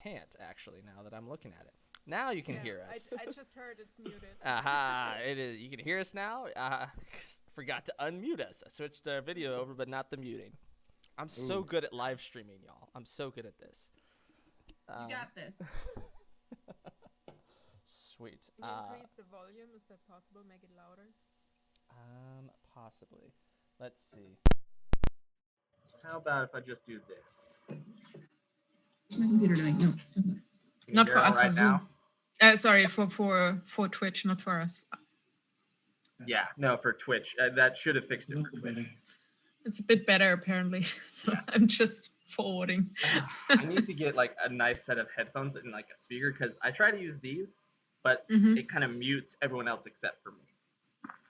can't actually. Now that I'm looking at it, now you can hear us. I just heard it's muted. Aha! It is. You can hear us now. Forgot to unmute us. I switched the video over, but not the muting. I'm so good at live streaming, y'all. I'm so good at this. You got this. Sweet. Can you increase the volume? Is that possible? Make it louder? Possibly. Let's see. How about if I just do this? What's my computer doing? No, it's not. Not for us, right for now. Zoom. Sorry, for Twitch, not for us. Yeah, no, for Twitch. That should have fixed it for Twitch. It's a bit better apparently. So Yes. I'm just forwarding. I need to get like a nice set of headphones and like a speaker because I try to use these, but Mhm. it kind of mutes everyone else except for me.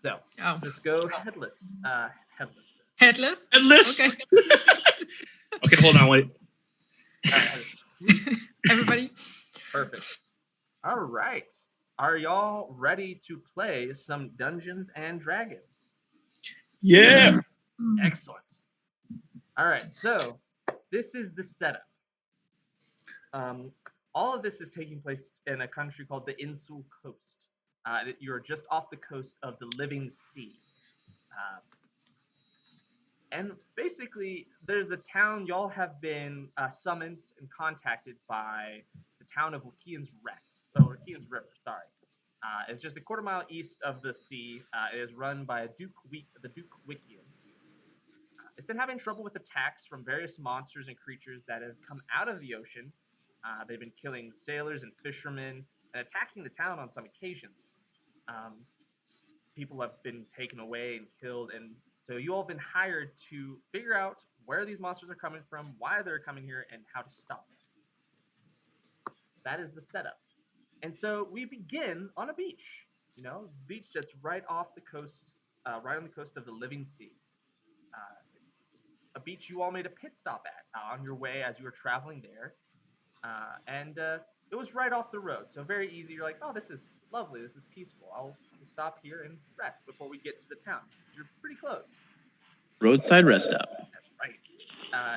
So Oh. just go headless. Headless. Headless? Headless. Okay. Okay, hold on, wait. Everybody? Perfect. All right. Are y'all ready to play some Dungeons and Dragons? Yeah. Excellent. All right, so this is the setup. All of this is taking place in a country called the Insul Coast. You're just off the coast of the Living Sea. And basically, there's a town y'all have been summoned and contacted by the town of Wakian's Wakian's River, sorry. It's just a quarter mile east of the sea. It is run by the Duke Wicean. It's been having trouble with attacks from various monsters and creatures that have come out of the ocean. They've been killing sailors and fishermen and attacking the town on some occasions. People have been taken away and killed, and so you all have been hired to figure out where these monsters are coming from, why they're coming here, and how to stop them. That is the setup. And so we begin on a beach, beach that's right off the coast, right on the coast of the Living Sea. It's a beach you all made a pit stop at on your way as you were traveling there. And it was right off the road, so very easy. You're like, oh, this is lovely, this is peaceful. I'll stop here and rest before we get to the town. You're pretty close. Roadside rest stop. That's right.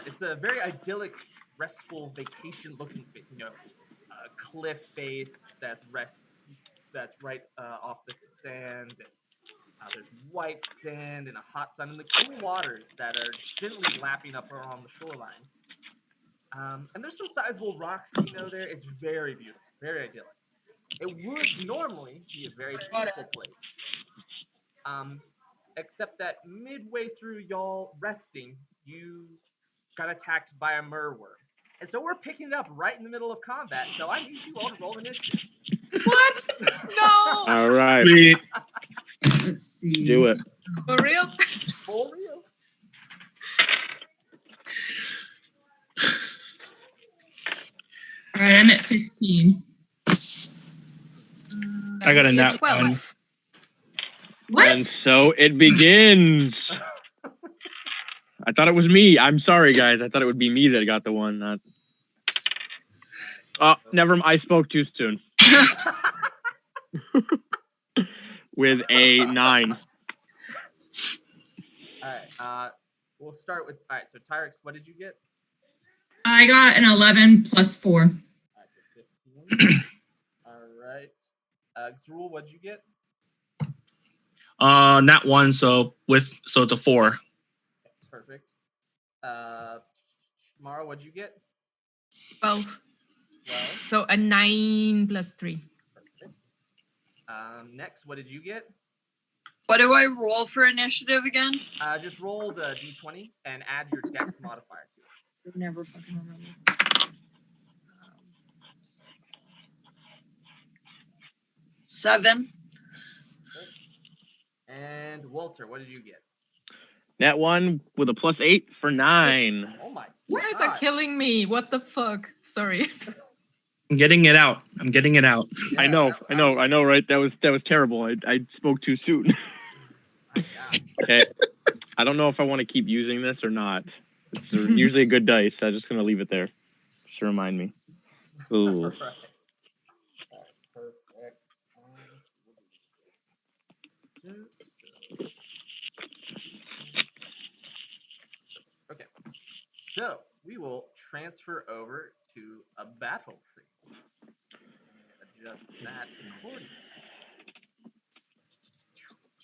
It's a very idyllic, restful, vacation-looking space. A cliff face that's right off the sand. And, there's white sand and a hot sun and the cool waters that are gently lapping up along the shoreline. And there's some sizable rocks, there. It's very beautiful, very idyllic. It would normally be a very peaceful place. Except that midway through y'all resting, you got attacked by a merworm. And so we're picking it up right in the middle of combat, so I need you all to roll initiative. What? No! All right. Let's see. Do it. For real? For real. All right, I'm at 15. I got a nat 12. 1. What? And so it begins. I thought it was me. I'm sorry, guys. I thought it would be me that got the one. Not... Oh, never mind. I spoke too soon. With a 9. All right. We'll start with. All right. So Tyrix, what did you get? I got an 11 plus 4. All right. So 15. All right. Xrul, what did you get? Nat 1. So it's a 4. Okay, perfect. Mara, what did you get? 12. 12. So a 9 plus 3. Perfect. Next, what did you get? What do I roll for initiative again? Just roll the d20 and add your dex modifier to it. I never fucking remember. 7. And Walter, what did you get? Nat 1 with a plus 8 for 9. Oh my! You guys are killing me. What the fuck? Sorry. I'm getting it out. Yeah, I know, right? That was terrible. I spoke too soon. My God. Okay. I don't know if I want to keep using this or not. It's usually a good dice. I'm just gonna leave it there. Just to remind me. Ooh. Right. Perfect. Okay. So we will transfer over to a battle scene. Adjust that accordingly.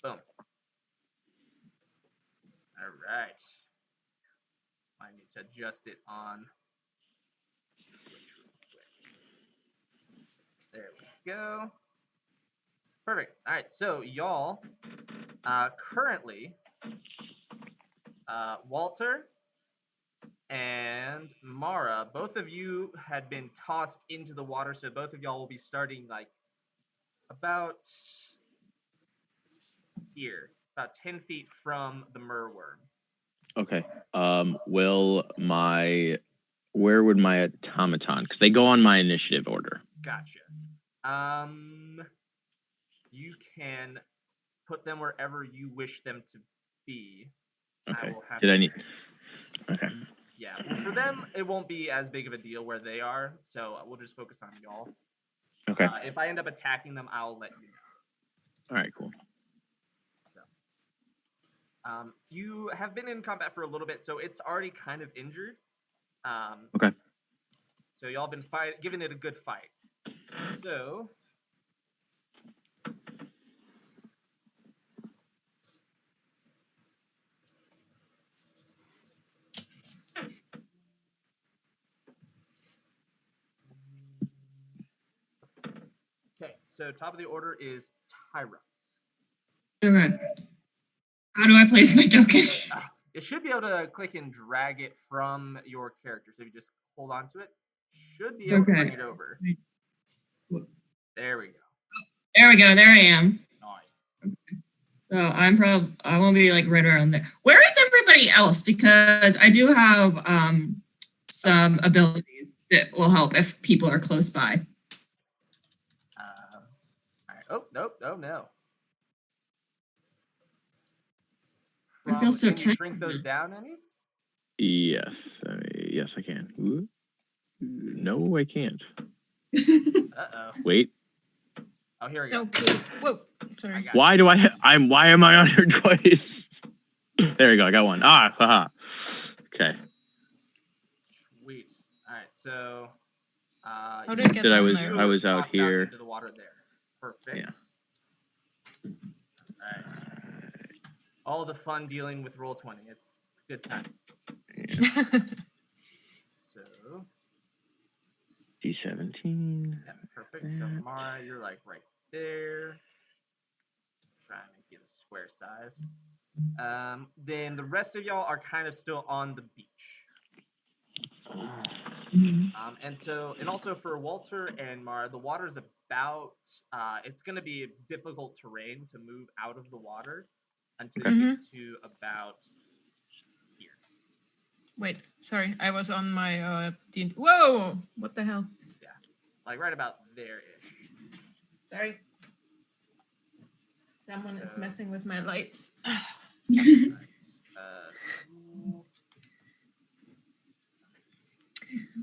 Boom. All right. I need to adjust it on Twitch real quick. There we go. Perfect. All right. So y'all, currently, Walter and Mara, both of you had been tossed into the water, so both of y'all will be starting like about here, about 10 feet from the merworm. Okay. Where would my automaton? Because they go on my initiative order. Gotcha. You can put them wherever you wish them to be. Okay. I will have Did I to- need? Okay. Yeah. Well, for them, it won't be as big of a deal where they are, so we'll just focus on y'all. Okay. If I end up attacking them, I'll let you know. All right. Cool. So, you have been in combat for a little bit, so it's already kind of injured. Okay. So y'all been giving it a good fight. So. Okay, so top of the order is Tyra. Okay. How do I place my token? It should be able to click and drag it from your character. So if you just hold on to it, should be able to bring it over. There we go. There we go. There I am. Nice. So I won't be like right around there. Where is everybody else? Because I do have some abilities that will help if people are close by. All right. Oh, nope. Oh, no. I feel so Can you shrink those down any? Yes. Yes, I can. Ooh. No, I can't. Uh-oh. Wait. Oh, here we go. Okay. Whoa. Sorry. Why am I on here twice? There we go. I got one. Haha. Okay. Sweet. All right. So. How did I get down there? I was out Tossed down here. into the water there. Perfect. Yeah. All right. All the fun dealing with Roll20. It's a good time. So. D17. Yeah, perfect. So Mara, you're like right there. Try and make it a square size. Then the rest of y'all are kind of still on the beach. And also for Walter and Mara, the water is about. It's going to be difficult terrain to move out of the water until you get to about here. Wait, sorry. I was on my Whoa! What the hell? Yeah, like right about there-ish. Sorry. Someone is messing with my lights. Right.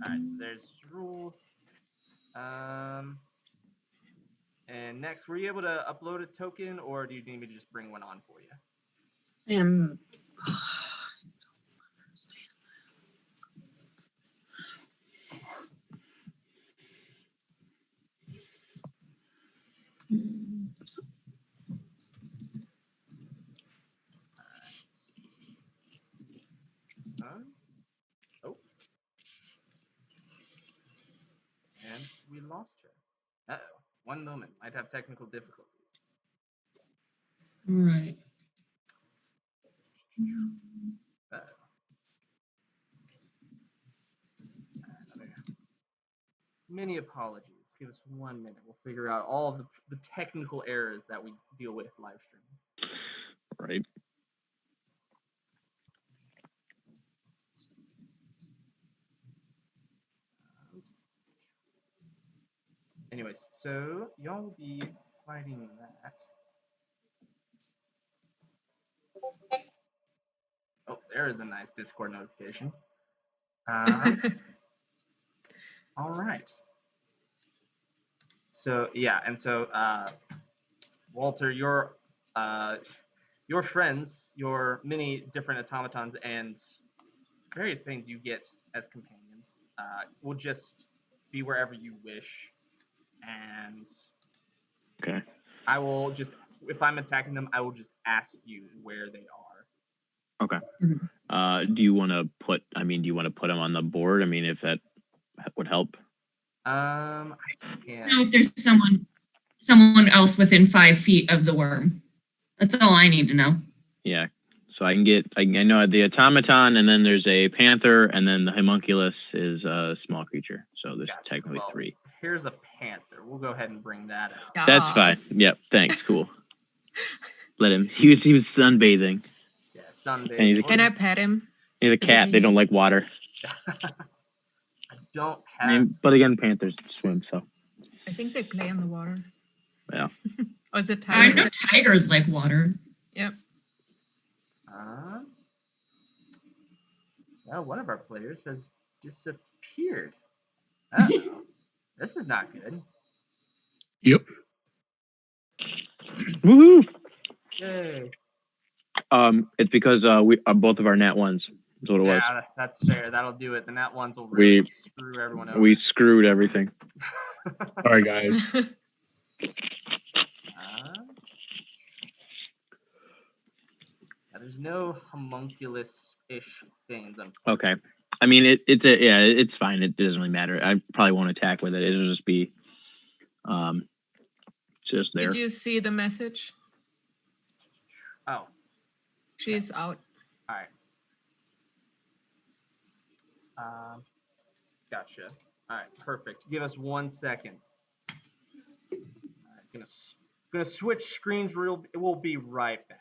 Alright, so there's rule. And next, were you able to upload a token, or do you need me to just bring one on for you? Oh. And we lost her. Uh-oh. One moment. Might have technical difficulties. All right. Uh-oh. Many apologies. Give us 1 minute. We'll figure out all of the technical errors that we deal with live streaming. Right. Anyways, so y'all will be fighting that. Oh, there is a nice Discord notification. All right. So yeah, and so Walter, your friends, your many different automatons and various things you get as companions will just be wherever you wish, and Okay. I will just, if I'm attacking them, I will just ask you where they are. Okay. Mhm. Do you want to put? I mean, do you want to put them on the board? I mean, if that would help. I Know can. if there's someone else within 5 feet of the worm. That's all I need to know. Yeah. So I can get. I know the automaton, and then there's a panther, and then the homunculus is a small creature. So there's Gotcha. technically Well, 3. Here's a panther. We'll go ahead and bring that out. That's fine. Yes. Yep. Thanks. Cool. Let him. He was sunbathing. Yeah, sunbathing. And he's a- Can I pet him? He's a Is it cat. They don't like water. I don't I have. mean, but again, panthers swim. So I think they play in the water. yeah. Or is it I know tiger? tigers like water. Yep. Well, one of our players has disappeared. Uh-oh. This is not good. Yep. Woohoo! Yay. It's because we both of our nat ones. Is what it was. Yeah, that's fair. That'll do it. The nat ones will really screw everyone over. We screwed everything. Sorry, guys. There's no homunculus-ish things, unfortunately. Okay. I mean, it's fine. It doesn't really matter. I probably won't attack with it. It'll just be, just there. Did you see the message? Oh, She's out. all right. Gotcha. All right, perfect. Give us 1 second. All right, gonna switch screens. We'll be right back.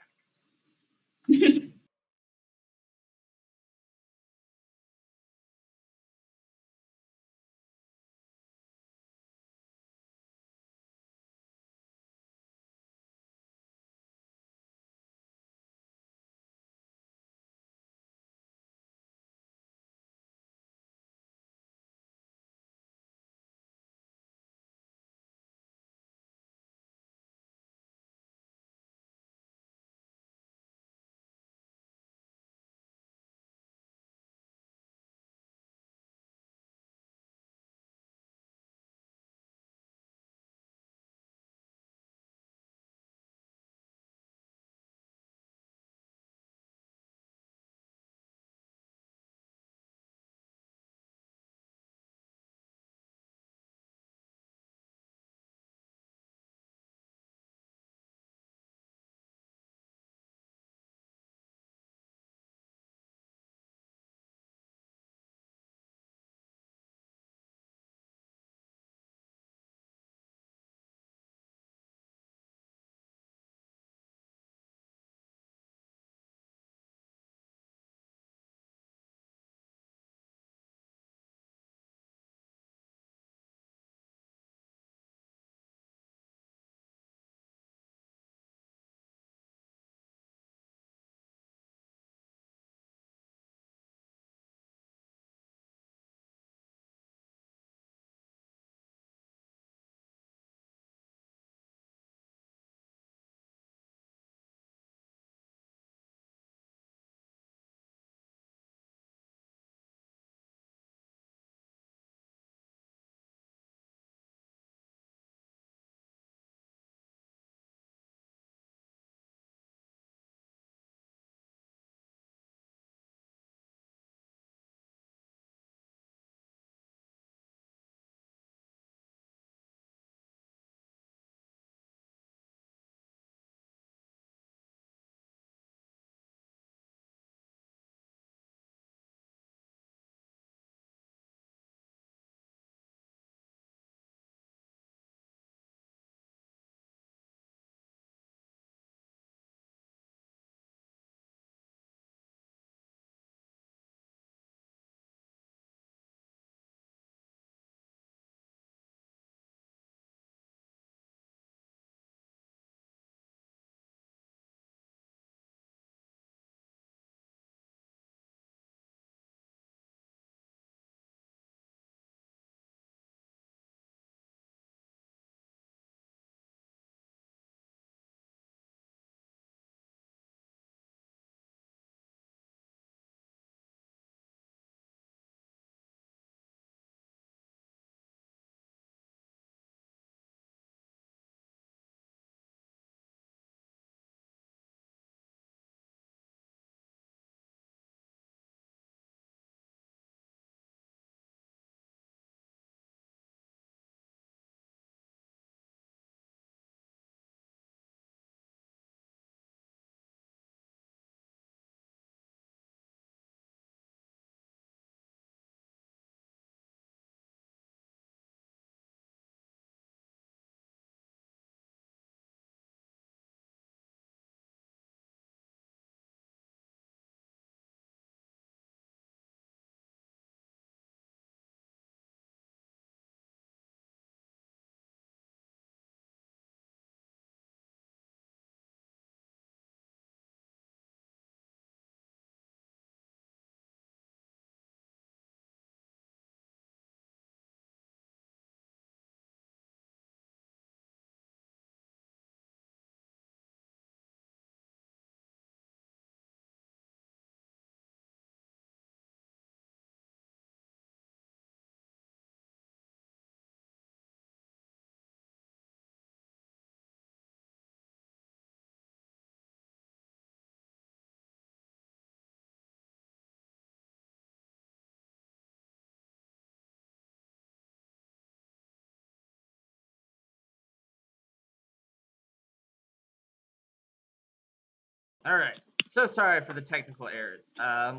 All right. So sorry for the technical errors.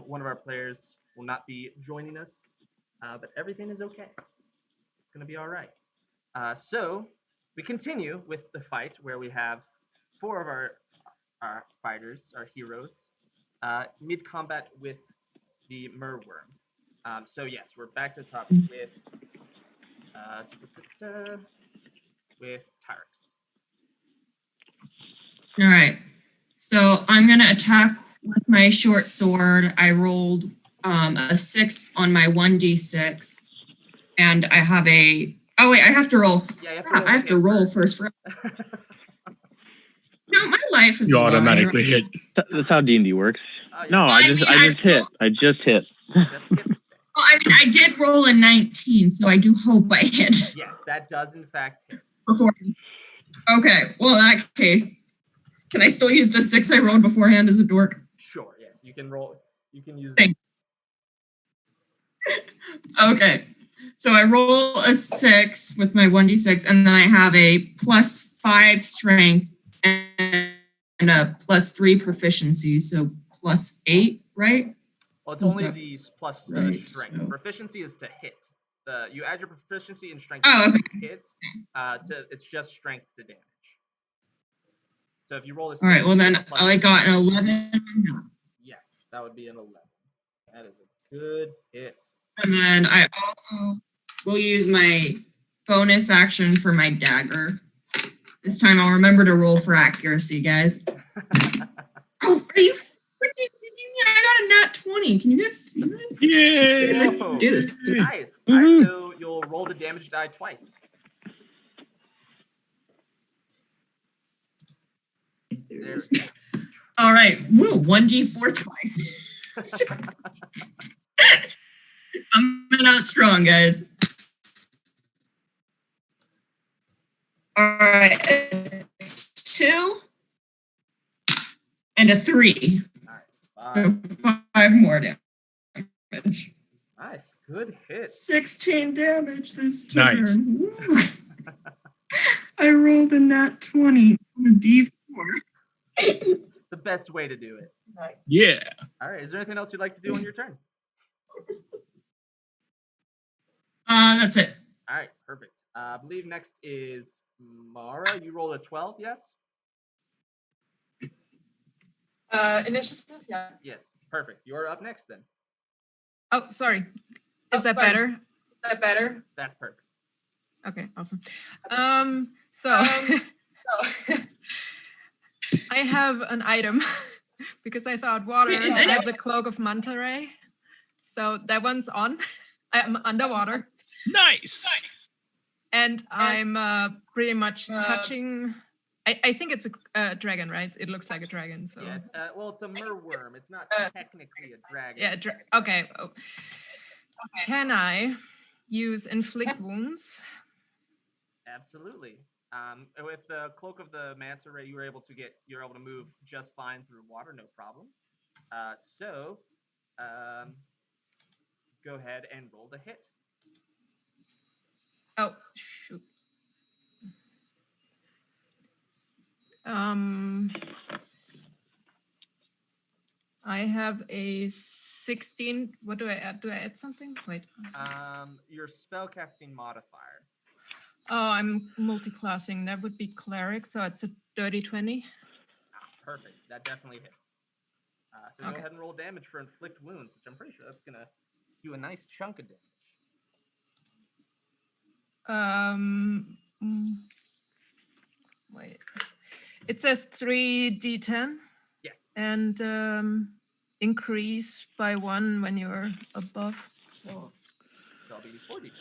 One of our players will not be joining us, but everything is okay. It's gonna be all right. So we continue with the fight where we have 4 of our fighters, our heroes, mid combat with the merworm. So yes, we're back to the top with with Tyrix. All right. So I'm gonna attack with my short sword. I rolled a 6 on my 1d6, and I have a. Oh wait, I have to roll. Yeah, you have to Crap, roll I have to roll first. No, my life is. You a lie, automatically right? hit. That's how D&D works. Yeah. No, I just hit. I just hit. Just hit. Well, I mean, I did roll a 19, so I do hope I hit Yes, that does in fact hit. before. Okay, well in that case, can I still use the 6 I rolled beforehand as a dork? Sure. Yes, you can roll. You can use. Thank Okay, so I roll a 6 with my 1d6, and then I have a +5 strength and a +3 proficiency, so +8, right? Well, it's Sounds only about the plus right, strength. so- Proficiency is to hit. You add your proficiency and strength Oh, okay. to hit. It's just strength to damage. So if you roll a 6, All right, well you then get a plus I got an 11, Yes, that would be an 11. That is a good hit. and then I also will use my bonus action for my dagger. This time I'll remember to roll for accuracy, guys. Oh, are you freaking kidding me? I got a nat 20. Can you guys see this? Yeah. Whoa. Do this. Nice. Mhm. All right, so you'll roll the damage die twice. There. All right. Woo, 1d4 twice. I'm not strong, guys. All right. 2 and a 3. Nice. So 5 more damage. Nice. Good hit. 16 damage this turn. Nice. Woo. I rolled a nat 20 on a d4. The best way to do it. Yeah. All right. Is there anything else you'd like to do on your turn? That's it. All right. Perfect. I believe next is Mara. You rolled a 12, yes? Initiative, yeah. Yes. Perfect. You're up next then. Oh, sorry. Is that sorry. better? Is that better? That's perfect. Okay, awesome. So Oh. I have an item because I thought water. Wait, is I have anyone- the cloak of manta ray, so that one's on. I'm underwater, Nice. and I'm pretty much touching. I think it's a dragon, right? It looks like a dragon. So Yeah. It's a merworm. It's not technically a dragon. yeah. Okay. Oh. Can I use inflict wounds? Absolutely. With the cloak of the manta ray, you're able to move just fine through water, no problem. So, go ahead and roll the hit. Oh shoot. I have a 16. What do I add? Do I add something? Wait. Your spellcasting modifier. Oh, I'm multi-classing. That would be cleric, so it's a dirty 20. Perfect. That definitely hits. So go ahead and roll damage for inflict wounds, which I'm pretty sure that's gonna do a nice chunk of damage. Wait. It says 3d10 Yes. and increase by 1 when you're above. So So I'll be 4d10.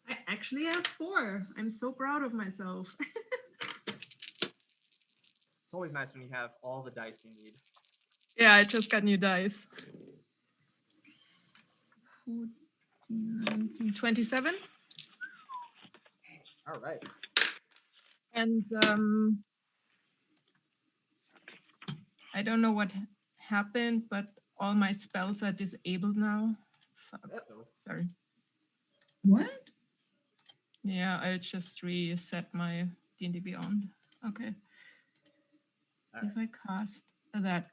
I actually have 4. I'm so proud of myself. It's always nice when you have all the dice you need. Yeah, I just got new dice. 14, 19, 27. All right. And I don't know what happened, but all my spells are disabled now. Fuck. Uh-oh. Sorry. What? Yeah, I'll just reset my D&D Beyond. Okay. Alright. If I cast that,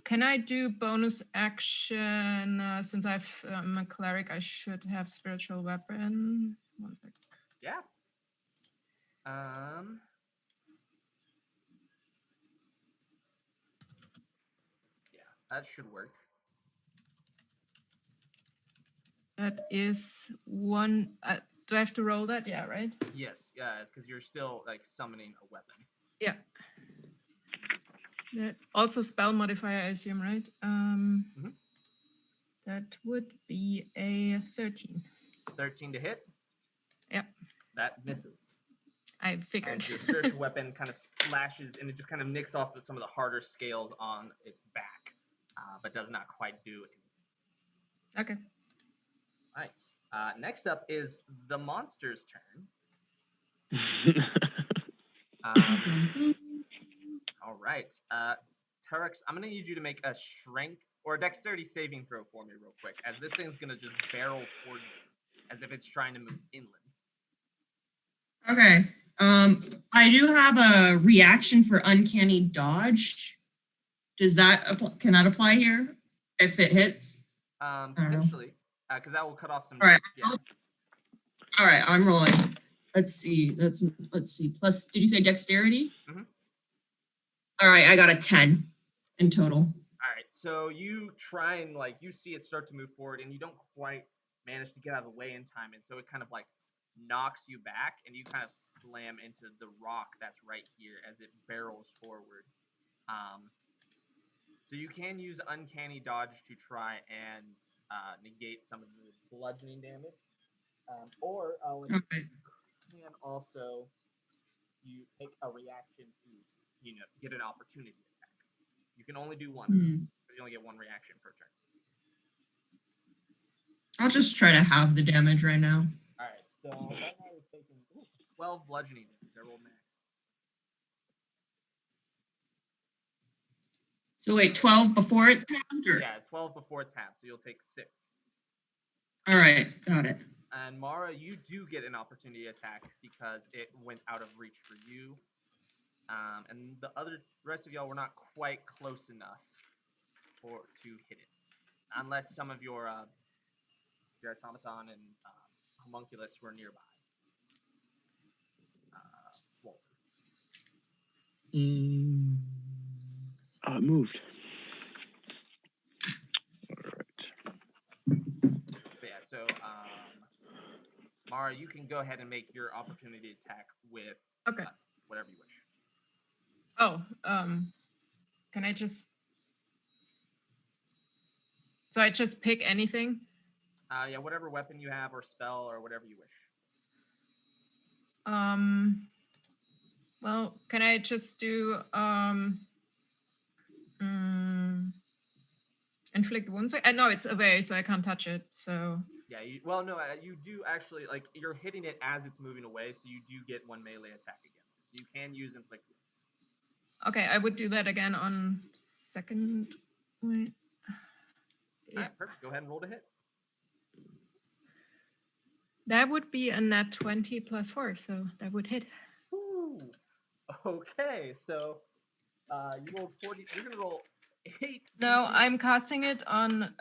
can I do bonus action? Since I'm a cleric, I should have spiritual weapon. One sec. Yeah. Yeah, that should work. That is one. Do I have to roll that? Yeah, right? Yes, yeah, because you're still like summoning a weapon. Yeah. That also spell modifier, I assume, right? That would be a 13. 13 to hit. Yeah, That misses. I figured. As your spiritual weapon kind of slashes and it just kind of nicks off some of the harder scales on its back, but does not quite do it. Okay. Right. Next up is the monster's turn. All right. Terex, I'm going to need you to make a strength or a dexterity saving throw for me real quick, as this thing's going to just barrel towards you, as if it's trying to move inland. Okay. I do have a reaction for uncanny dodge. Does that can that apply here if it hits? Potentially, because that will cut off some. All right. Yeah. All right. I'm rolling. Let's see. Let's see. Plus, did you say dexterity? Mhm. All right. I got a 10 in total. All right. So you try and you see it start to move forward, and you don't quite manage to get out of the way in time, and so it kind of knocks you back, and you kind of slam into the rock that's right here as it barrels forward. So you can use uncanny dodge to try and negate some of the bludgeoning damage, or you can also take a reaction to get an opportunity attack. You can only do one of those because you only get one reaction per turn. I'll just try to halve the damage right now. All right, so right now you're taking 12 bludgeoning damage. I rolled max. So wait, 12 before it halved? Or? Yeah, 12 before it's halved, so you'll take 6. All right, got it. And Mara, you do get an opportunity attack because it went out of reach for you. And the rest of y'all were not quite close enough to hit it, unless some of your automaton and homunculus were nearby. Walter. It moved. But yeah, so Mara, you can go ahead and make your opportunity attack with whatever you wish. Oh, can I just? So I just pick anything? Yeah, whatever weapon you have or spell or whatever you wish. Well, can I just do inflict wounds? No, it's away, so I can't touch it. So yeah, you do actually you're hitting it as it's moving away, so you do get one melee attack against it. So you can use inflict wounds. Okay, I would do that again on second. Wait. Yeah. All right, perfect. Go ahead and roll to hit. That would be a nat 20 plus 4, so that would hit. Ooh. Okay, so you rolled 40. You're gonna roll 8. No, I'm casting it on.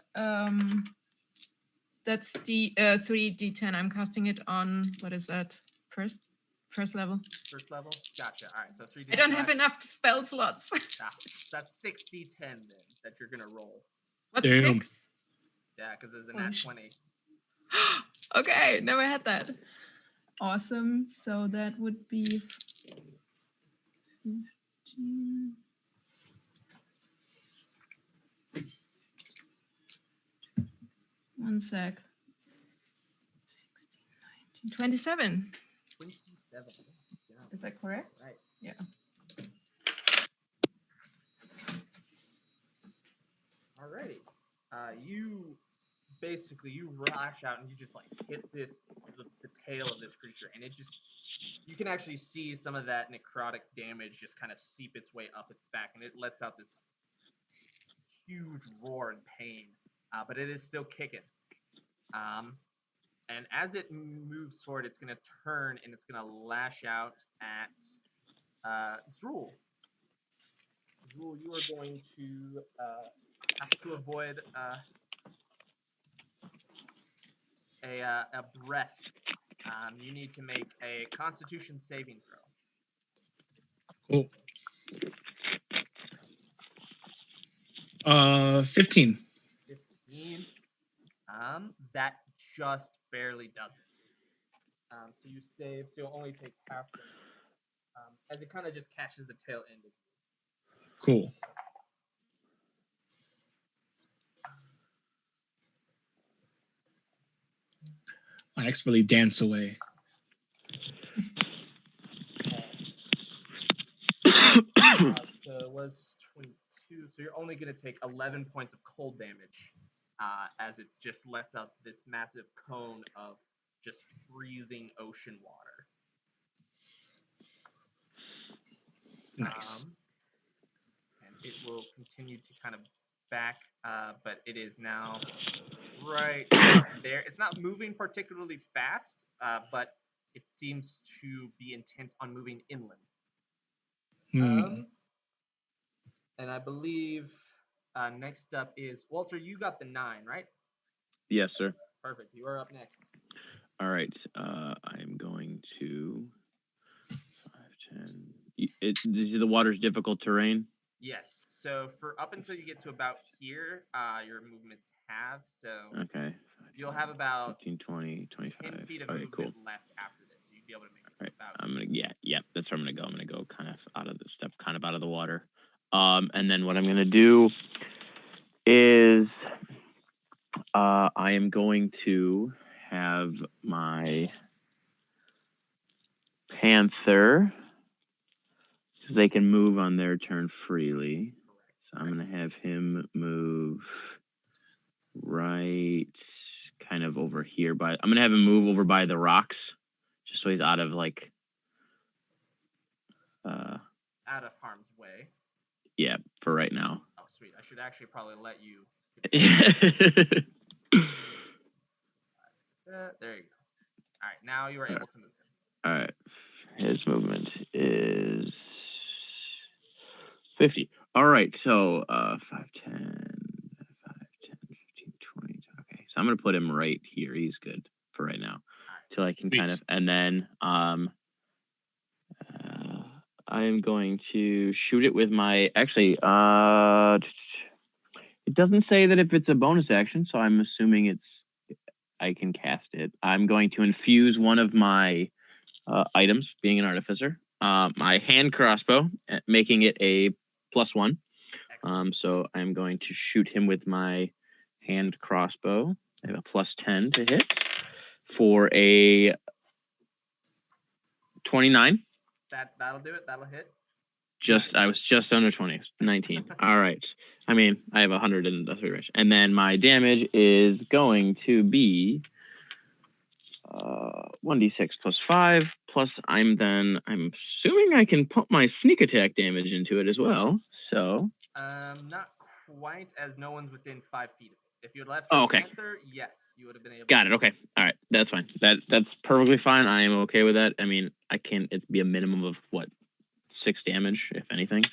That's the 3d10. I'm casting it on. What is that? First level. First level. Gotcha. All right, so 3d10. I don't have enough spell slots. That's 6d10 then that you're gonna roll. What's 6? Yeah, because it's a nat 20. Okay, never had that. Awesome. So that would be 15. One sec. 16, 19, 27. 27. Yeah. Is that correct? Right. Yeah. Alrighty. You lash out and you just hit the tail of this creature, and you can actually see some of that necrotic damage just kind of seep its way up its back, and it lets out this huge roar in pain, but it is still kicking. And as it moves forward, it's going to turn and it's going to lash out at Zrul. Zrul, you are going to have to avoid a breath. You need to make a Constitution saving throw. Cool. 15. 15. That just barely does it. So you save, so you'll only take half damage. As it kind of just catches the tail end of you. Cool. I expertly dance away. So it was 22. So you're only going to take 11 points of cold damage as it just lets out this massive cone of just freezing ocean water. Nice. And it will continue to kind of back, but it is now right there. It's not moving particularly fast, but it seems to be intent on moving inland. And I believe next up is Walter. You got the 9, right? Yes, sir. Perfect. You are up next. All right. I'm going to 5, 10. The water's difficult terrain. Yes. So for up until you get to about here, your movements have. So Okay. you'll have about 15, 20, 25. 10 feet of Okay, movement cool. left after this. So you'd be able to make it All right. about. I'm gonna that's where I'm gonna go. I'm gonna go kind of out of the water. And then what I'm gonna do is I am going to have my panther, so they can move on their turn freely. So I'm gonna have him move right kind of over here I'm gonna have him move over by the rocks, just so he's out of like Out of harm's way. yeah, for right now. Oh, sweet. I should actually probably let you. There you go. All right, now you are able to move him. All right, his movement is 50. All right, so 5, 10, 5, 10, 15, 20. Okay, so I'm gonna put him right here. He's good for right now, till I can kind of, and then I am going to shoot it with my, actually, it doesn't say that if it's a bonus action, so I'm assuming I can cast it. I'm going to infuse one of my items, being an artificer, my hand crossbow, making it a +1. So I'm going to shoot him with my hand crossbow. I have a +10 to hit for a 29. That'll do it. That'll hit. I was just under 20, 19. All right. I mean, I have 100 in the 3 range. And then my damage is going to be 1d6 +5, plus I'm assuming I can put my sneak attack damage into it as well. So. Not quite, as no one's within 5 feet of it. If you had left okay. Panther, yes, you would have been able. Got it. Okay. All right. That's fine. That's perfectly fine. I am okay with that. I mean, it'd be a minimum of what, 6 damage, if anything.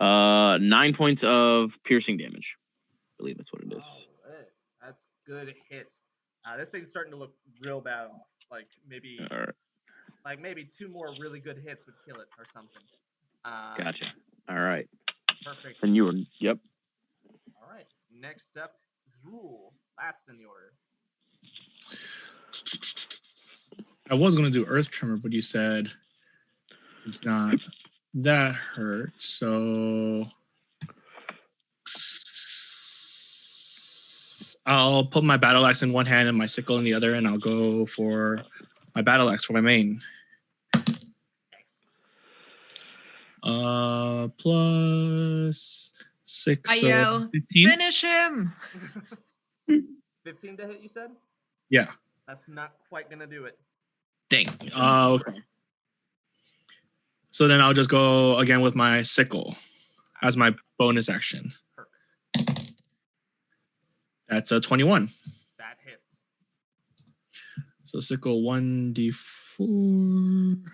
9 points of piercing damage. I believe that's what it is. Oh, that's good hit. This thing's starting to look real bad off. Like maybe 2 more really good hits would kill it or something. Gotcha. All right. Perfect. And you were, yep. All right. Next up, Zrul, last in the order. I was going to do Earth Tremor, but you said it's not that hurt. So I'll put my battle axe in one hand and my sickle in the other, and I'll go for my battle axe for my main. +6. I yell, 15. Finish him! 15 to hit, you said? Yeah. That's not quite gonna do it. Dang. Okay. So then I'll just go again with my sickle as my bonus action. Perfect. That's a 21. That hits. So let's go 1d4.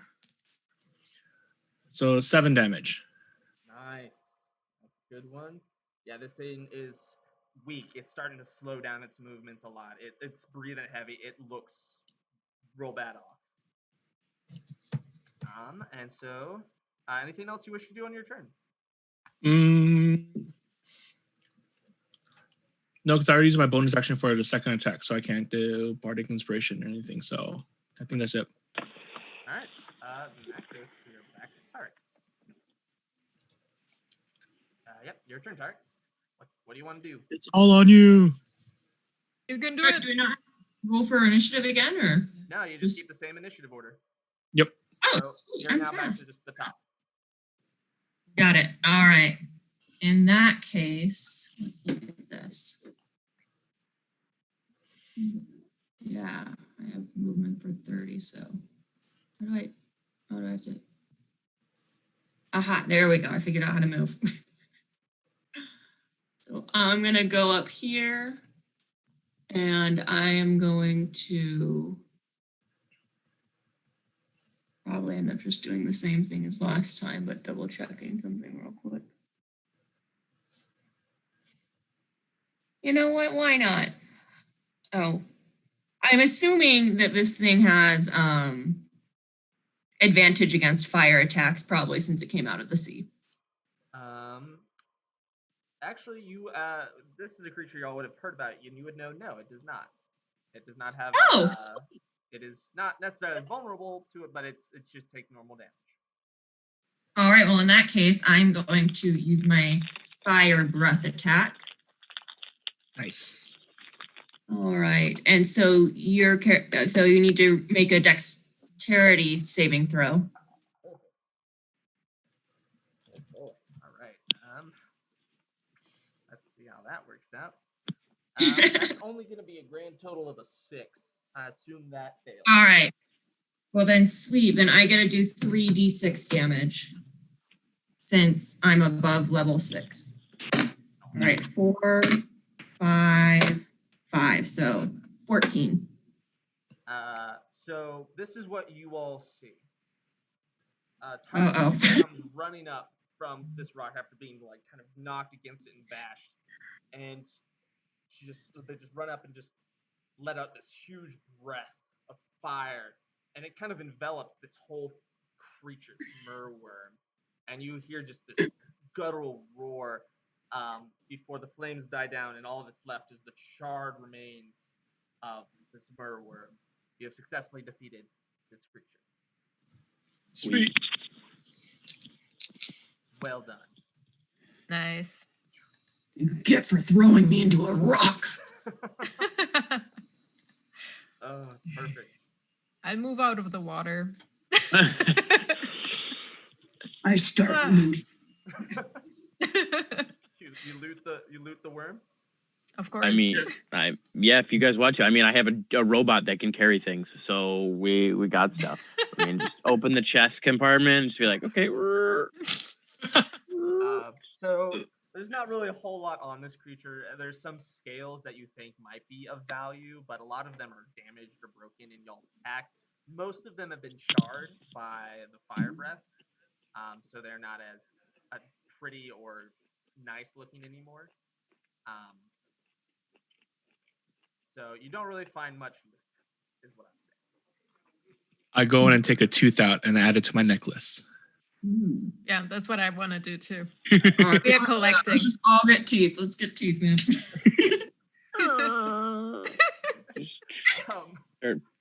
So 7 damage. Nice. That's a good one. Yeah, this thing is weak. It's starting to slow down its movements a lot. It's breathing heavy. It looks real bad off. And so, anything else you wish to do on your turn? No, because I already used my bonus action for the second attack, so I can't do Bardic Inspiration or anything. So I think that's it. All right. In that case, we are back to Tarks. Yep, your turn, Tarks. What do you want to do? It's all on you. You can do Do it. we not roll for initiative again, or? No, you just keep the same initiative order. Yep. Oh, So sweet. you're I'm now back fast. to just the top. Got it. All right. In that case, let's look at this. Yeah, I have movement for 30, so how do I have to? Aha, there we go. I figured out how to move. So I'm gonna go up here and I am going to probably end up just doing the same thing as last time, but double checking something real quick. You know what? Why not? Oh, I'm assuming that this thing has advantage against fire attacks, probably since it came out of the sea. Actually, this is a creature y'all would have heard about, and you would know. No, it does not. It does not have. Oh, it is not necessarily vulnerable to it, but it just takes normal damage. all right. Well, in that case, I'm going to use my fire breath attack. Nice. All right, and so you need to make a dexterity saving throw. All right. Let's see how that works out. That's only going to be a grand total of a 6. I assume that fails. All right. Well, then sweet. Then I get to do 3d6 damage since I'm above level 6. All right, 4, 5, 5. So 14. So this is what you all see. Uh-oh. Tyler comes running up from this rock after being like kind of knocked against it and bashed, and they just run up and just let out this huge breath of fire, and it kind of envelops this whole creature, Merworm, and you hear just this guttural roar before the flames die down, and all that's left is the charred remains of this Merworm. You have successfully defeated this creature. Sweet. Well done. Nice. You get for throwing me into a rock. Oh, perfect. I'll move out of the water. I start looting. You loot the worm? Of course. I mean, yeah, if you guys want to. I mean, I have a robot that can carry things, so we got stuff. I mean, just open the chest compartment and just be like, okay. So there's not really a whole lot on this creature. There's some scales that you think might be of value, but a lot of them are damaged or broken in y'all's attacks. Most of them have been charred by the fire breath, so they're not as pretty or nice looking anymore. So you don't really find much loot, is what I'm saying. I go in and take a tooth out and add it to my necklace. Yeah, that's what I want to do too. Right. We are collecting. Let's just all get teeth. Let's get teeth, man.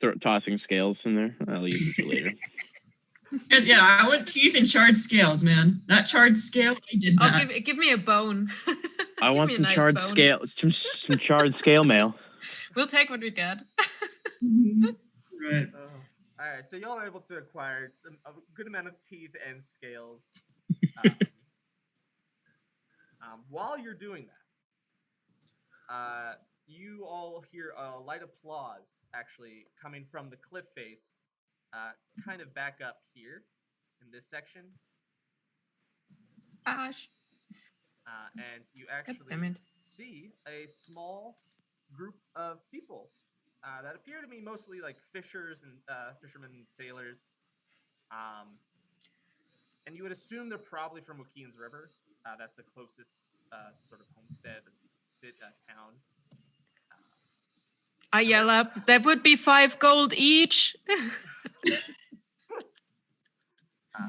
Or tossing scales in there. I'll use it for later. Yeah, I want teeth and charred scales, man. That charred scale, I did that. Oh, give me a bone. I want some nice charred bone. scale, some charred scale mail. We'll take what we get. Right. All right, so y'all are able to acquire a good amount of teeth and scales. While you're doing that, you all hear a light applause actually coming from the cliff face, kind of back up here in this section. Gosh. And you actually see a small group of people that appear to be mostly like fishers and fishermen and sailors. And you would assume they're probably from Waukeen's River. That's the closest sort of homestead town. I yell up, that would be 5 gold each.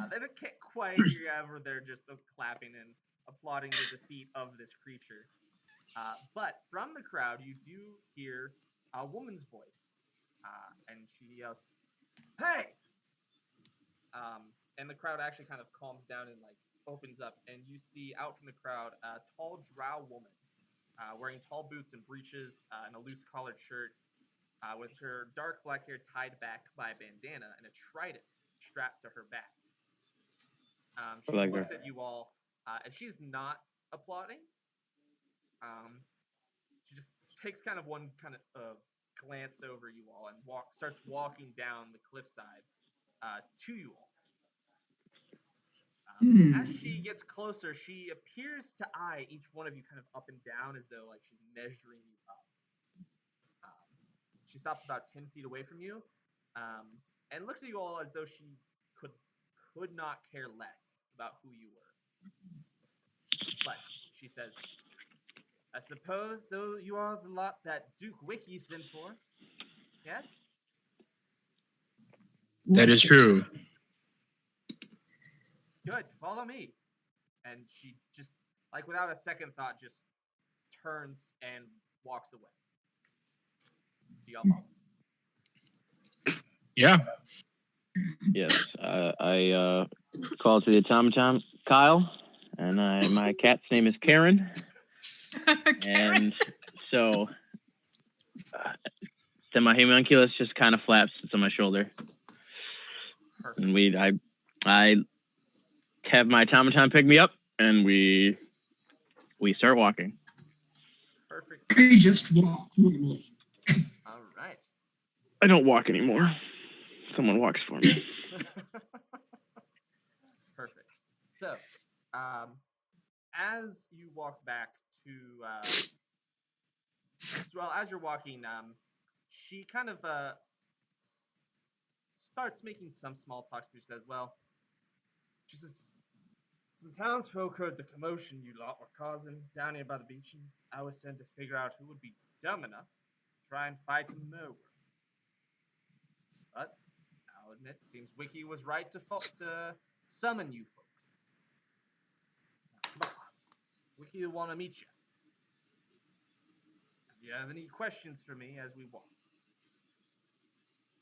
They don't get quite hear ever. They're just clapping and applauding the defeat of this creature. But from the crowd, you do hear a woman's voice, and she yells, "Hey!" And the crowd actually kind of calms down and like opens up, and you see out from the crowd a tall drow woman wearing tall boots and breeches and a loose collared shirt, with her dark black hair tied back by a bandana and a trident strapped to her back. She like looks her. at you all, and she's not applauding. She just takes kind of one kind of glance over you all and starts walking down the cliffside to you all. As she gets closer, she appears to eye each one of you kind of up and down as though like she's measuring you up. She stops about 10 feet away from you, and looks at you all as though she could not care less about who you were. But she says, "I suppose, though, you are the lot that Duke Wiki sent for. Yes?" That is true. "Good, follow me." And she just, like without a second thought, just turns and walks away. Do y'all follow? Yeah. Yes, I call to the automaton, Kyle, and my cat's name is Karen. And so then my homunculus just kind of flaps on my shoulder. Perfect. And I have my automaton pick me up, and we start walking. Perfect. I just walk normally. All right. I don't walk anymore. Someone walks for me. Perfect. So, as you walk back to, as you're walking, she kind of starts making some small talk. She says, "Well," she says, "some townsfolk heard the commotion you lot were causing down here by the beach, and I was sent to figure out who would be dumb enough to try and fight a merworm. But I'll admit, seems Wiki was right to summon you folks. Now, come on, Wiki will want to meet you. Do you have any questions for me as we walk?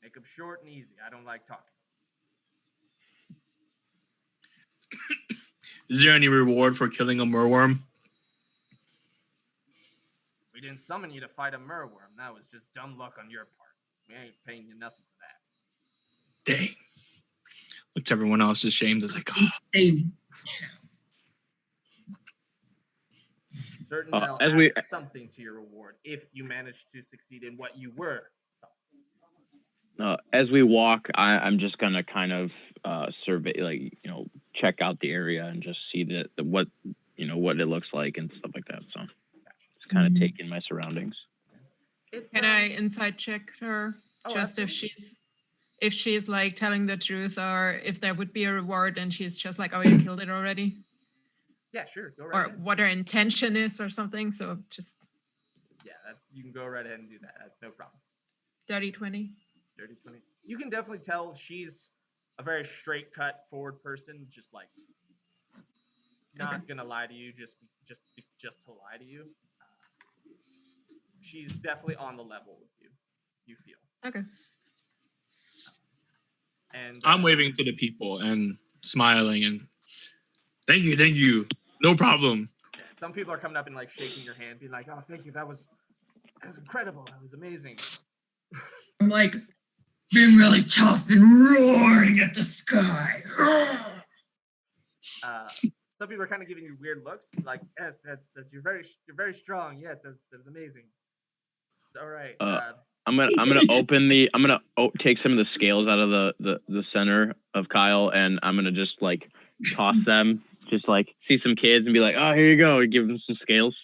Make them short and easy. I don't like talking." Is there any reward for killing a merworm? "We didn't summon you to fight a merworm. That was just dumb luck on your part. We ain't paying you nothing for that." Dang. Looks everyone else ashamed. It's like, oh. Same. Certainly, as I'll we- add something to your reward if you manage to succeed in what you were. As we walk, I'm just gonna kind of survey, like, check out the area and just see what it looks like and stuff like that. So just kind of take in my surroundings. Can I insight check her? Just if she's like telling the truth, or if there would be a reward and she's just like, "Oh, you killed it already." Yeah, sure. Go right Or ahead. what her intention is or something. So just Yeah, you can go right ahead and do that. That's no problem. dirty 20. Dirty 20. You can definitely tell she's a very straight cut forward person, just like not gonna lie to you just to lie to you. She's definitely on the level with you. You feel. Okay. And I'm waving to the people and smiling and thank you. No problem. yeah, some people are coming up and like shaking your hand, being like, "Oh, thank you. That was incredible. That was amazing." I'm like being really tough and roaring at the sky. Some people are kind of giving you weird looks, like, "Yes, that's you're very strong. Yes, that was amazing." All right. I'm gonna take some of the scales out of the center of Kyle, and I'm gonna just like toss them, just like see some kids and be like, "Oh, here you go," and give them some scales.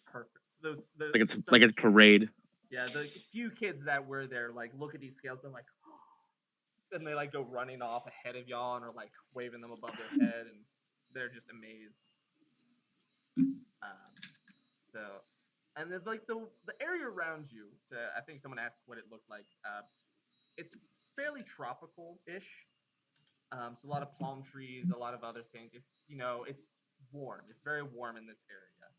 Perfect. So those Like it's parade. Yeah, the few kids that were there like look at these scales, they're like, and they like go running off ahead of y'all and are like waving them above their head, and they're just amazed. So, and then like the area around you, I think someone asked what it looked like. It's fairly tropical-ish. So a lot of palm trees, a lot of other things. It's it's warm. It's very warm in this area.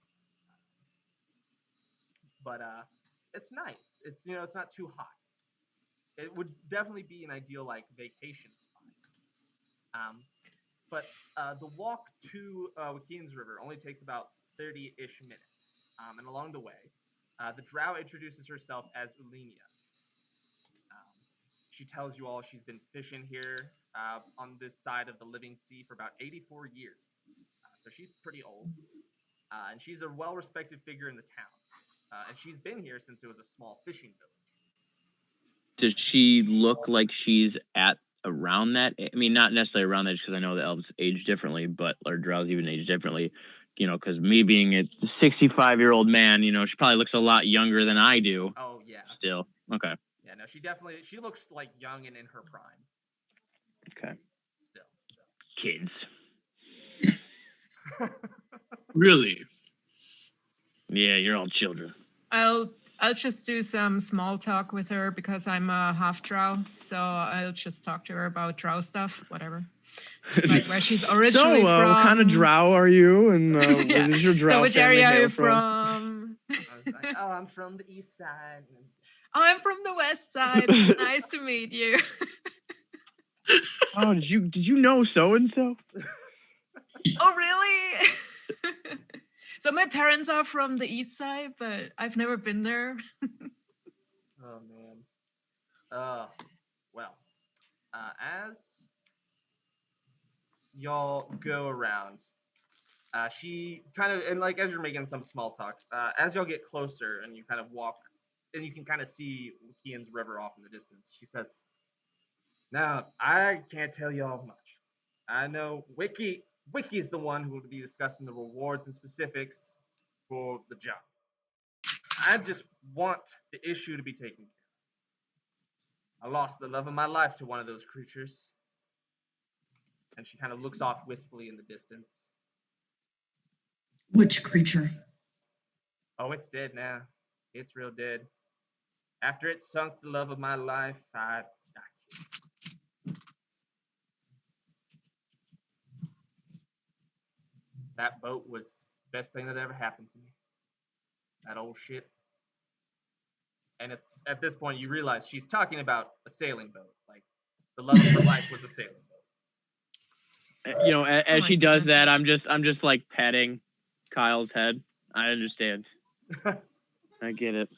But it's nice. It's it's not too hot. It would definitely be an ideal like vacation spot. But the walk to Wicean's River only takes about 30-ish minutes. And along the way, the drow introduces herself as Ulenia. She tells you all she's been fishing here on this side of the living sea for about 84 years. So she's pretty old. And she's a well-respected figure in the town. And she's been here since it was a small fishing village. Does she look like she's at around that? I mean, not necessarily around that, because I know the elves age differently, but or drows even age differently. Because me being a 65-year-old man, she probably looks a lot younger than I do. Oh yeah. Still, okay. Yeah, no, she looks like young and in her prime. Okay. Still. So. Kids. Really? Yeah, you're all children. I'll just do some small talk with her because I'm a half drow, so I'll just talk to her about drow stuff, whatever. Just like where she's originally from. What kind of drow are you? And Yeah. where's your drow so which family area are hail you from? I was like, oh, I'm from the east side. I'm from the west side. Nice to meet you. Oh, did you know so and so? Oh, really? So my parents are from the east side, but I've never been there. Oh man. Well, as y'all go around, she kind of, and like as you're making some small talk, as y'all get closer and you kind of walk, and you can kind of see Wicean's River off in the distance, she says, "Now I can't tell y'all much. I know Wiki's the one who will be discussing the rewards and specifics for the job. I just want the issue to be taken care of. I lost the love of my life to one of those creatures." And she kind of looks off wistfully in the distance. Which creature? Oh, it's dead now. It's real dead. After it sunk the love of my life, I killed it. That boat was the best thing that ever happened to me. That old ship. And it's at this point you realize she's talking about a sailing boat. Like the love of her life was a sailing boat. As my she does goodness. that, I'm just like petting Kyle's head. I understand. I get it.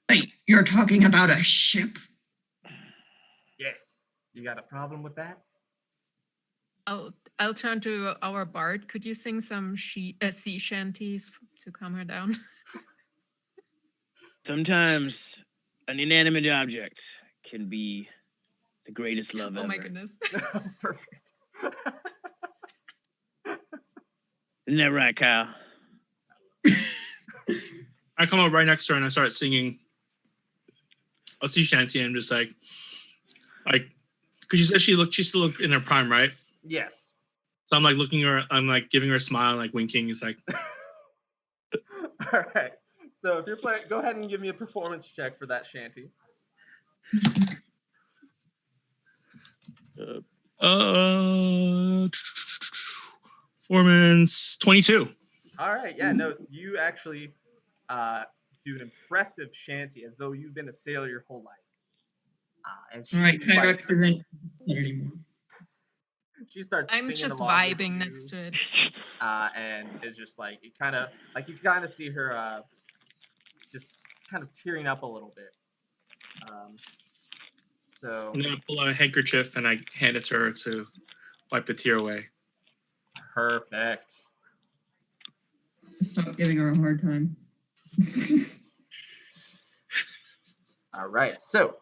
Wait, you're talking about a ship? Yes. You got a problem with that? I'll turn to our bard. Could you sing some sea shanties to calm her down? Sometimes an inanimate object can be the greatest love ever. Oh my goodness. Perfect. Isn't that right, Kyle? I come up right next to her and I start singing a sea shanty. And I'm just like, because you said she still looked in her prime, right? Yes. So I'm like looking at her, I'm like giving her a smile, like winking. It's like, All right. So if you're playing, go ahead and give me a performance check for that shanty. Performance 22. All right. Yeah. No, you actually do an impressive shanty as though you've been a sailor your whole life. And she, All right, like, Tyrex isn't anymore. she starts. I'm singing just along with vibing you, next to it. and is just like it kind of like you kind of see her just kind of tearing up a little bit. So I'm going to pull out a handkerchief and I hand it to her to wipe the tear away. perfect. Stop giving her a hard time. All right. So,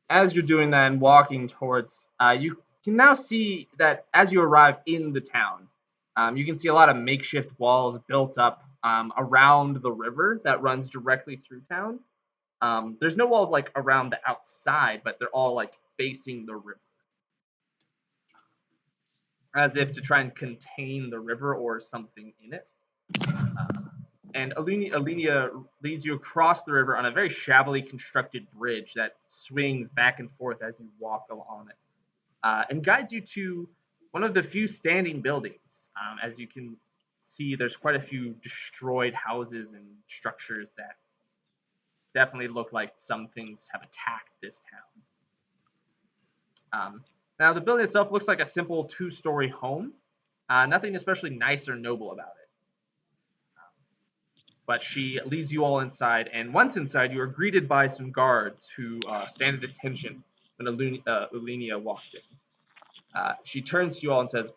as you're doing that and walking towards, you can now see that as you arrive in the town, You can see a lot of makeshift walls built up around the river that runs directly through town. There's no walls like around the outside, but they're all like facing the river, as if to try and contain the river or something in it. And Alenia leads you across the river on a very shabbily constructed bridge that swings back and forth as you walk along it, and guides you to one of the few standing buildings. As you can see, there's quite a few destroyed houses and structures that definitely look like some things have attacked this town. Now, the building itself looks like a simple 2-story home. Nothing especially nice or noble about it. But she leads you all inside, and once inside, you are greeted by some guards who stand at attention when Alenia walks in. She turns to you all and says,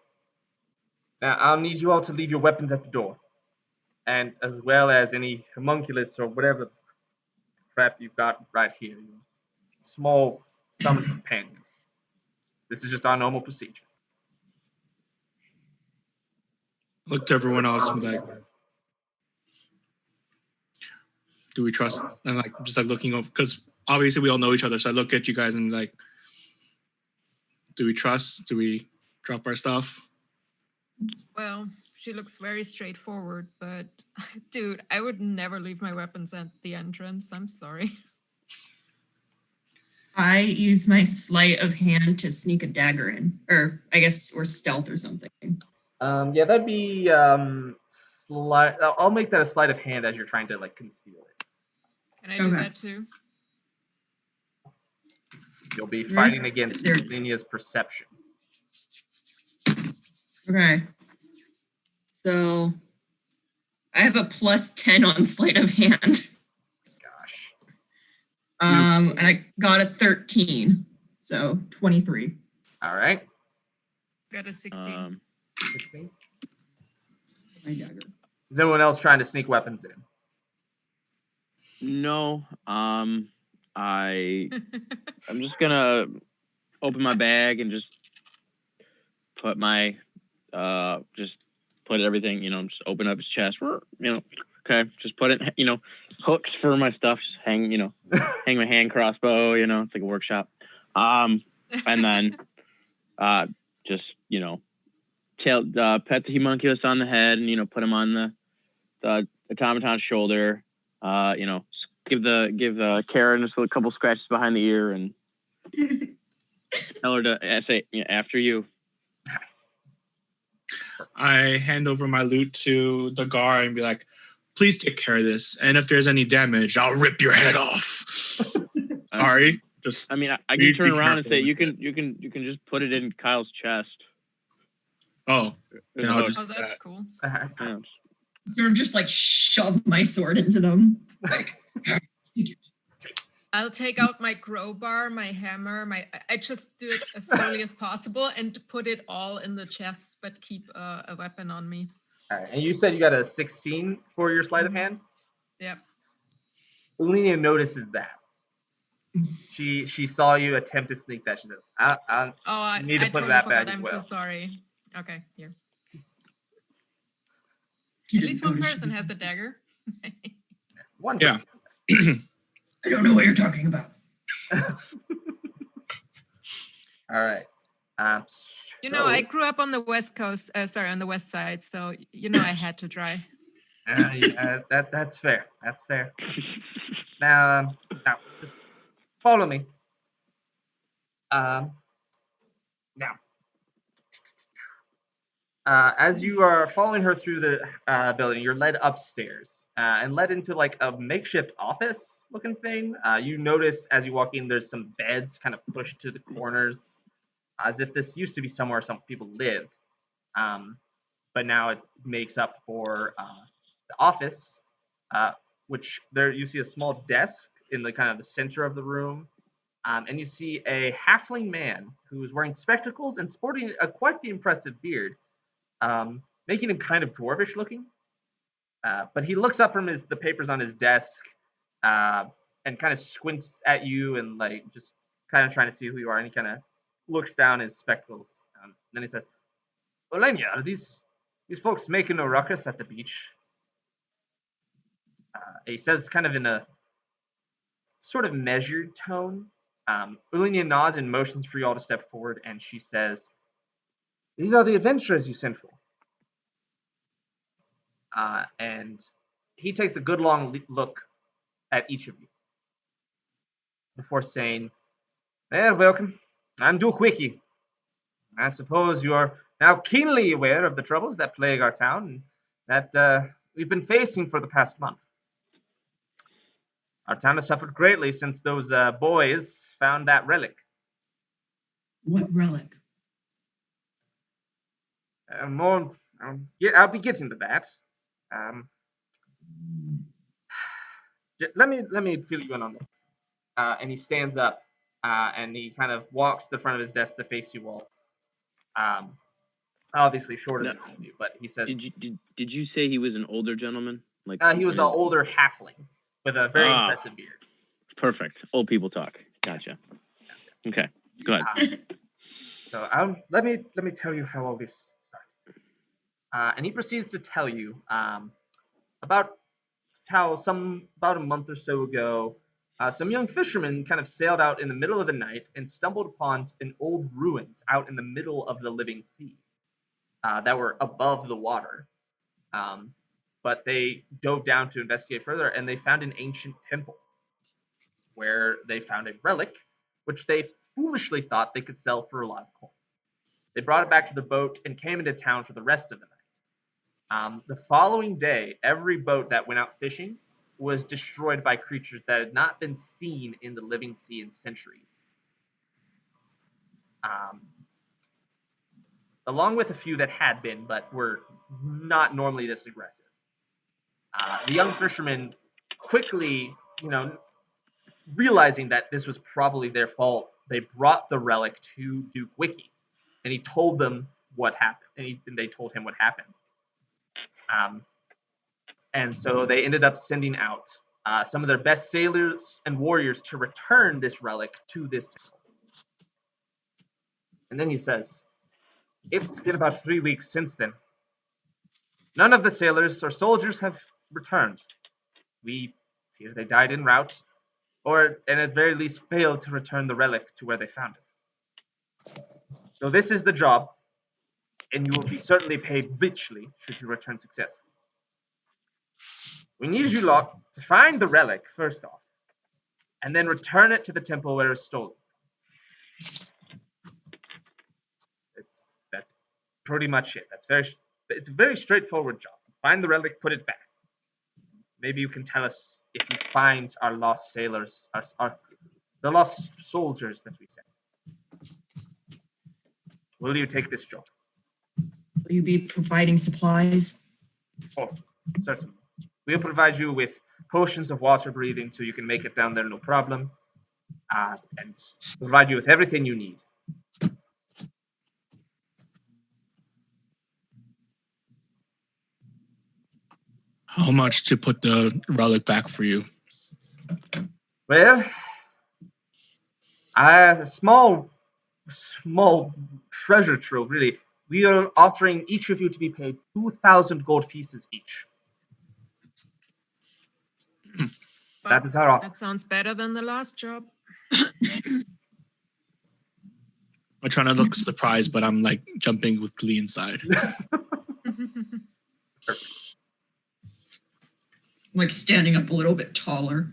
"Now, I'll need you all to leave your weapons at the door, and as well as any homunculus or whatever crap you've got right here. Small summon companions. This is just our normal procedure." Look to everyone else and be like, do we trust? And like just like looking over, because obviously we all know each other. So I look at you guys and like, do we trust? Do we drop our stuff? Well, she looks very straightforward, but dude, I would never leave my weapons at the entrance. I'm sorry. I use my sleight of hand to sneak a dagger in, or I guess, or stealth or something. Yeah, that'd be sleight. I'll make that a sleight of hand as you're trying to like conceal it. Can I do Okay. that too? You'll be Where's fighting against there- Alenia's perception. Okay. So I have a +10 on sleight of hand. Gosh. And I got a 13. So 23. All right. Got a 16. 16. My dagger. Is anyone else trying to sneak weapons in? No. I'm just gonna open my bag and just put my just put everything, just open up his chest, okay, just put it, hooks for my stuff, just hang hang my hand crossbow, it's like a workshop. And then just pet the homunculus on the head and put him on the automaton's shoulder, give Karen just a couple scratches behind the ear and tell her to say after you. I hand over my loot to the guard and be like, please take care of this. And if there's any damage, I'll rip your head off. Sorry. Just I can please turn be around and careful say with you can just put it in Kyle's chest. oh, There's then a I'll hook. just Oh, that's cool. Yeah. Sort of just like shove my sword into them. Like, I'll take out my crowbar, my hammer, I just do it as slowly as possible and put it all in the chest, but keep a weapon on me. All right. And you said you got a 16 for your sleight of hand? Yep. Alenia notices that. She saw you attempt to sneak that. She said, I need to put totally that forgot. back as I'm well. so sorry. Okay, here. you At didn't least one notice person me. has a dagger. Yes, one Yeah. person. I don't know what you're talking about. All right. I grew up on the West Coast, on the West Side, so I had to try. Yeah, that's fair. That's fair. Now just follow me. Now, as you are following her through the building, you're led upstairs and led into like a makeshift office looking thing. You notice as you walk in, there's some beds kind of pushed to the corners, as if this used to be somewhere some people lived. But now it makes up for the office, which there you see a small desk in the kind of the center of the room. And you see a halfling man who is wearing spectacles and sporting quite the impressive beard, making him kind of dwarvish looking. But he looks up from the papers on his desk and kind of squints at you and like just kind of trying to see who you are. And he kind of looks down his spectacles. Then he says, "Olenia, are these these folks making a ruckus at the beach. He says kind of in a sort of measured tone. Ulinia nods and motions for you all to step forward, and she says, "These are the adventurers you sent for." And he takes a good long look at each of you before saying, "Well, welcome. I'm Duke Wiki. I suppose you are now keenly aware of the troubles that plague our town and that we've been facing for the past month. Our town has suffered greatly since those boys found that relic." What relic? I'll be getting to that. Um, let me fill you in on that. And he stands up and he kind of walks to the front of his desk to face you all. Obviously shorter than all of you, but he says, Did you say he was an older gentleman? Like he was an older halfling with a very impressive beard. Perfect. Old people talk. Gotcha. Yes. Okay. Go ahead. So let me tell you how all this started. And he proceeds to tell you about how about a month or so ago, some young fishermen kind of sailed out in the middle of the night and stumbled upon an old ruins out in the middle of the living sea that were above the water. But they dove down to investigate further, and they found an ancient temple where they found a relic, which they foolishly thought they could sell for a lot of coin. They brought it back to the boat and came into town for the rest of the night. The following day, every boat that went out fishing was destroyed by creatures that had not been seen in the living sea in centuries. Along with a few that had been, but were not normally this aggressive. The young fishermen quickly, realizing that this was probably their fault, they brought the relic to Duke Wiki, and he told them what happened, and they told him what happened. And so they ended up sending out some of their best sailors and warriors to return this relic to this temple. And then he says, "It's been about 3 weeks since then. None of the sailors or soldiers have returned. We fear they died en route, or and at very least failed to return the relic to where they found it. So this is the job, and you will be certainly paid richly should you return successfully. We need you lot to find the relic first off, and then return it to the temple where it was stolen. That's pretty much it. It's a very straightforward job. Find the relic, put it back. Maybe you can tell us if you find our lost sailors, the lost soldiers that we sent. Will you take this job?" Will you be providing supplies? Oh, certainly. We'll provide you with potions of water breathing so you can make it down there no problem. And provide you with everything you need. How much to put the relic back for you? Well, a small treasure trove, really. We are offering each of you to be paid 2,000 gold pieces each. That is our offer. That sounds better than the last job. I'm trying to look surprised, but I'm like jumping with glee inside. Like standing up a little bit taller.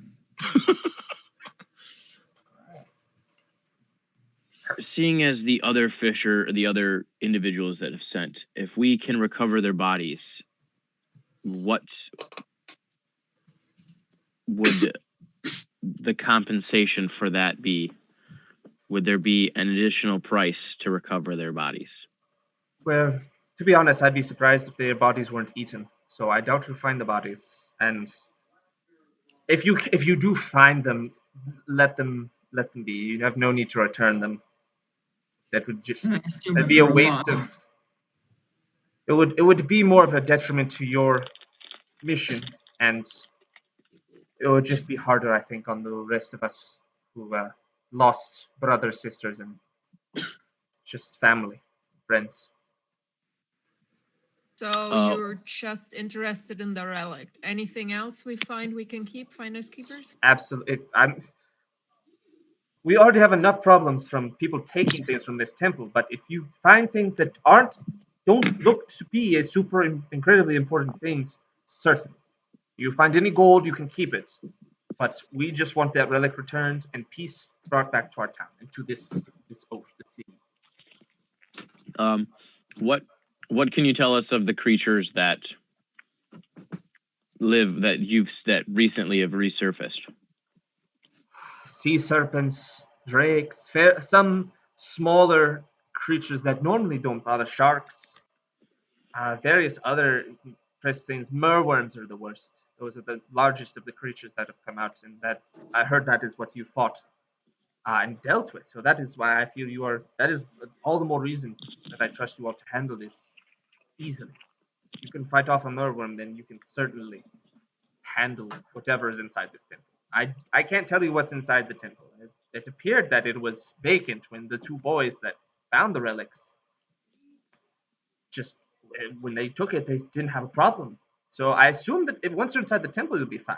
Seeing as the other individuals that have sent, if we can recover their bodies, what would the compensation for that be? Would there be an additional price to recover their bodies? Well, to be honest, I'd be surprised if their bodies weren't eaten. So I doubt you'll find the bodies. And if you do find them, let them be. You have no need to return them. That'd be a waste of. It would be more of a detriment to your mission, and it would just be harder, I think, on the rest of us who lost brothers, sisters, and just family, friends. So you're just interested in the relic. Anything else we find we can keep, finders keepers? Absolutely. We already have enough problems from people taking things from this temple, but if you find things that don't look to be a incredibly important things, certainly. You find any gold, you can keep it. But we just want that relic returned and peace brought back to our town and to this oath, the city. What can you tell us of the creatures that that recently have resurfaced? Sea serpents, drakes, some smaller creatures that normally don't bother, sharks, various other things. Merworms are the worst. Those are the largest of the creatures that have come out, and that I heard that is what you fought and dealt with. So that is why I feel that is all the more reason that I trust you all to handle this easily. You can fight off a merworm, then you can certainly handle whatever is inside this temple. I can't tell you what's inside the temple. It appeared that it was vacant when the two boys that found the relics just when they took it, they didn't have a problem. So I assume that once you're inside the temple, you'll be fine.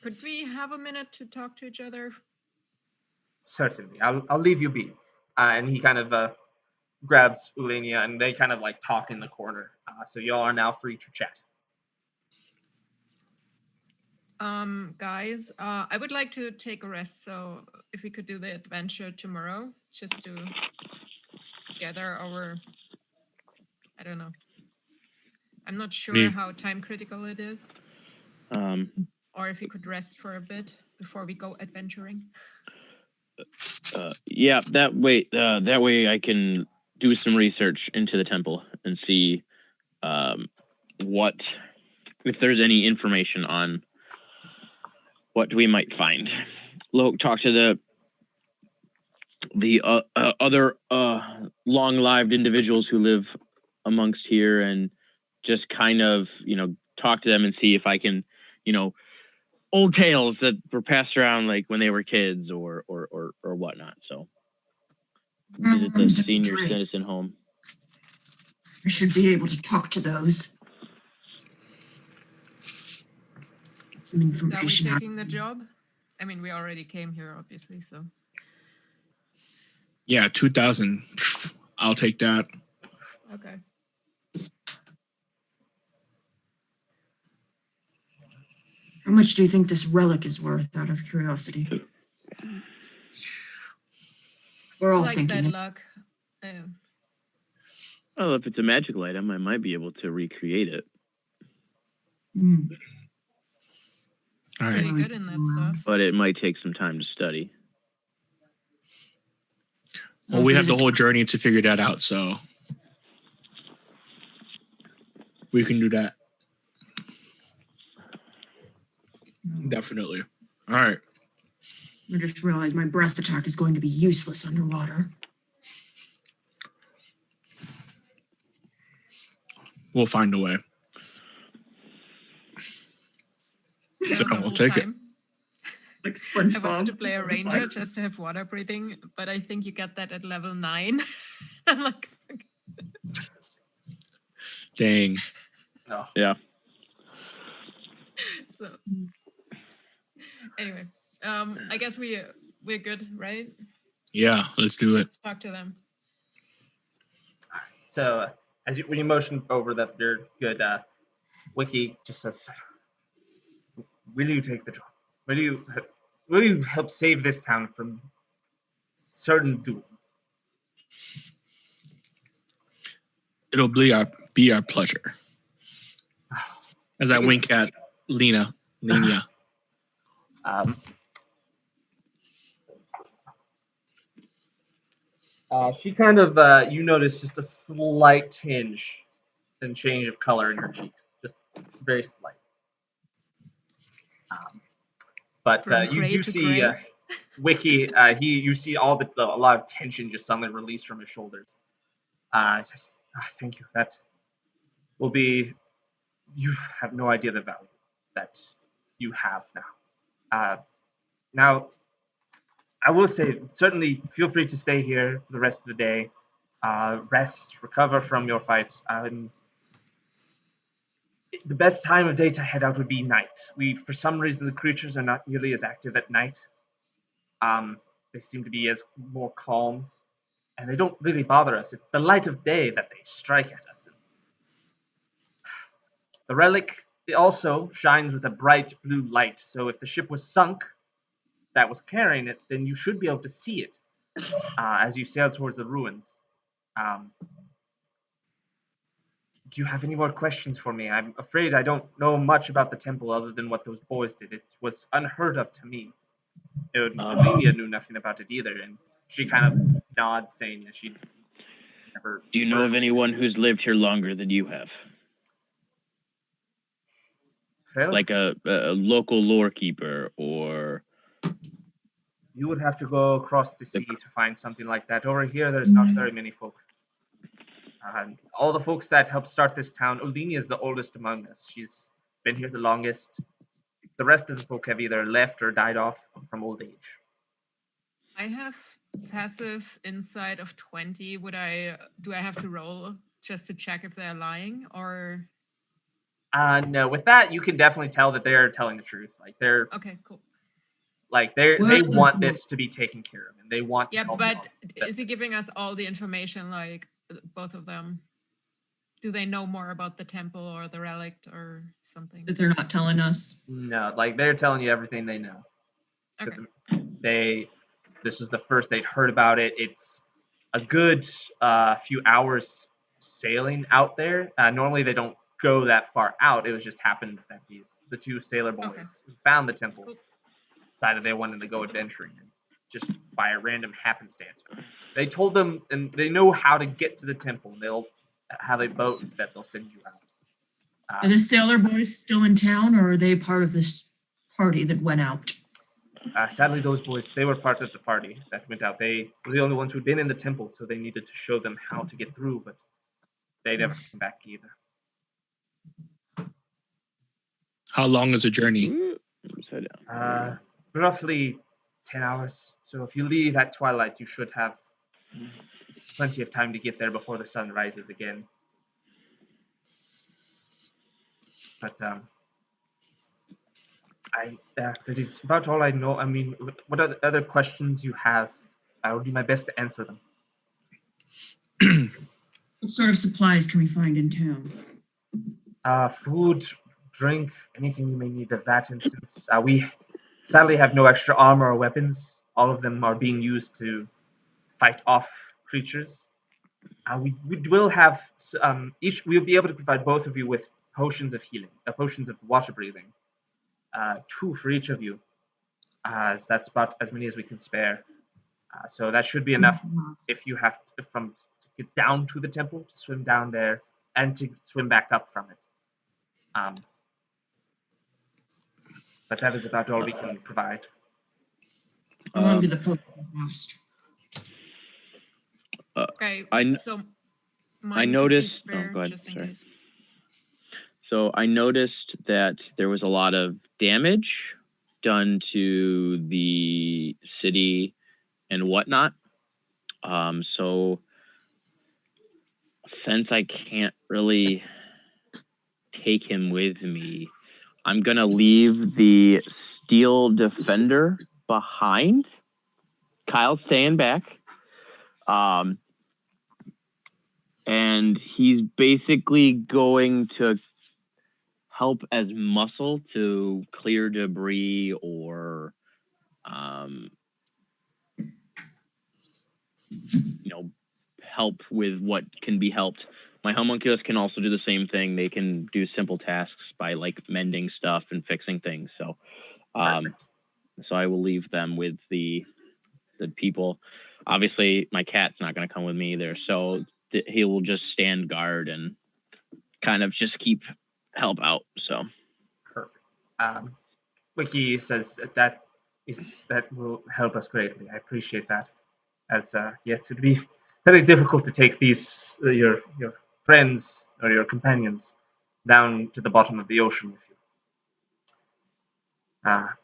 Could we have a minute to talk to each other? Certainly, I'll leave you be. And he kind of grabs Ulenia, and they kind of like talk in the corner. So y'all are now free to chat. Guys, I would like to take a rest. So if we could do the adventure tomorrow, just to gather our, I don't know. I'm not sure how time critical it is. Or if we could rest for a bit before we go adventuring. Yeah, that way I can do some research into the temple and see what, if there's any information on what we might find. Talk to the other long-lived individuals who live amongst here, and just kind of, talk to them and see if I can, old tales that were passed around like when they were kids or whatnot. So visit the senior citizen home. I should be able to talk to those. Some information. Are we taking the job? I mean, we already came here, obviously, so. Yeah, 2,000. I'll take that. Okay. How much do you think this relic is worth, out of curiosity? We're all thinking that it. luck. Well, if it's a magical item, I might be able to recreate it. All right. Pretty good in that stuff. But it might take some time to study. Well, we have the whole journey to figure that out, so we can do that. Definitely. All right. I just realized my breath attack is going to be useless underwater. We'll find a way. So we'll take it. Like SpongeBob. I wanted to play a ranger just to have water breathing, but I think you get that at level 9. I'm like, Dang. Oh. Yeah. So anyway, I guess we're good, right? Yeah, let's do it. Let's talk to them. So when you motion over that you're good, Wiki just says, "Will you take the job? Will you help save this town from certain doom?" It'll be our pleasure. As I wink at Lena. She kind of, you notice just a slight tinge and change of color in her cheeks, just very slight. But you do see Wiki. You see a lot of tension just suddenly released from his shoulders. Thank you. That will be. You have no idea the value that you have now. Now, I will say, certainly feel free to stay here for the rest of the day. Rest, recover from your fight. The best time of day to head out would be night. For some reason, the creatures are not nearly as active at night. They seem to be as more calm, and they don't really bother us. It's the light of day that they strike at us. The relic it also shines with a bright blue light, so if the ship was sunk that was carrying it, then you should be able to see it as you sail towards the ruins. Um, do you have any more questions for me? I'm afraid I don't know much about the temple other than what those boys did. It was unheard of to me. Amelia knew nothing about it either, and she kind of nods, saying that she'd never. Do you know of heard anyone who's lived here longer than you have? Well, Like a local lore keeper, or you would have to go across the sea to find something like that. Over here, there's not very many folk. All the folks that helped start this town, Olenia is the oldest among us. She's been here the longest. The rest of the folk have either left or died off from old age. I have passive insight of 20. Do I have to roll just to check if they're lying, or? No, with that, you can definitely tell that they're telling the truth. Like they're Okay, cool. like they want this to be taken care of, and they want to Yeah, help. but is he giving us all the information, like both of them? Do they know more about the temple or the relic or something? That they're not telling us. No, like they're telling you everything they know. Because this was the first they'd heard about it. It's a good few hours sailing out there. Normally they don't go that far out. It was just happened that the two sailor boys who found the temple decided they wanted to go adventuring, and just by a random happenstance. They told them, and they know how to get to the temple. They'll have a boat that they'll send you out. Are the sailor boys still in town, or are they part of this party that went out? Sadly, those boys, they were part of the party that went out. They were the only ones who'd been in the temple, so they needed to show them how to get through, but they never came back either. How long is the journey? Roughly 10 hours. So if you leave at twilight, you should have plenty of time to get there before the sun rises again. But that is about all I know. I mean, what other questions you have? I will do my best to answer them. What sort of supplies can we find in town? Food, drink, anything you may need of that instance. We sadly have no extra armor or weapons. All of them are being used to fight off creatures. We will have we'll be able to provide both of you with potions of healing, potions of water breathing. 2 for each of you, as that's about as many as we can spare. So that should be enough if you have to get down to the temple, to swim down there, and to swim back up from it. But that is about all we can provide. How long do the potions last? Okay, so I noticed. Oh, go ahead. Sorry. So I noticed that there was a lot of damage done to the city and whatnot. So since I can't really take him with me, I'm gonna leave the Steel Defender behind. Kyle's staying back. And he's basically going to help as muscle to clear debris or, help with what can be helped. My homunculus can also do the same thing. They can do simple tasks by mending stuff and fixing things. So, so I will leave them with the people. Obviously, my cat's not going to come with me either. So he will just stand guard and kind of just help out. So perfect. Wiki says that will help us greatly. I appreciate that. As yes, it'd be very difficult to take these your friends or your companions down to the bottom of the ocean with you.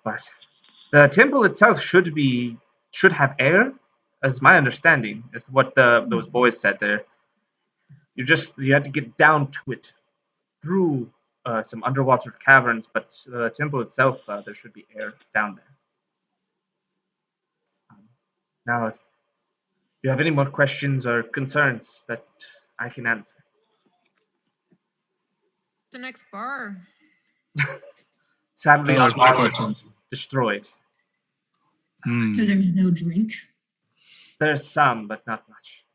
But the temple itself should be should have air, as my understanding is what those boys said there. You had to get down to it through some underwater caverns, but the temple itself, there should be air down there. Now, if you have any more questions or concerns that I can answer. The next bar. Sadly, That our was my bar was question. destroyed. Hmm. So there's no drink. There's some, but not much.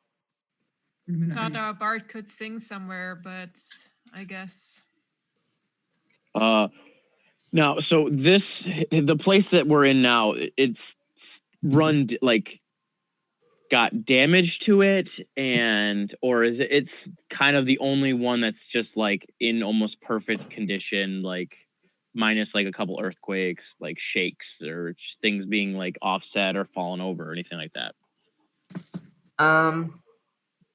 Thought our bard could sing somewhere, but I guess Now, so the place that we're in now, it's got damage to it, or is it's kind of the only one that's just like in almost perfect condition, like minus like a couple earthquakes, like shakes or things being like offset or fallen over or anything like that.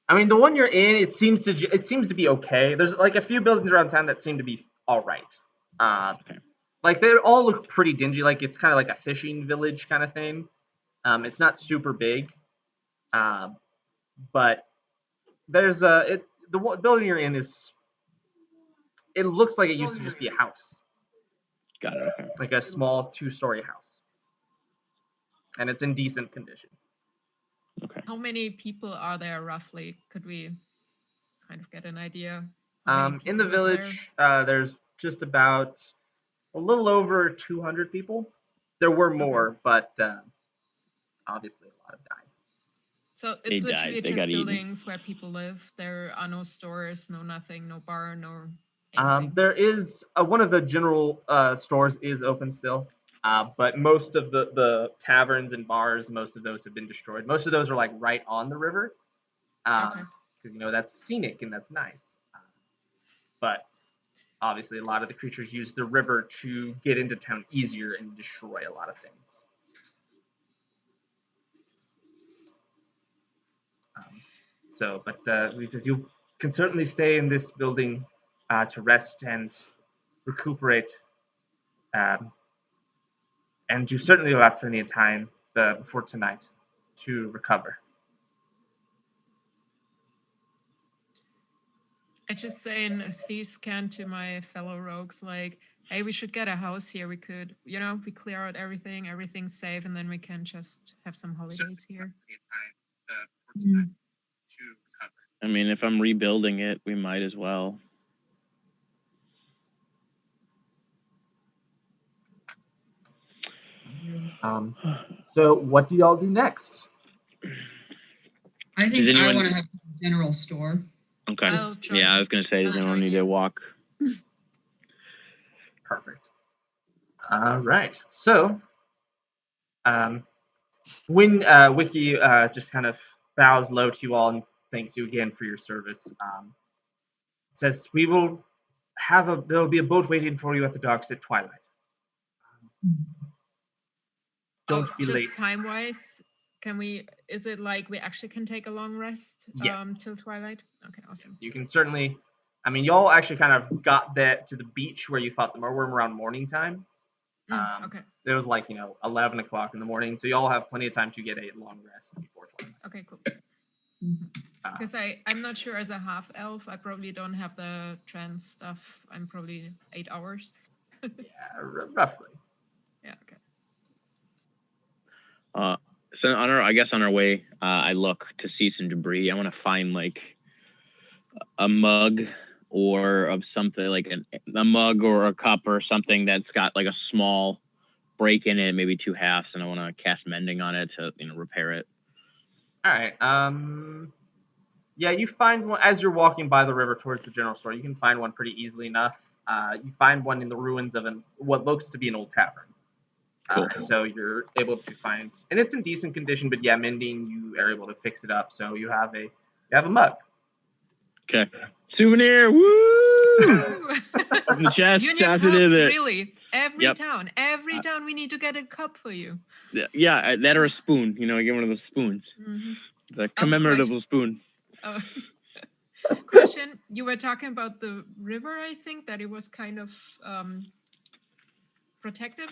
I mean, the one you're in, it seems to be okay. There's like a few buildings around town that seem to be all right. Okay. Like they all look pretty dingy. Like it's kind of like a fishing village kind of thing. It's not super big, but there's the building you're in is. It looks like it used to just be a house, Got it. Okay. like a small 2-story house, and it's in decent condition. Okay. how many people are there roughly? Could we kind of get an idea? How many In the people live there? village, there's just about a little over 200 people. There were more, but obviously a lot have died. So They it's died. literally They just got eaten. buildings where people live. There are no stores, no nothing, no bar, no anything. There is one of the general stores is open still, but most of the taverns and bars, most of those have been destroyed. Most of those are like right on the river, Okay. because that's scenic and that's nice. But obviously, a lot of the creatures use the river to get into town easier and destroy a lot of things. But he says you can certainly stay in this building to rest and recuperate, and you certainly will have plenty of time before tonight to recover. I just say in a thief's can to my fellow rogues, like, hey, we should get a house here. We could, we clear out everything, everything's safe, and then we can just have some holidays here. I mean, if I'm rebuilding it, we might as well. So what do y'all do next? I think Does I anyone- want to have a general store. Okay. I'll join- Yeah, I was gonna say, does I'll anyone join need you. to walk? Perfect. All right. So, when Wiki just kind of bows low to you all and thanks you again for your service, says we will there will be a boat waiting for you at the docks at twilight. Don't be just late. time-wise, is it like we actually can take a long rest Yes. till twilight? Okay, awesome. You can certainly. I mean, y'all actually kind of got that to the beach where you fought the Murworm around morning time. Okay, It was like 11 o'clock in the morning, so y'all have plenty of time to get a long rest before twilight. okay, cool. Because I'm not sure as a half elf, I probably don't have the trance stuff. I'm probably 8 hours. Yeah, roughly. Yeah, okay. So on our way, I look to see some debris. I want to find like a mug or of something like a mug or a cup or something that's got like a small break in it, maybe 2 halves, and I want to cast mending on it to repair it. All right. Yeah, you find one as you're walking by the river towards the general store. You can find one pretty easily enough. You find one in the ruins of what looks to be an old tavern. Cool. So you're able to find, and it's in decent condition, but yeah, mending, you are able to fix it up. So you have a mug. Okay. Souvenir. Woo! Open the chest. Union toss cups, it in there. really. Every Yep. town, we need to get a cup for you. Yeah, that or a spoon. I get one of those spoons. Mm-hmm. The commemorative spoon. Oh. Question, you were talking about the river, I think, that it was kind of protected?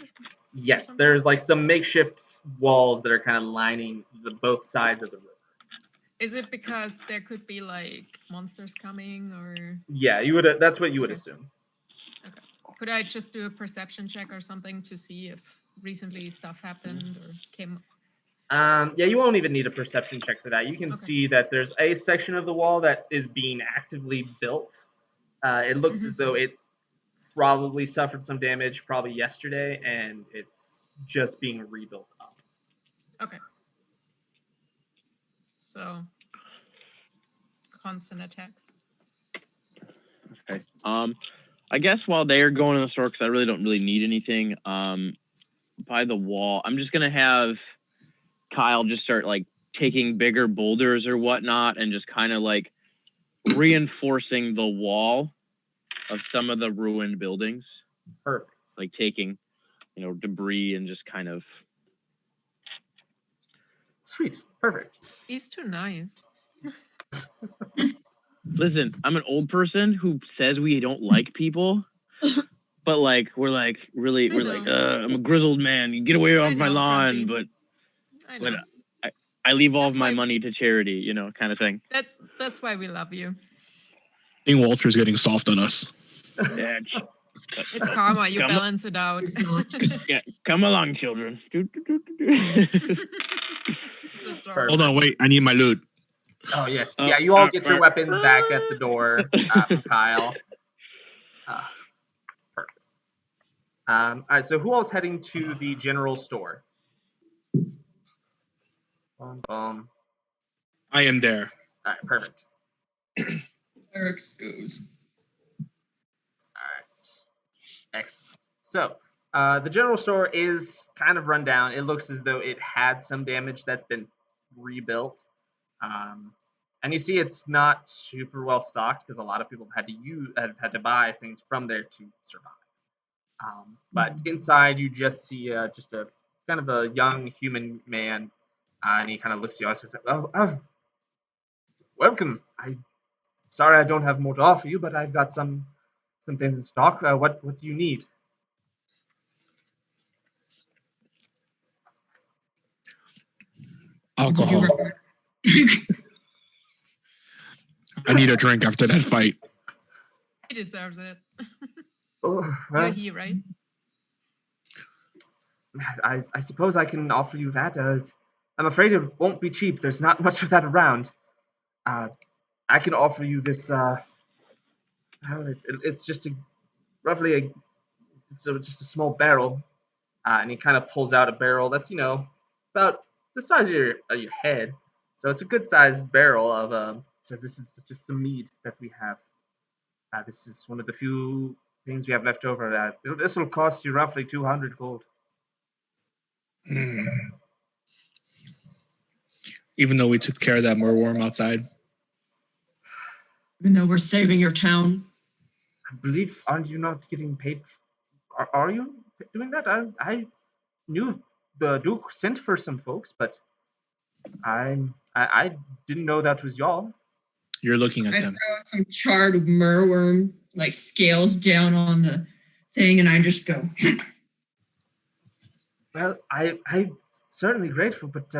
Yes, something? there's like some makeshift walls that are kind of lining both sides of the river. Is it because there could be like monsters coming, or Yeah, you would. That's what you would Okay. assume. could I just do a perception check or something to see if recently stuff happened or came? Yeah, you won't even need a perception check for that. You can Okay. see that there's a section of the wall that is being actively built. It looks as though it probably suffered some damage probably yesterday, and it's just being rebuilt up. Okay. So constant attacks. Okay. I guess while they're going in the store, because I really don't need anything. By the wall, I'm just gonna have Kyle just start like taking bigger boulders or whatnot, and just kind of like reinforcing the wall of some of the ruined buildings. Perfect. Like taking, debris and just kind of. Sweet. Perfect. He's too nice. Listen, I'm an old person who says we don't like people, but like we're like I'm a grizzled man. You get away off my know, lawn, Grumpy. I know. but I leave all of That's my why- money to charity, kind of thing. That's why we love you. King Walter's getting soft on us. Yeah, It's karma. You Come- balance it out. yeah, come along, children. It's adorable. Hold on, wait. I need my loot. Oh yes. Oh, Yeah, you all get your weapons back at the door from Kyle. Perfect. All right. So who all's heading to the general store? All I am there. right. Perfect. Eric's goes. All right. Excellent. So, the general store is kind of run down. It looks as though it had some damage that's been rebuilt. And you see it's not super well stocked because a lot of people have had to buy things from there to survive. But inside you just see just a kind of a young human man, and he kind of looks at you and says, "Oh, welcome. Sorry I don't have more to offer you, but I've got some things in stock. What do you need?" Alcohol. I need a drink after that fight. He deserves it. Oh, You're well, he, right? I suppose I can offer you that. I'm afraid it won't be cheap. There's not much of that around. I can offer you this. It's just roughly just a small barrel, and he kind of pulls out a barrel that's about the size of your head. So it's a good sized barrel of. Says this is just some mead that we have. This is one of the few things we have left over. This will cost you roughly 200 gold. Even though we took care of that warworm outside. Even though we're saving your town. I believe, aren't you not getting paid? Are you doing that? I knew the Duke sent for some folks, but I didn't know that was y'all. You're looking at I them. throw some charred merworm like scales down on the thing, and I just go. Well, I'm certainly grateful, but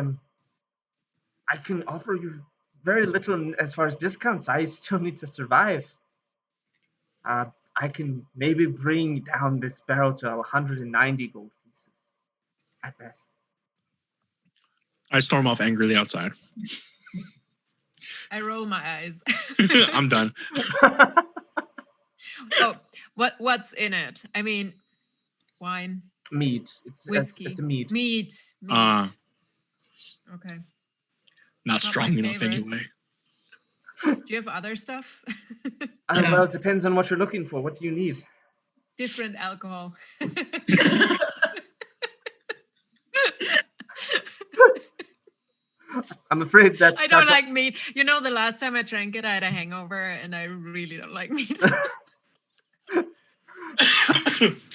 I can offer you very little as far as discounts. I still need to survive. I can maybe bring down this barrel to 190 gold pieces at best. I storm off angrily outside. I roll my eyes. I'm done. Oh, what's in it? I mean, wine, Mead. whiskey, It's a mead. meat. Okay. Not Not strong my enough favorite. anyway. Do you have other stuff? Well, it depends on what you're looking for. What do you need? Different alcohol. I'm afraid that's. I don't like meat. You know, the last time I drank it, I had a hangover, and I really don't like meat.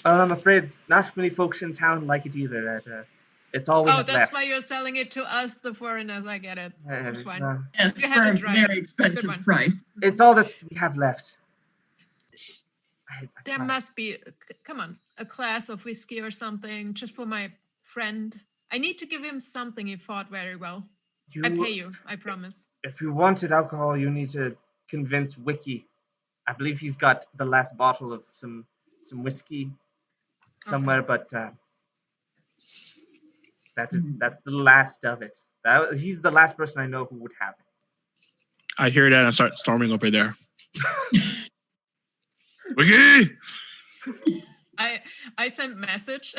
I'm afraid not many folks in town like it either. It's all we Oh, have that's left. why you're selling it to us, the foreigners. I get it. That's It's, fine. Yes, You for have a it right. very Good expensive one. price. it's all that we have left. There must be. Come on. a glass of whiskey or something, just for my friend. I need to give him something. He fought very well. I pay you. I promise. If you wanted alcohol, you need to convince Wiki. I believe he's got the last bottle of some whiskey somewhere, but that's the last of it. He's the last person I know who would have it. I hear that and start storming over there. Wiki! I send message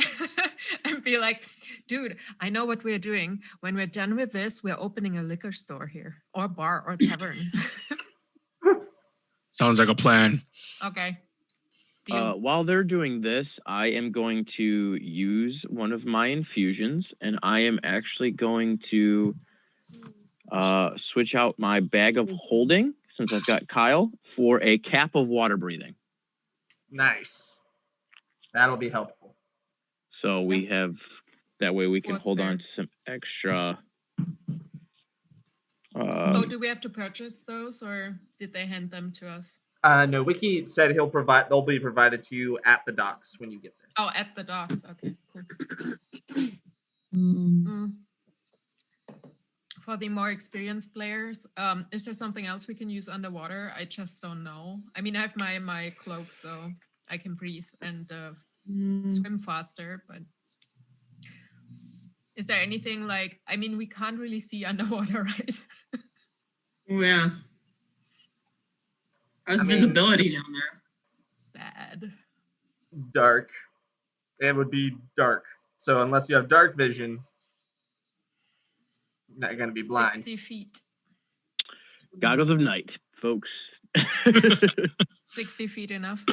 and be like, dude, I know what we're doing. When we're done with this, we're opening a liquor store here, or bar, or tavern. Sounds like a plan. Okay. Deal. While they're doing this, I am going to use one of my infusions, and I am actually going to switch out my bag of holding, since I've got Kyle, for a cap of water breathing. Nice. That'll be helpful. So we have, that way we can Force hold spare. on to some extra. Oh, do we have to purchase those, or did they hand them to us? No, Wiki said they'll be provided to you at the docks when you get there. Oh, at the docks. Okay, cool. For the more experienced players, is there something else we can use underwater? I just don't know. I mean, I have my cloak, so I can breathe and swim faster, but is there anything like, I mean, we can't really see underwater, right? Yeah. How's visibility down there? Bad. Dark. It would be dark. So unless you have dark vision, you're not going to be blind. 60 feet. Goggles of night, folks. 60 feet enough?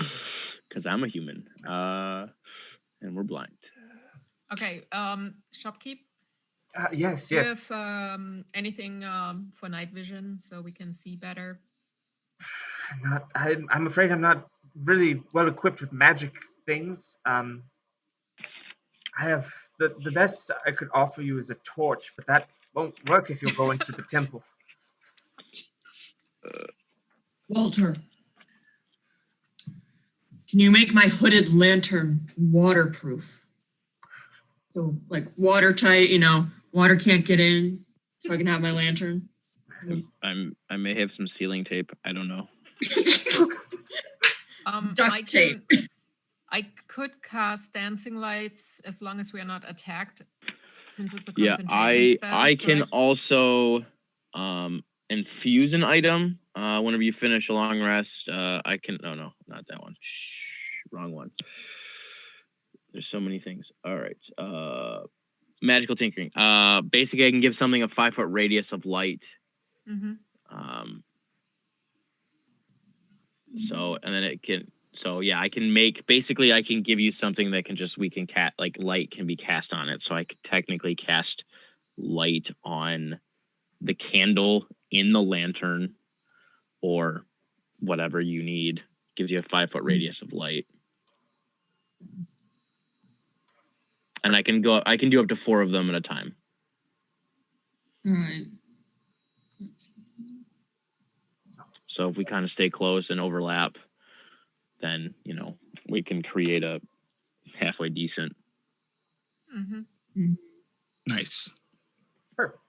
Because I'm a human. And we're blind. Okay, shopkeep. Yes, Do you yes. have anything for night vision so we can see better? I'm afraid I'm not really well equipped with magic things. I have the best I could offer you is a torch, but that won't work if you're going to the temple. Walter, can you make my hooded lantern waterproof? So, like, watertight, water can't get in, so I can have my lantern. I may have some sealing tape. I don't know. I could cast dancing lights as long as we are not attacked, since it's a Yeah, concentration spell. I can correct? also infuse an item whenever you finish a long rest. I can. No, not that one. Shh, wrong one. There's so many things. All right. Magical tinkering. Basically, I can give something a 5-foot radius of light. Mm-hmm. So, and then it can. So yeah, I can give you something that can light can be cast on it. So I could technically cast light on the candle in the lantern or whatever you need. Gives you a 5-foot radius of light. And I can do up to 4 of them at a time. All right. So if we kind of stay close and overlap, then, we can create a halfway decent. Mm-hmm. Nice. Perfect.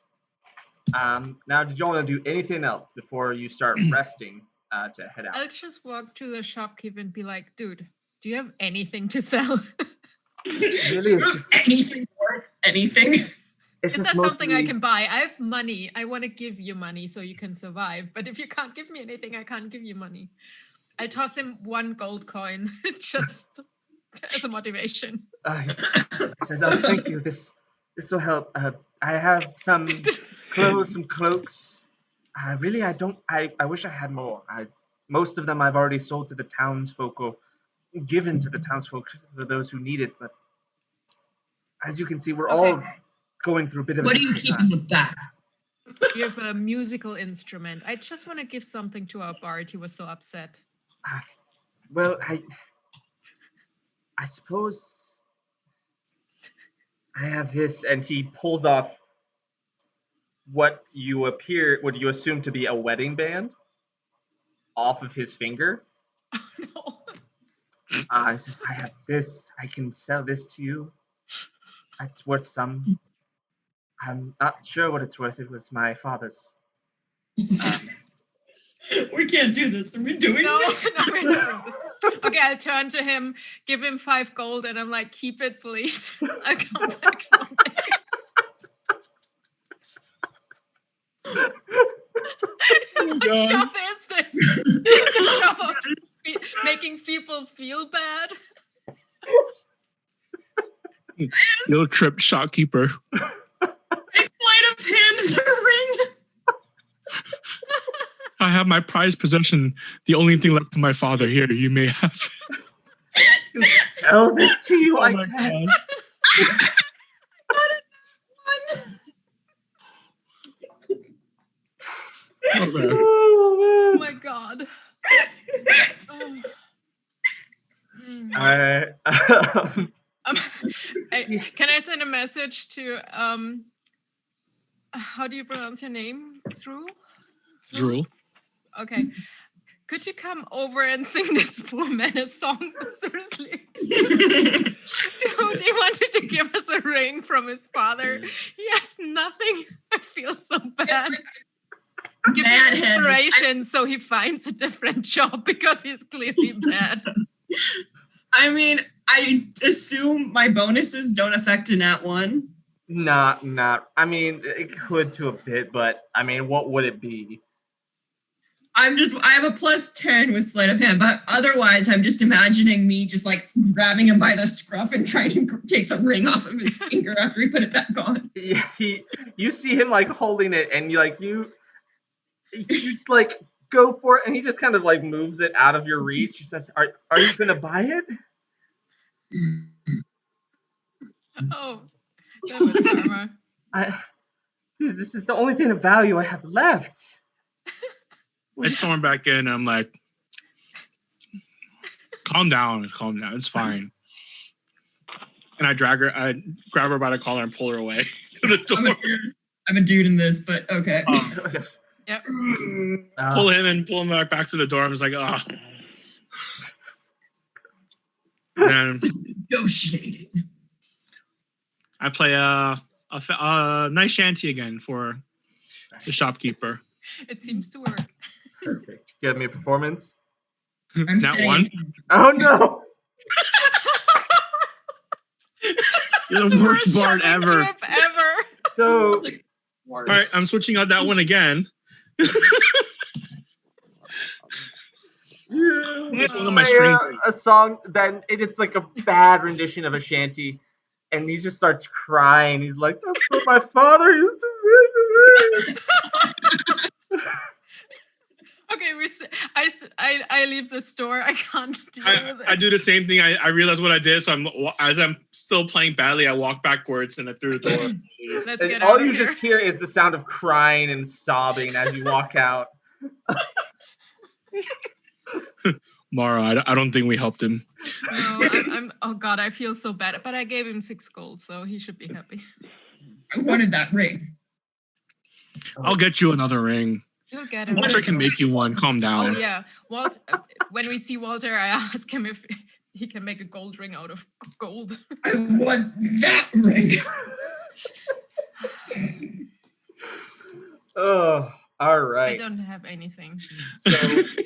Now, did you want to do anything else before you start resting to head out? I'll just walk to the shopkeep and be like, dude, do you have anything to sell? Really, it's just anything worth anything. Is there something I can buy? I have money. I want to give you money so you can survive. But if you can't give me anything, I can't give you money. I toss him 1 gold coin just as a motivation. He says, "Oh, thank you. This will help. I have some clothes, some cloaks. Really, I don't. I wish I had more. Most of them I've already sold to the townsfolk or given to the townsfolk for those who need it. But as you can see, we're all going through a bit of. What do you keep in the back? You have a musical instrument. I just want to give something to our bard. He was so upset. Well, I suppose I have this, and he pulls off what you assume to be a wedding band off of his finger. Oh, no. He says, I have this. I can sell this to you. It's worth some. I'm not sure what it's worth. It was my father's. We can't do this. Are we doing No, this? no, we're not doing this. Okay, I turn to him, give him 5 gold, and I'm like, keep it, please. I'll come back someday. What God. shop is this? The shop of making people feel bad? Guilt trip shopkeeper. I sleight of hand the ring. I have my prized possession. The only thing left to my father. Here, you may have. Sell this to you, Oh I my guess. Okay. Oh my god. Oh. Can I send a message to how do you pronounce your name? Drool. Okay. Could you come over and sing this poor man a song? Seriously. Dude, he wanted to give us a ring from his father. He has nothing. I feel so bad. Give him inspiration so he finds a different job because he's clearly bad. I mean, I assume my bonuses don't affect a nat 1. Not. I mean, it could to a bit, but I mean, what would it be? I have a +10 with sleight of hand, but otherwise I'm just imagining me just like grabbing him by the scruff and trying to take the ring off of his finger after he put it back on. Yeah, you see him like holding it, and you like go for it, and he just kind of like moves it out of your reach. He says, "Are you gonna buy it?" Oh, that was karma. This is the only thing of value I have left. I storm back in and I'm like, calm down. It's fine. And I grab her by the collar and pull her away to the door. I'm a dude in this, but okay. Yep. Pull him back to the door. I was like, ah. And negotiating. I play a nice shanty again for the shopkeeper. It seems to work. Perfect. Give me a performance. Not one. Oh no! You're the worst bard ever. So, all right, I'm switching out that one again. It's one of my strings. A song that it's like a bad rendition of a shanty, and he just starts crying. He's like, "That's what my father used to sing to me." Okay, I leave the store. I can't deal with this. I do the same thing. I realize what I did, so as I'm still playing badly, I walk backwards and I through the door. Let's get all out of you here. just hear is the sound of crying and sobbing as you walk out. Mara, I don't think we helped him. No, I'm. Oh God, I feel so bad. But I gave him 6 gold, so he should be happy. I wanted that ring. I'll get you another ring. You'll get him. Walter can make you one. Calm down. Oh yeah, Walter. When we see Walter, I ask him if he can make a gold ring out of gold. I want that ring. Oh, all right. I don't have anything. So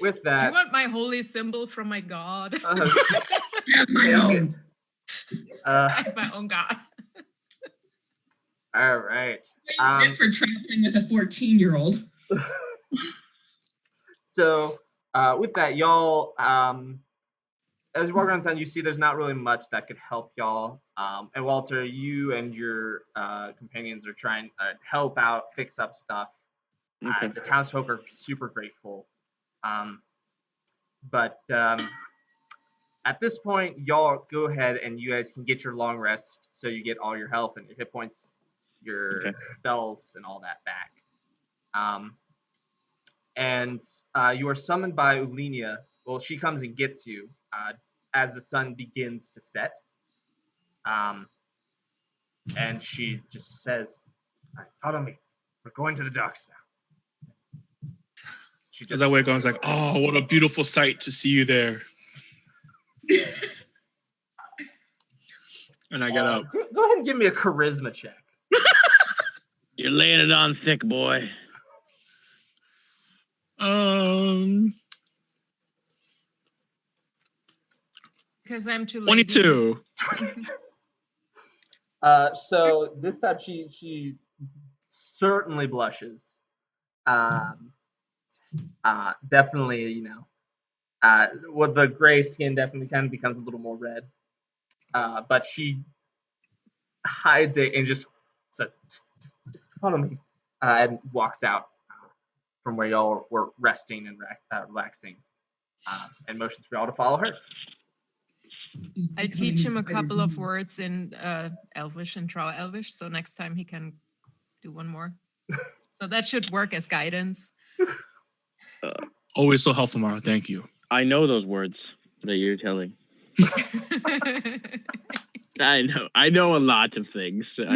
with Do that, you want my holy symbol from my god? I have my own. I have my own god. All right. For traveling with a 14-year-old. So with that, y'all, as you walk around town, you see there's not really much that could help y'all. And Walter, you and your companions are trying to help out, fix up stuff. Okay. The townsfolk are super grateful. But at this point, y'all go ahead and you guys can get your long rest, so you get all your health and your hit points, your spells, and all that back. And you are summoned by Ulinia. Well, she comes and gets you as the sun begins to set. And she just says, "All right, follow me. We're going to the docks now." As I wake up, I was like, oh, what a beautiful sight to see you there. And I get up. Go ahead and give me a charisma check. You're laying it on thick, boy. 'Cause I'm too lazy. 22. So this time she certainly blushes. Definitely, with the gray skin, definitely kind of becomes a little more red. But she hides it and just says, just follow me, and walks out from where y'all were resting and relaxing, and motions for y'all to follow her. I teach him a couple of words in Elvish and Drow Elvish, so next time he can do one more. So that should work as guidance. Always so helpful, Mara. Thank you. I know those words that you're telling. I know a lot of things. My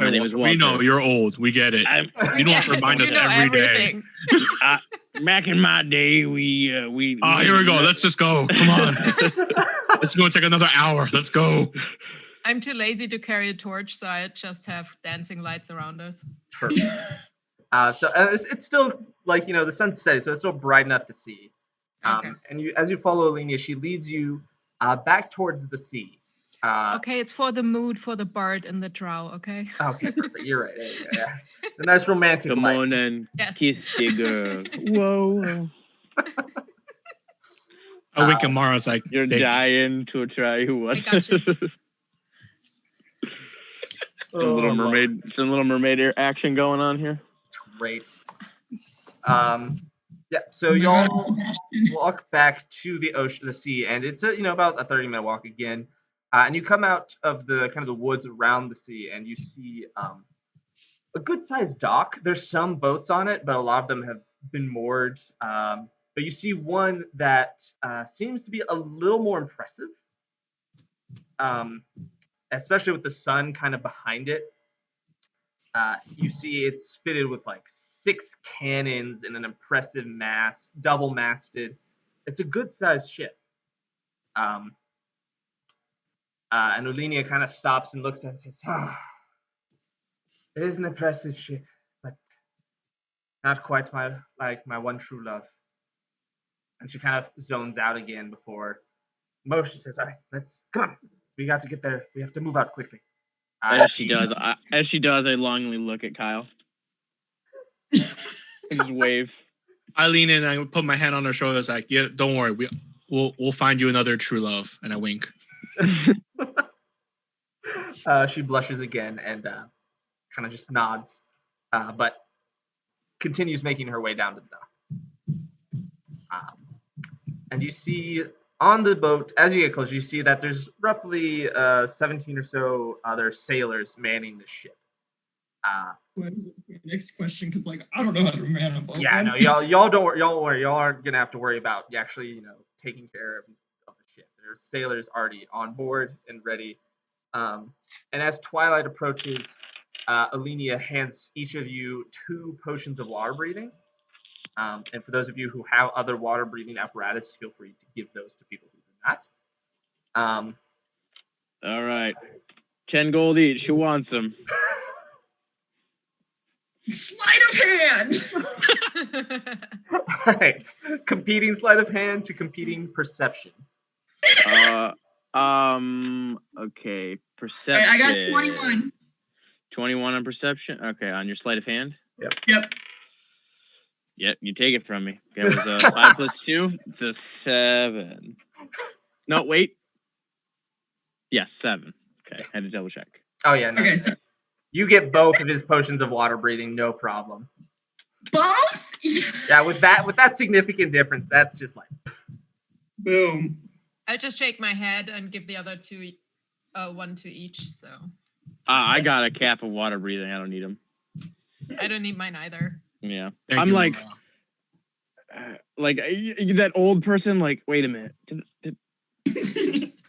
name is Walker, we know Walter. you're old. We get it. You don't have to remind us You know every day. everything. Back in my day, we. Here we go. Let's just go. Come on. It's going to take another hour. Let's go. I'm too lazy to carry a torch, so I just have dancing lights around us. Perfect. So it's still like the sun's setting, so it's still bright enough to see. Okay. And as you follow Alenia, she leads you back towards the sea. Okay, it's for the mood for the bard and the drow, okay? Okay, perfect. You're right. There you go, yeah. The nice romantic Come light. on and Yes. kiss your girl. Whoa. I wink at Mara's like, You're "Thank you." dying to try what? I got you. Some Little Mermaid action going on here. It's great. Yeah. So y'all walk back to the ocean, the sea, and it's about a 30-minute walk again. And you come out of the kind of the woods around the sea, and you see a good-sized dock. There's some boats on it, but a lot of them have been moored. But you see one that seems to be a little more impressive, especially with the sun kind of behind it. You see it's fitted with like 6 cannons and an impressive mast, double-masted. It's a good-sized ship. And Olenia kind of stops and looks at it and says, it is an impressive ship, but not quite my one true love. And she kind of zones out again before Moshe says, all right, come on. We got to get there. We have to move out quickly. As she does, I longingly look at Kyle and just wave. I lean in and I put my hand on her shoulders like, yeah, don't worry. We'll find you another true love. And I wink. She blushes again and kind of just nods, but continues making her way down to the dock. And you see on the boat, as you get closer, you see that there's roughly 17 or so other sailors manning the ship. Next question, because I don't know how to man a boat. Yeah, no, y'all don't worry. Y'all aren't gonna have to worry about actually, taking care of the ship. There's sailors already on board and ready. And as twilight approaches, Alenia hands each of you 2 potions of water breathing. And for those of you who have other water breathing apparatus, feel free to give those to people who do not. All right. 10 gold each. Who wants them? Sleight of hand. All right. Competing sleight of hand to competing perception. Okay. Perception. I got 21. 21 on perception? Okay, on your sleight of hand? Yep. Yep, you take it from me. That was a 5 plus 2. It's a 7. No, wait. Yes, 7. Okay, had to double check. Oh, yeah. No, Okay, so you get both of his potions of water breathing, no problem. both? Yeah, with that significant difference, that's just like Boom. I just shake my head and give the other 2, 1 to each, so. I got a cap of water breathing. I don't need them. I don't need mine either. Yeah. Thank I'm you, like, Mara. that old person, like, wait a minute.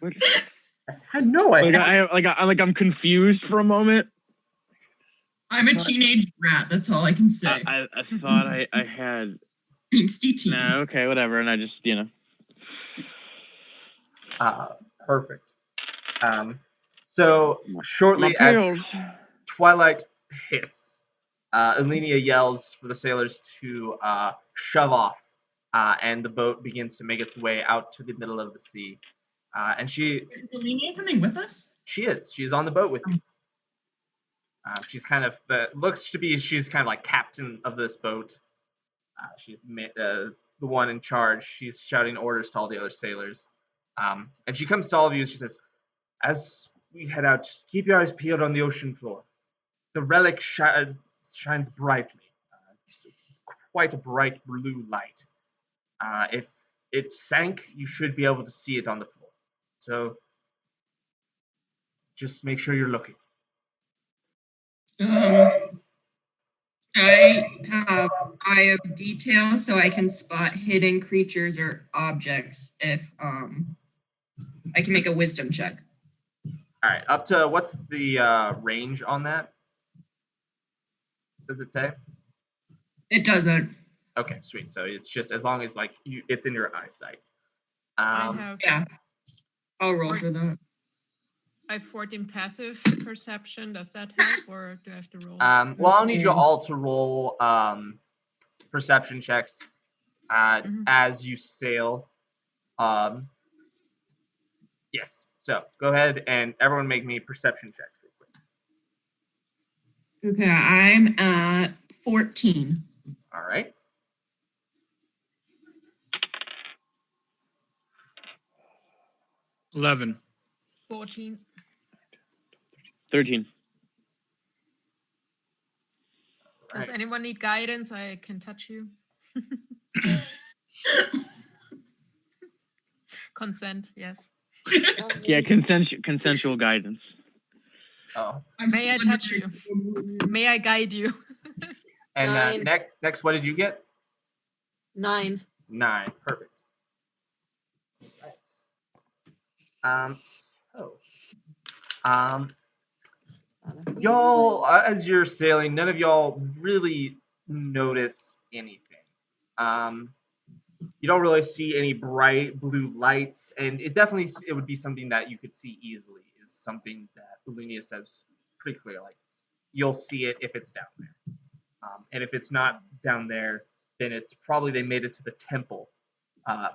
What? I had no idea. I'm confused for a moment. I'm a teenage rat. That's all I can say. I thought I had. Angsty teen. Nah, okay, whatever. And I just, Perfect. So My shortly as pearls. twilight hits, Elenia yells for the sailors to shove off, and the boat begins to make its way out to the middle of the sea. And Is Elenia coming with us? she's on the boat with you. She's kind of she's kind of like captain of this boat. She's the one in charge. She's shouting orders to all the other sailors. And she comes to all of you and she says, as we head out, keep your eyes peeled on the ocean floor. The relic shines brightly. It's quite a bright blue light. If it sank, you should be able to see it on the floor. So just make sure you're looking. I have eye of detail, so I can spot hidden creatures or objects. If I can make a wisdom check. All right, up to what's the range on that? Does it say? It doesn't. Okay, sweet. So it's just as long as it's in your eyesight. I have Yeah. I'll roll for that. I have 14 passive perception. Does that help, or do I have to roll? Well, I'll need you all to roll perception checks as you sail. Yes. So go ahead and everyone make me perception checks real quick. Okay, I'm at 14. All right. $11. 14. 13. Does anyone need guidance? I can touch you. Consent, yes. Yeah, consensual guidance. Oh. May I touch you? May I guide you? And next, what did you get? 9. 9. Perfect. Right. Y'all, as you're sailing, none of y'all really notice anything. You don't really see any bright blue lights, and it would be something that you could see easily. Is something that Elenia says pretty clear. Like, you'll see it if it's down there, and if it's not down there, then it's probably they made it to the temple,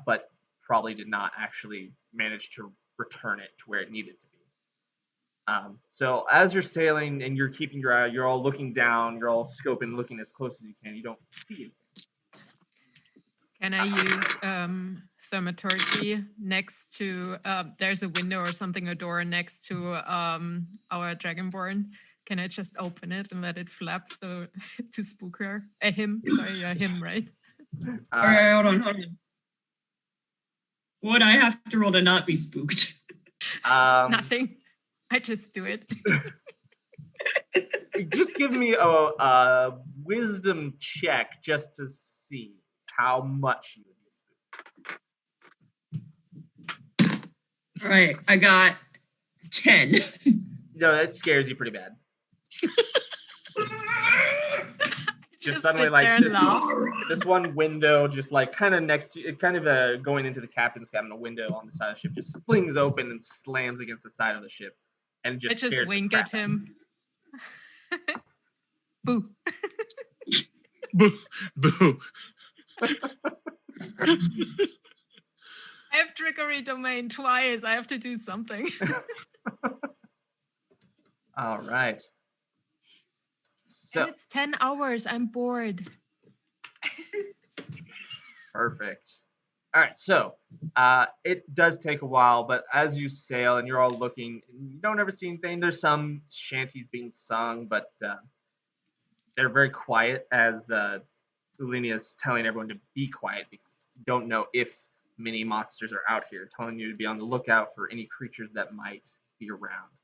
but probably did not actually manage to return it to where it needed to be. So as you're sailing and you're keeping your eye, you're all looking down, you're all scoping, looking as close as you can. You don't see anything. Can I use thaumaturgy next to, there's a window or something, a door next to our dragonborn. Can I just open it and let it flap so to spook her? Him, sorry, him, right? All right, hold on. Would I have to roll to not be spooked? Nothing. I just do it. Just give me a wisdom check just to see how much you would be spooked. All right, I got 10. No, that scares you pretty bad. Just suddenly, sit like there and this one window, just like kind of next to it, kind of going into the captain's cabin, a window on the side of the ship just flings open and slams against the side of the ship, and I just wink at him. Boo. Boo. Boo. I have trickery domain twice. I have to do something. All right. So and it's 10 hours. I'm bored. Perfect. All right, so it does take a while, but as you sail and you're all looking, you don't ever see anything. There's some shanties being sung, but they're very quiet as Ulenia is telling everyone to be quiet because you don't know if many monsters are out here, telling you to be on the lookout for any creatures that might be around.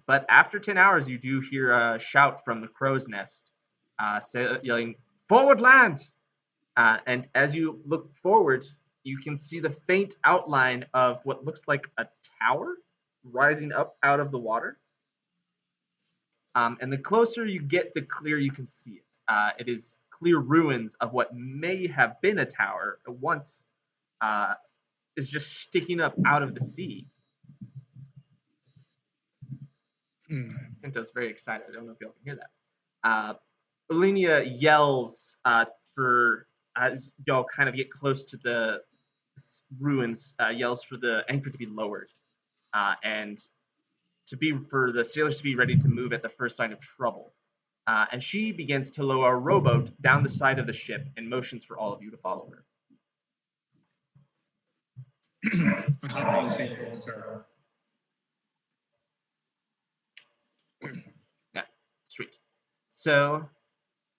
But after 10 hours, you do hear a shout from the crow's nest, yelling, "Forward land!" And as you look forward, you can see the faint outline of what looks like a tower rising up out of the water. And the closer you get, the clearer you can see it. It is clear ruins of what may have been a tower once is just sticking up out of the sea. Pinto's very excited. I don't know if y'all can hear that. Elenia yells for as y'all kind of get close to the ruins. Yells for the anchor to be lowered, and for the sailors to be ready to move at the first sign of trouble. And she begins to lower a rowboat down the side of the ship and motions for all of you to follow her. How many sailors are? Yeah, sweet. So,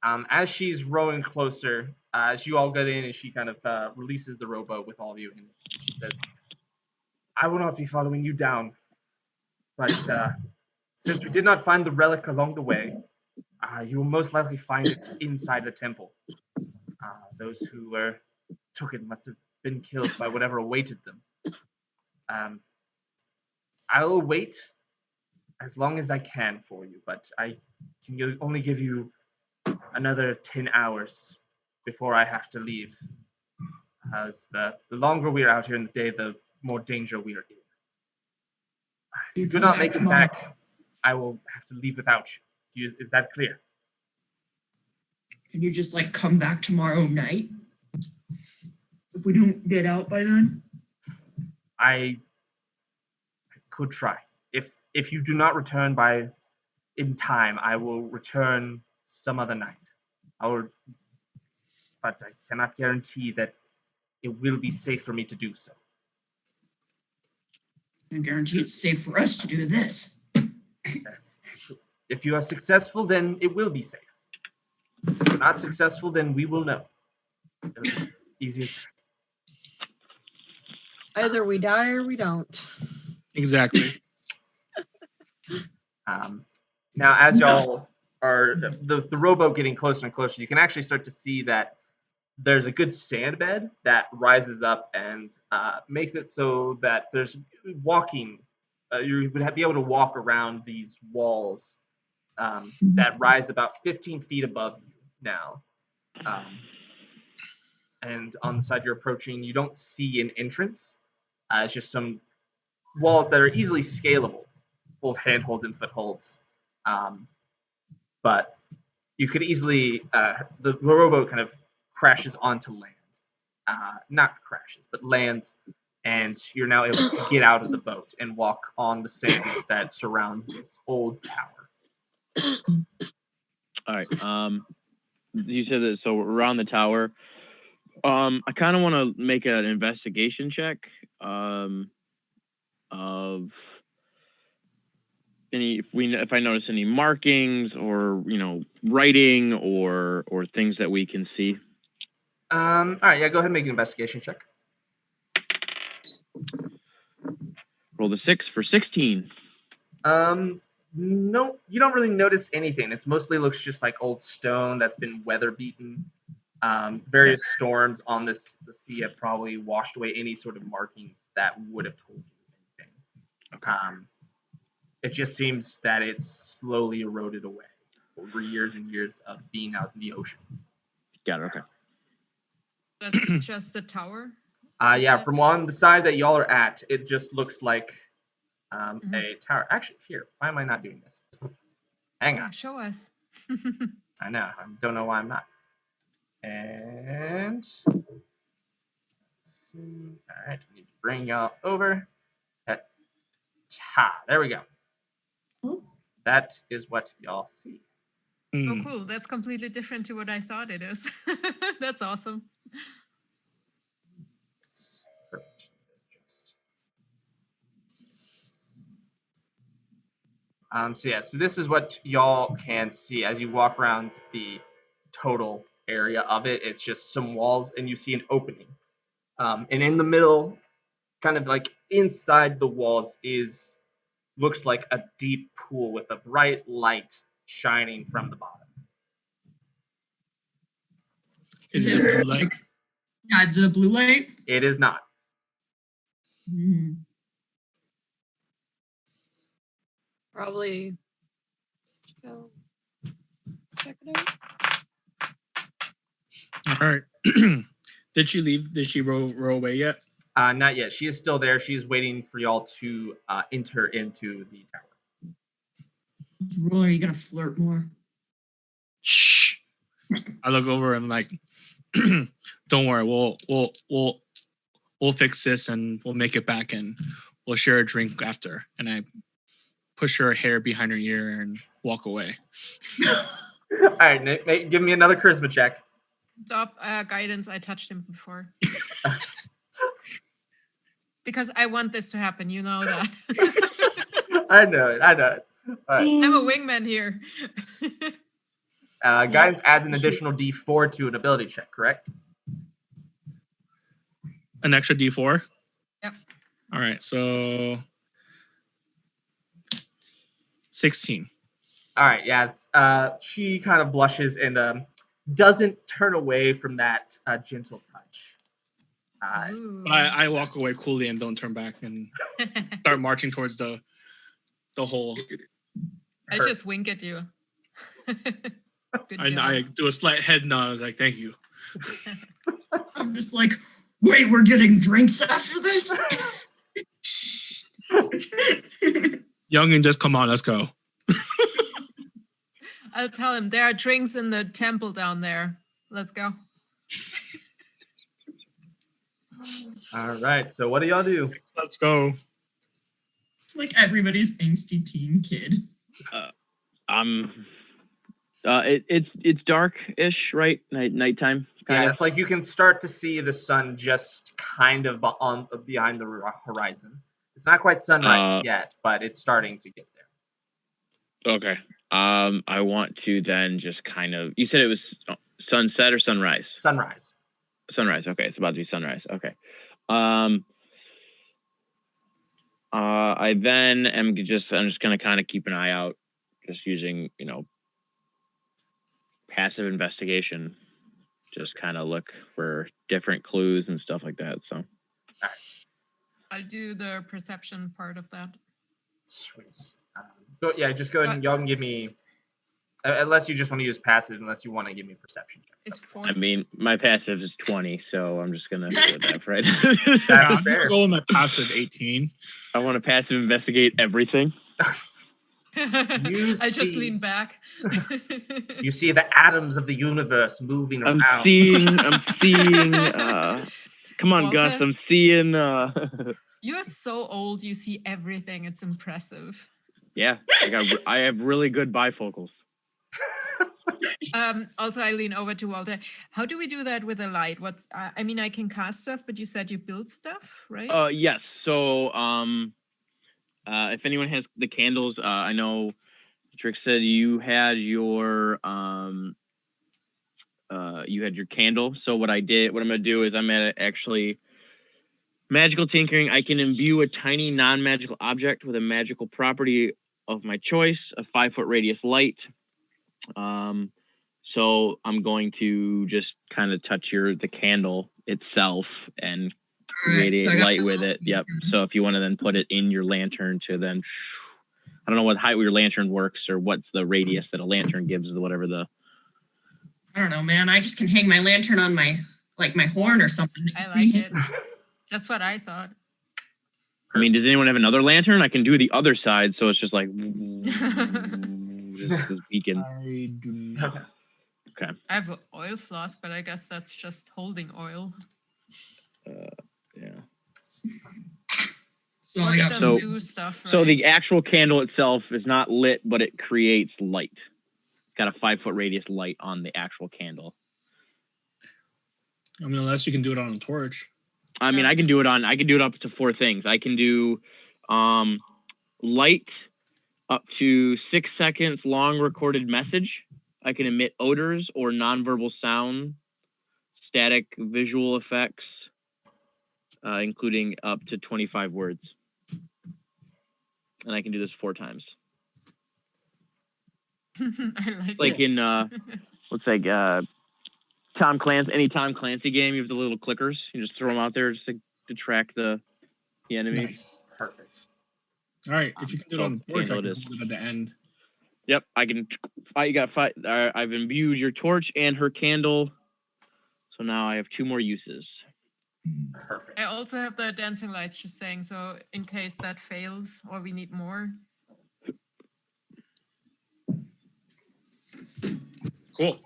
as she's rowing closer, as you all get in, and she kind of releases the rowboat with all of you, and she says, "I will not be following you down, but since we did not find the relic along the way, you will most likely find it inside the temple. Those who took it must have been killed by whatever awaited them. I will wait as long as I can for you, but I can only give you another 10 hours before I have to leave. As the longer we are out here in the day, the more danger we are in. If you do not make it back, I will have to leave without you. Is that clear? Can you just like come back tomorrow night? If we don't get out by then? I could try. If you do not return in time, I will return some other night. But I cannot guarantee that it will be safe for me to do so. I guarantee it's safe for us to do this. Yes. If you are successful, then it will be safe. If you're not successful, then we will know. Easy as that. Either we die or we don't. Exactly. Now, as y'all are the rowboat getting closer and closer, you can actually start to see that there's a good sand bed that rises up and makes it so that there's walking. You would be able to walk around these walls that rise about 15 feet above you now. And on the side you're approaching, you don't see an entrance. It's just some walls that are easily scalable, full of handholds and footholds. But you could easily, the rowboat kind of crashes onto land. Not crashes, but lands, and you're now able to get out of the boat and walk on the sand that surrounds this old tower. All right. You said that, so around the tower. I kind of want to make an investigation check of if I notice any markings or writing or things that we can see. All right, yeah, go ahead and make an investigation check. Roll the 6 for 16. No, you don't really notice anything. It mostly looks just like old stone that's been weather beaten. Various storms on the sea have probably washed away any sort of markings that would have told you anything. Okay. It just seems that it's slowly eroded away over years and years of being out in the ocean. Got it. Okay. That's just a tower? Yeah, from on the side that y'all are at, it just looks like a tower. Actually, here, why am I not doing this? Hang on. Show us. I know. I don't know why I'm not. And let's see. All right, we need to bring y'all over. There we go. That is what y'all see. Oh, cool. That's completely different to what I thought it is. That's awesome. Perfect. So this is what y'all can see as you walk around the total area of it. It's just some walls, and you see an opening. And in the middle, kind of like inside the walls, looks like a deep pool with a bright light shining from the bottom. Is it a blue light? Yeah, is it a blue light? It is not. Probably go check it out. All right. Did she leave? Did she row away yet? Not yet. She is still there. She's waiting for y'all to enter into the tower. Rule, are you gonna flirt more? Shh. I look over and like, don't worry, we'll fix this and we'll make it back and we'll share a drink after. And I push her hair behind her ear and walk away. All right, Nate, give me another charisma check. Stop guidance. I touched him before. Because I want this to happen. You know that. I know it. All right. I'm a wingman here. Guidance adds an additional D4 to an ability check, correct? An extra D4? Yep. All right, so 16. All right, yeah. She kind of blushes and doesn't turn away from that gentle touch. But I walk away coolly and don't turn back and start marching towards the hole. I just wink at you. Good job. I do a slight head nod. I was like, thank you. I'm just like, wait, we're getting drinks after this? Youngin, just come on, let's go. I'll tell him there are drinks in the temple down there. Let's go. All right, so what do y'all do? Let's go. Like everybody's angsty teen kid. It's dark-ish, right? Nighttime. Yeah, it's like you can start to see the sun just kind of behind the horizon. It's not quite sunrise yet, but it's starting to get there. Okay. I want to then just kind of. You said it was sunset or sunrise? Sunrise. Sunrise. Okay, it's about to be sunrise. Okay. I then am just. I'm just gonna kind of keep an eye out, just using passive investigation. Just kind of look for different clues and stuff like that. So. I'll do the perception part of that. Sweet. Just go ahead and y'all can give me, unless you just want to use passive, unless you want to give me a perception check. It's 4. I mean, my passive is 20, so I'm just gonna go with that, right? That's fair. I'm going with passive 18. I want to passive investigate everything. I just lean back. You see the atoms of the universe moving around. I'm seeing. Come on, Walter? Gus. I'm seeing. You're so old. You see everything. It's impressive. Yeah, I have really good bifocals. Also, I lean over to Walter. How do we do that with a light? I mean, I can cast stuff, but you said you build stuff, right? Yes. So, if anyone has the candles, I know Trick said you had your candle. So what I'm gonna do is I'm gonna actually magical tinkering. I can imbue a tiny non-magical object with a magical property of my choice, a 5-foot radius light. So I'm going to just kind of touch the candle itself and radiate light with it. Yep. So if you want to then put it in your lantern to then, I don't know what height your lantern works or what's the radius that a lantern gives, whatever the. I don't know, man. I just can hang my lantern on my horn or something. I like it. That's what I thought. I mean, does anyone have another lantern? I can do the other side, so it's just like just this beacon. I do not. Okay. I have an oil flask, but I guess that's just holding oil. Yeah. So Torch I got doesn't do stuff, right? So the actual candle itself is not lit, but it creates light. It's got a 5-foot radius light on the actual candle. I mean, unless you can do it on a torch. I mean, I can do it up to 4 things. I can do light up to 6 seconds long recorded message. I can emit odors or nonverbal sound, static visual effects, including up to 25 words. And I can do this 4 times. I Like in looks like Tom Clancy, any Tom Clancy game, you have the little clickers. You just throw them out there just to track the enemy. Nice. Perfect. All right. If you can do it on the torch, I candle can it do it at the end. Yep, I can. You got 5. I've imbued your torch and her candle, so now I have 2 more uses. Perfect. I also have the dancing lights, just saying, so in case that fails or we need more. Cool.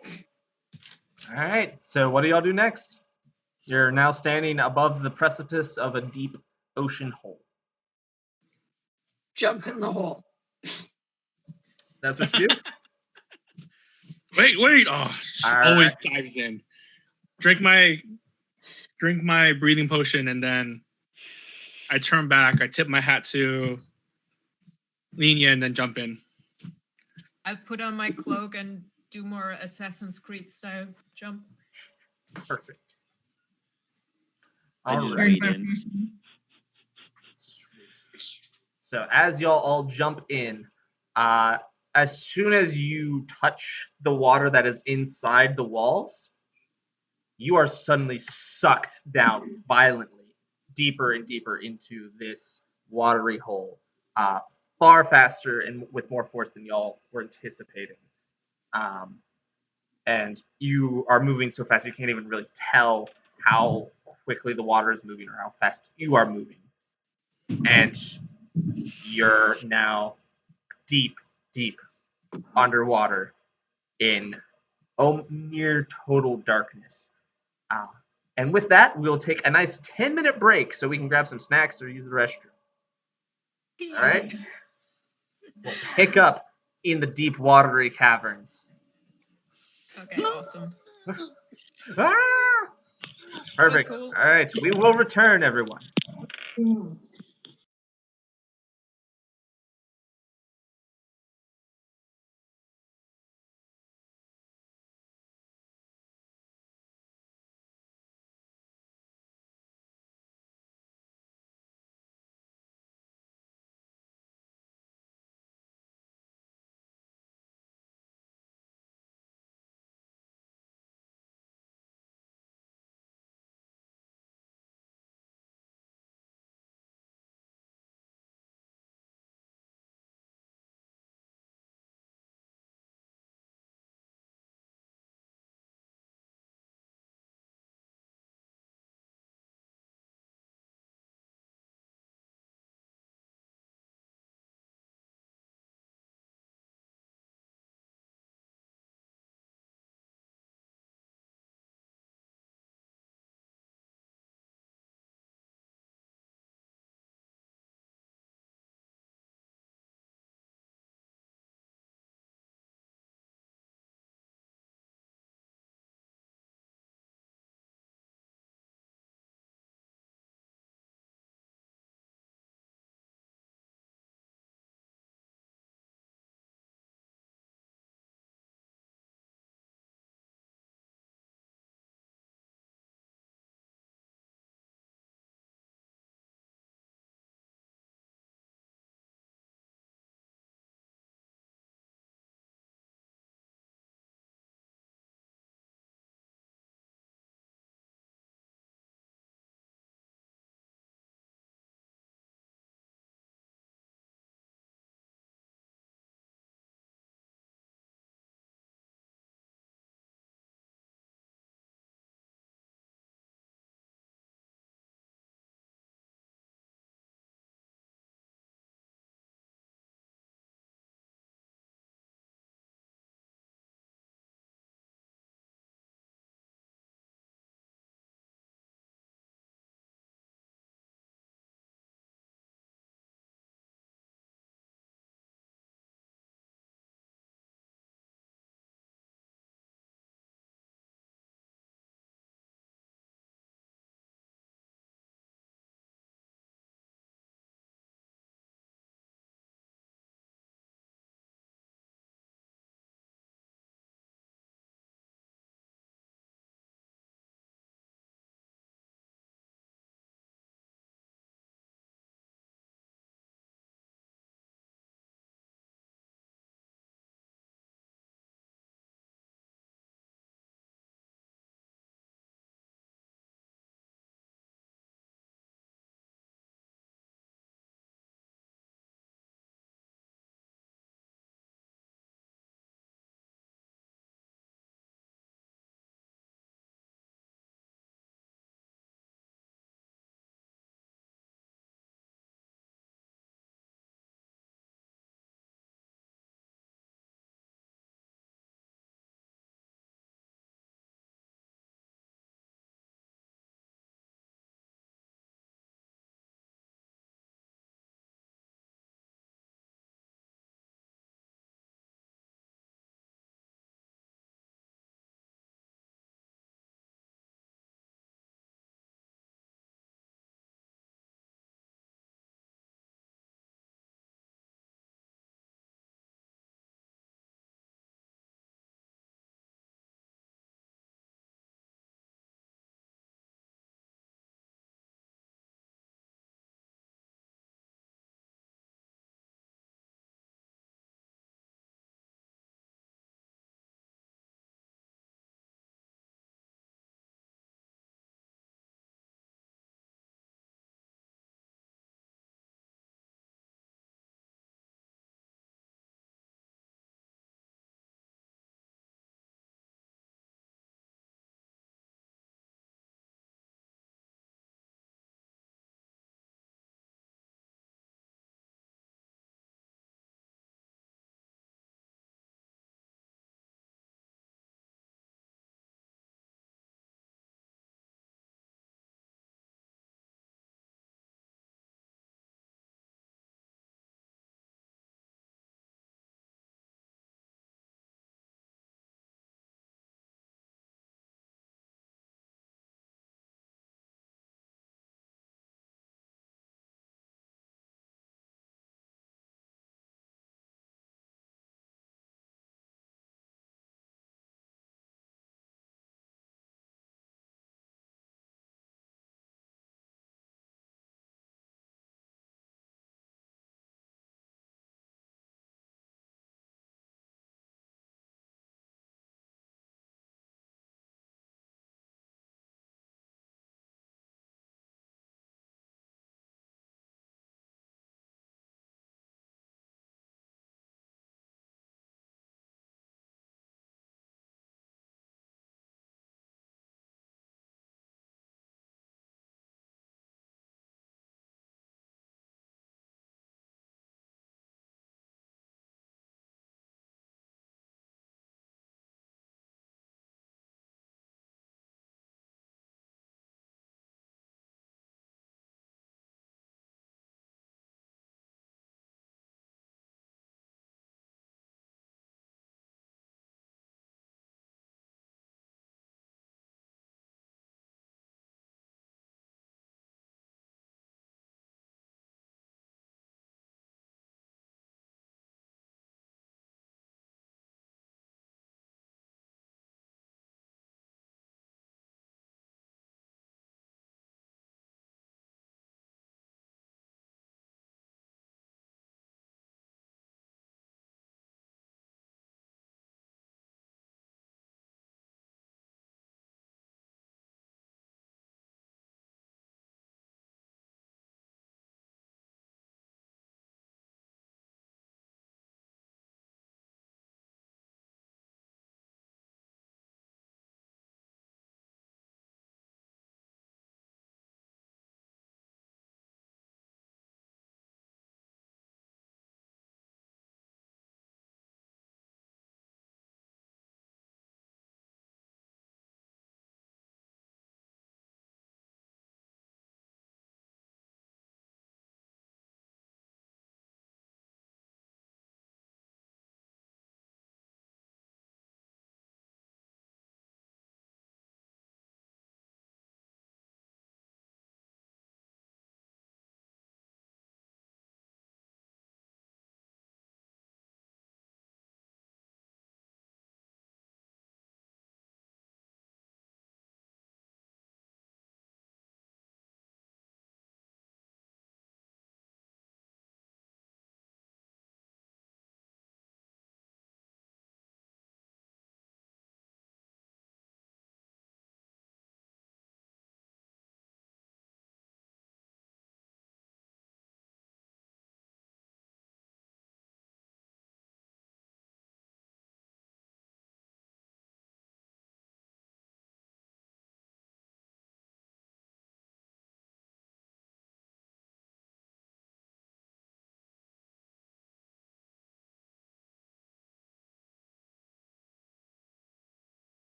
All right. So what do y'all do next? You're now standing above the precipice of a deep ocean hole. Jump in the hole. That's what you do? Wait. Oh, she All always right. dives in. Drink my breathing potion, and then I turn back. I tip my hat to Lenia, and then jump in. I put on my cloak and do more Assassin's Creed style jump. Perfect. I All just right. Drink wade my in. potion. Sweet. So as y'all all jump in, as soon as you touch the water that is inside the walls, you are suddenly sucked down violently, deeper and deeper into this watery hole, far faster and with more force than y'all were anticipating. And you are moving so fast you can't even really tell how quickly the water is moving or how fast you are moving. And you're now deep, deep underwater in near total darkness. And with that, we'll take a nice 10-minute break so we can grab some snacks or use the restroom. All right? We'll pick up in the deep, watery caverns. Okay, awesome. Ah! Perfect. cool. All right, we will return, everyone.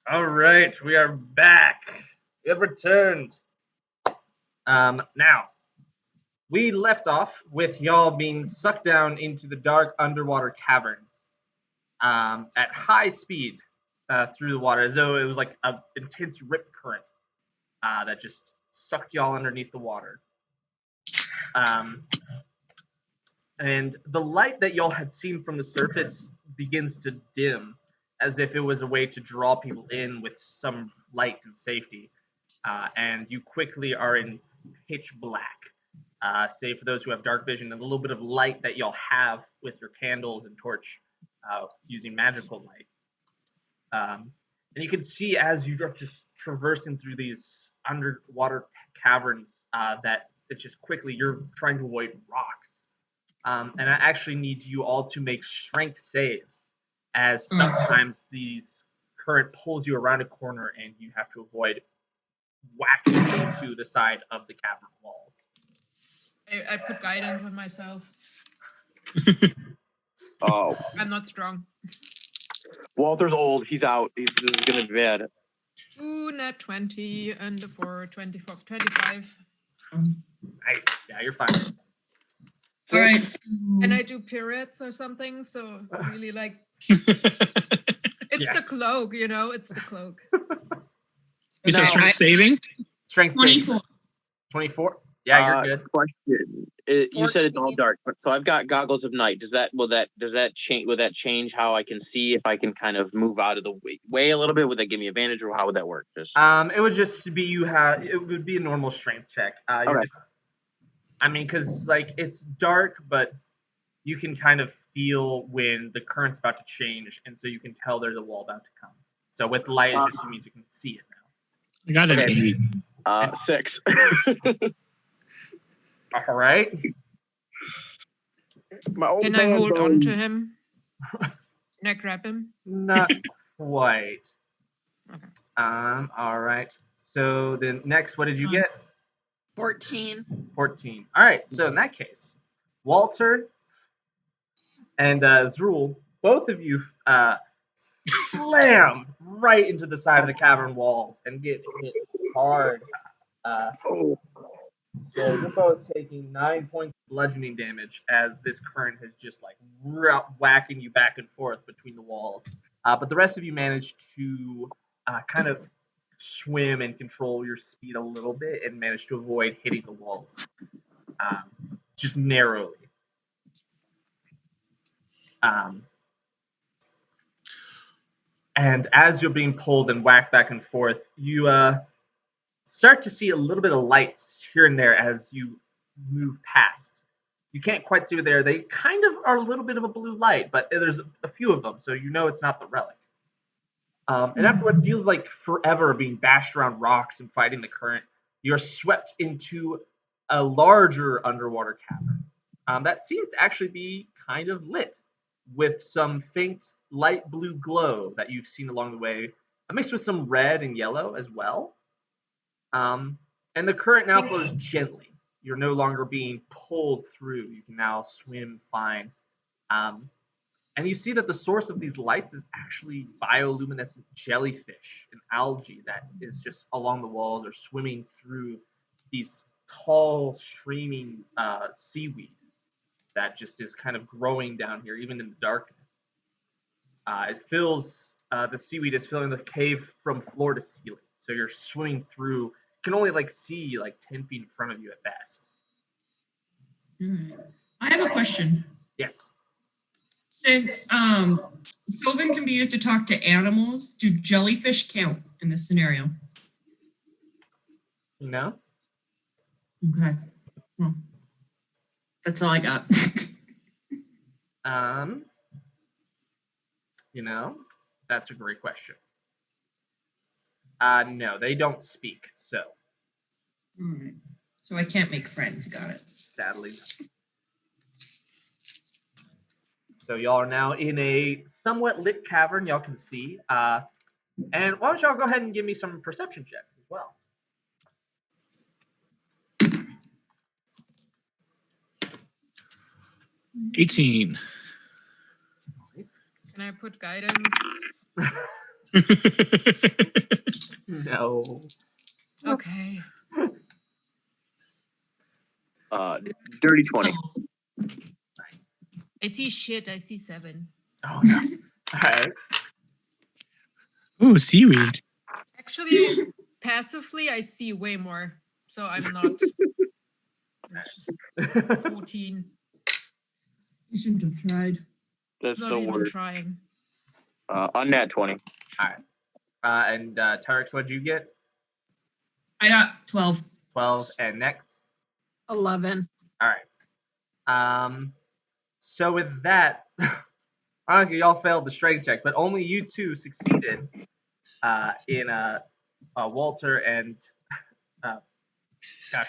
All right, we are back. We have returned. Now, we left off with y'all being sucked down into the dark underwater caverns at high speed through the water, as though it was like an intense rip current that just sucked y'all underneath the water. And the light that y'all had seen from the surface begins to dim, as if it was a way to draw people in with some light and safety. And you quickly are in pitch black, save for those who have dark vision and a little bit of light that y'all have with your candles and torch using magical light. And you can see as you are just traversing through these underwater caverns that it's just quickly you're trying to avoid rocks. And I actually need you all to make strength saves, as sometimes these current pulls you around a corner and you have to avoid whacking into the side of the cavern walls. I put guidance on myself. Oh, I'm not strong. Walter's old. He's out. This is gonna be bad. Ooh, not 20 and the 4, 24, 25. Nice. Yeah, you're fine. All right. So, And I do periods or something, so really like It's it's the Yes. cloak, you know, it's the cloak. a Now- strength saving. Strength save. 24. 24? Yeah, you're good. Question: you said it's all 14. dark, but so I've got goggles of night. Does that change how I can see if I can kind of move out of the way a little bit? Would that give me advantage, or how would that work? Just It would just be it would be a normal strength check. You're Okay. just, I mean, because like it's dark, but you can kind of feel when the current's about to change, and so you can tell there's a wall about to come. So with the light, it just means you can see it now. I got an Okay. 8. 6. All right. My old Can I man hold on bones. to him? Can I grab him? Not quite. Okay. All right. So then next, what did you get? 14. 14. All right. So in that case, Walter and Zrul, both of you slam right into the side of the cavern walls and get hit hard. Oh, So you're both taking 9 points of bludgeoning damage as this current has just like whacking you back and forth between the walls. But the rest of you managed to kind of swim and control your speed a little bit and managed to avoid hitting the walls just narrowly. And as you're being pulled and whacked back and forth, you start to see a little bit of lights here and there as you move past. You can't quite see what they are. They kind of are a little bit of a blue light, but there's a few of them, so you know it's not the relic. And after what feels like forever being bashed around rocks and fighting the current, you're swept into a larger underwater cavern that seems to actually be kind of lit with some faint light blue glow that you've seen along the way, mixed with some red and yellow as well. And the current now flows gently. You're no longer being pulled through. You can now swim fine. And you see that the source of these lights is actually bioluminescent jellyfish and algae that is just along the walls or swimming through these tall, streaming seaweed that just is kind of growing down here, even in the darkness. It fills, the seaweed is filling the cave from floor to ceiling. So you're swimming through, you can only like see like 10 feet in front of you at best. I have a question. Yes. Since Sylvan can be used to talk to animals, do jellyfish count in this scenario? No? Okay. Well, that's all I got. That's a great question. No, they don't speak, so All right. So I can't make friends. Got it. sadly. So y'all are now in a somewhat lit cavern, y'all can see. And why don't y'all go ahead and give me some perception checks as well. 18. Can I put guidance? No. Okay. Dirty 20. Nice. I see shit. I see 7. Oh no. All right. Ooh, seaweed. Actually, passively, I see way more. So I'm not. It's just 14. You shouldn't have tried. That's Not the even word. trying. Unnat 20. And Tyrex, what'd you get? I got 12. 12. And next. 11. All right. So with that, honestly, y'all failed the strength check, but only you two succeeded. In Walter and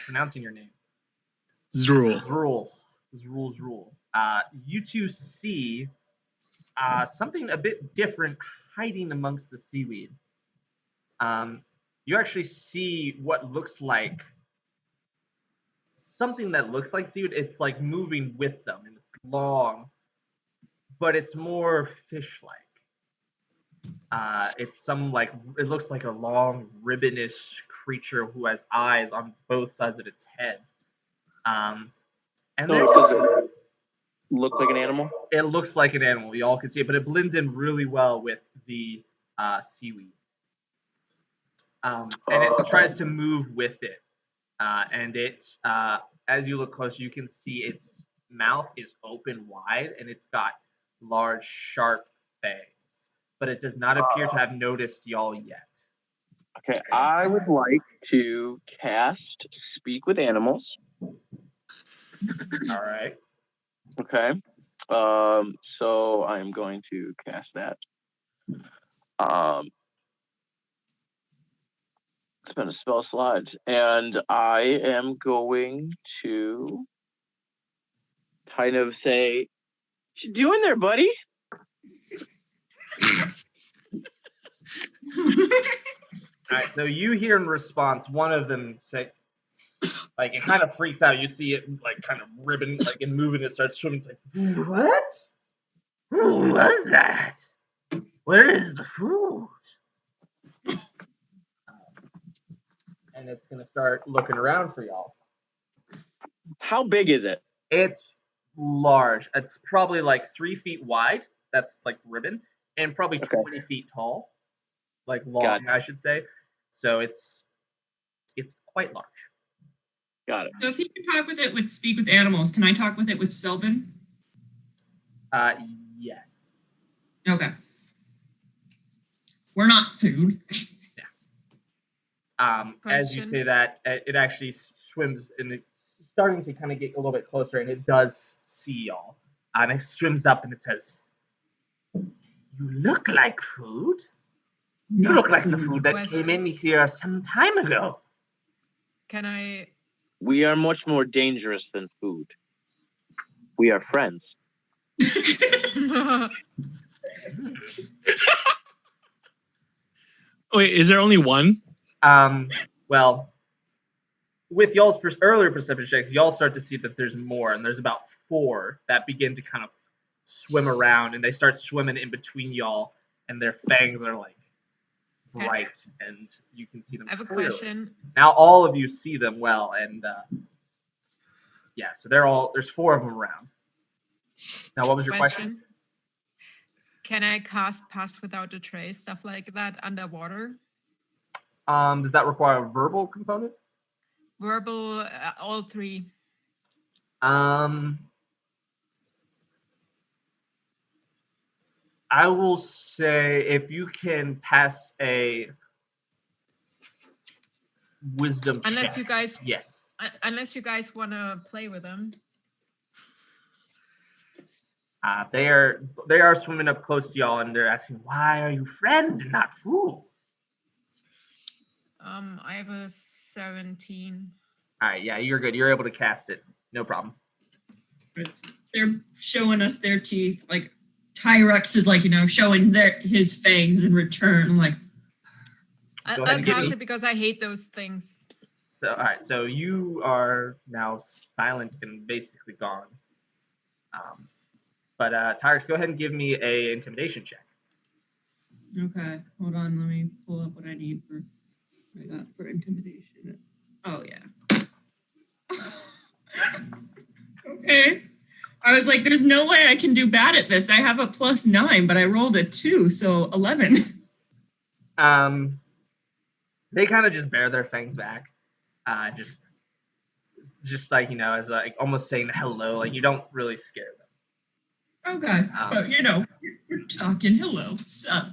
pronouncing your name. Zrul. Zrul. You two see something a bit different hiding amongst the seaweed. You actually see what looks like something that looks like seaweed. It's like moving with them, and it's long, but it's more fish-like. It's it looks like a long ribbonish creature who has eyes on both sides of its head. And So does it look like an animal? it looks like an animal. You all can see it, but it blends in really well with the seaweed. And it tries to move with it. And it, as you look close, you can see its mouth is open wide, and it's got large, sharp fangs. But it does not appear to have noticed y'all yet. Okay, I would like to cast Speak with Animals. All right. Okay. So I'm going to cast that. Spend a spell slot, and I am going to kind of say, "What you doing there, buddy?" All right, so you hear in response one of them say, like, it kind of freaks out. You see it, like, kind of ribbon, like, and moving. It starts swimming. It's like, what? Who was that? Where is the food? And it's going to start looking around for y'all. How big is it? It's large. It's probably like 3 feet wide. That's like ribbon, and probably 20 feet tall, like long, I should say. So it's quite large. Got it. So if you can talk with it with Speak with Animals, can I talk with it with Sylvan? Yes. Okay. We're not food. As you say that, it actually swims, and it's starting to kind of get a little bit closer, and it does see y'all. And it swims up, and it says, "You look like food. You look like the food that came in here some time ago." Can I? We are much more dangerous than food. We are friends. Wait, is there only one? Well, with y'all's earlier perception checks, y'all start to see that there's more, and there's about 4 that begin to kind of swim around, and they start swimming in between y'all, and their fangs are like bright, and you can see them. I have a clearly. question. Now all of you see them well, and yeah, so there's 4 of them around. Now, what was your question? Can I cast Pass Without a Trace, stuff like that, underwater? Does that require a verbal component? Verbal, all 3. I will say if you can pass a wisdom unless check. you guys, yes. Unless you guys want to play with them. They are swimming up close to y'all, and they're asking, "Why are you friends and not food?" I have a 17. All right, yeah, you're good. You're able to cast it. No problem. They're showing us their teeth. Like Tyrex is like, showing his fangs in return. I'm like, I'll cast it because I hate those things. So, all right, so you are now silent and basically gone. But Tyrex, go ahead and give me a intimidation check. Okay, hold on. Let me pull up what I need for intimidation. Oh yeah. Okay. I was like, there's no way I can do bad at this. I have a +9, but I rolled a 2, so 11. They kind of just bear their fangs back. Just like, as like almost saying hello. Like, you don't really scare them. Okay. But we're talking hello. Sup?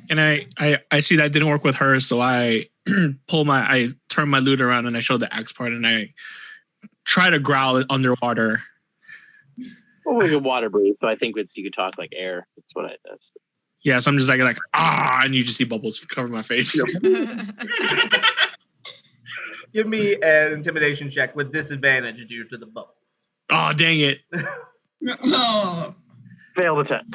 And I see that didn't work with her, so I I turn my loot around and I show the axe part and I try to growl it underwater. Well, we can water breathe, so I think you could talk like air. That's what I does. Yeah, so I'm just like and you just see bubbles cover my face. Give me an intimidation check with disadvantage due to the bubbles. Oh, dang it. Oh. Failed attempt.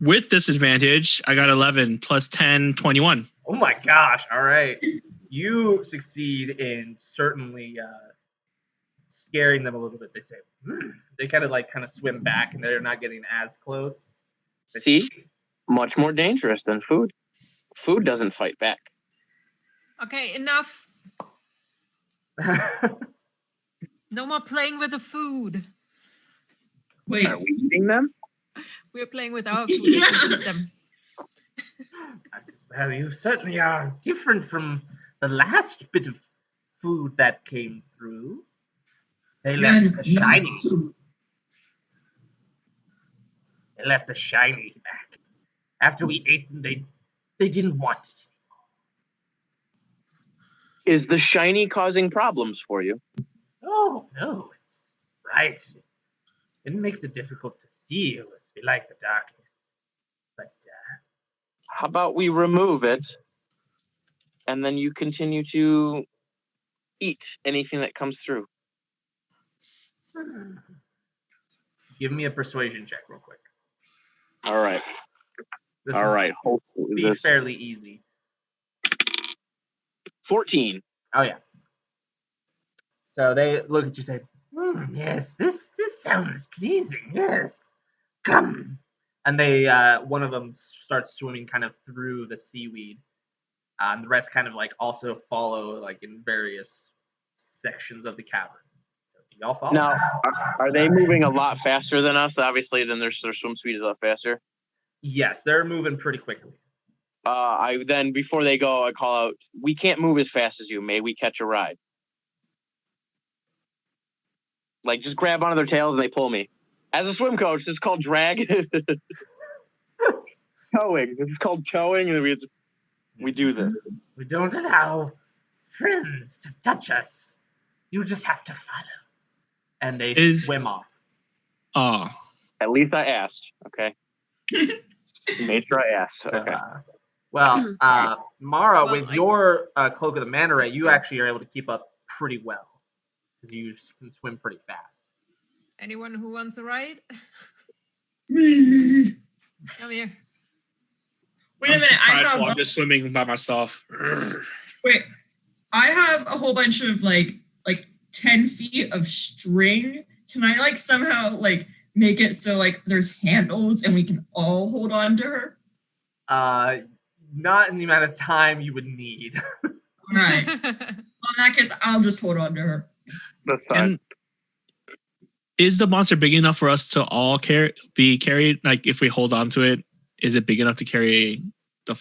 With disadvantage, I got 11 plus 10, 21. Oh my gosh. All right. You succeed in certainly scaring them a little bit. They say, they kind of swim back and they're not getting as close. See? Much more dangerous than food. Food doesn't fight back. Okay, enough. No more playing with the food. Wait. Are we eating them? We're playing with our food. We can eat them. Well, you certainly are different from the last bit of food that came through. They left a shiny. They left a shiny back. After we ate them, they didn't want it. Is the shiny causing problems for you? Oh, no, it's right. It makes it difficult to see as we like the darkness. But, how about we remove it and then you continue to eat anything that comes through? give me a persuasion check real quick. All right. This All will right. Hopefully be fairly easy. 14. Oh, yeah. So they look at you and say, yes, this sounds pleasing, yes. Come. And they, one of them starts swimming kind of through the seaweed. And the rest kind of also follow in various sections of the cavern. So do y'all follow? Now, are they moving a lot faster than us? Obviously, then their swim speed is a lot faster. Yes, they're moving pretty quickly. I then, before they go, I call out, we can't move as fast as you. May we catch a ride? Just grab onto their tails and they pull me. As a swim coach, this is called drag. Towing. This is called towing, and we do this. We don't allow friends to touch us. You just have to follow. And they swim off. Oh. At least I asked, okay? Made sure I asked, okay. Mara, with your Cloak of the Manta Ray, you actually are able to keep up pretty well. Because you can swim pretty fast. Anyone who wants a ride? Me. Come here. Wait a minute. I'm just swimming by myself. Wait. I have a whole bunch of like 10 feet of string. Can I somehow make it so there's handles and we can all hold on to her? Not in the amount of time you would need. All right. Well, in that case, I'll just hold on to her. That's fine. And is the monster big enough for us to all be carried? If we hold on to it, is it big enough to carry the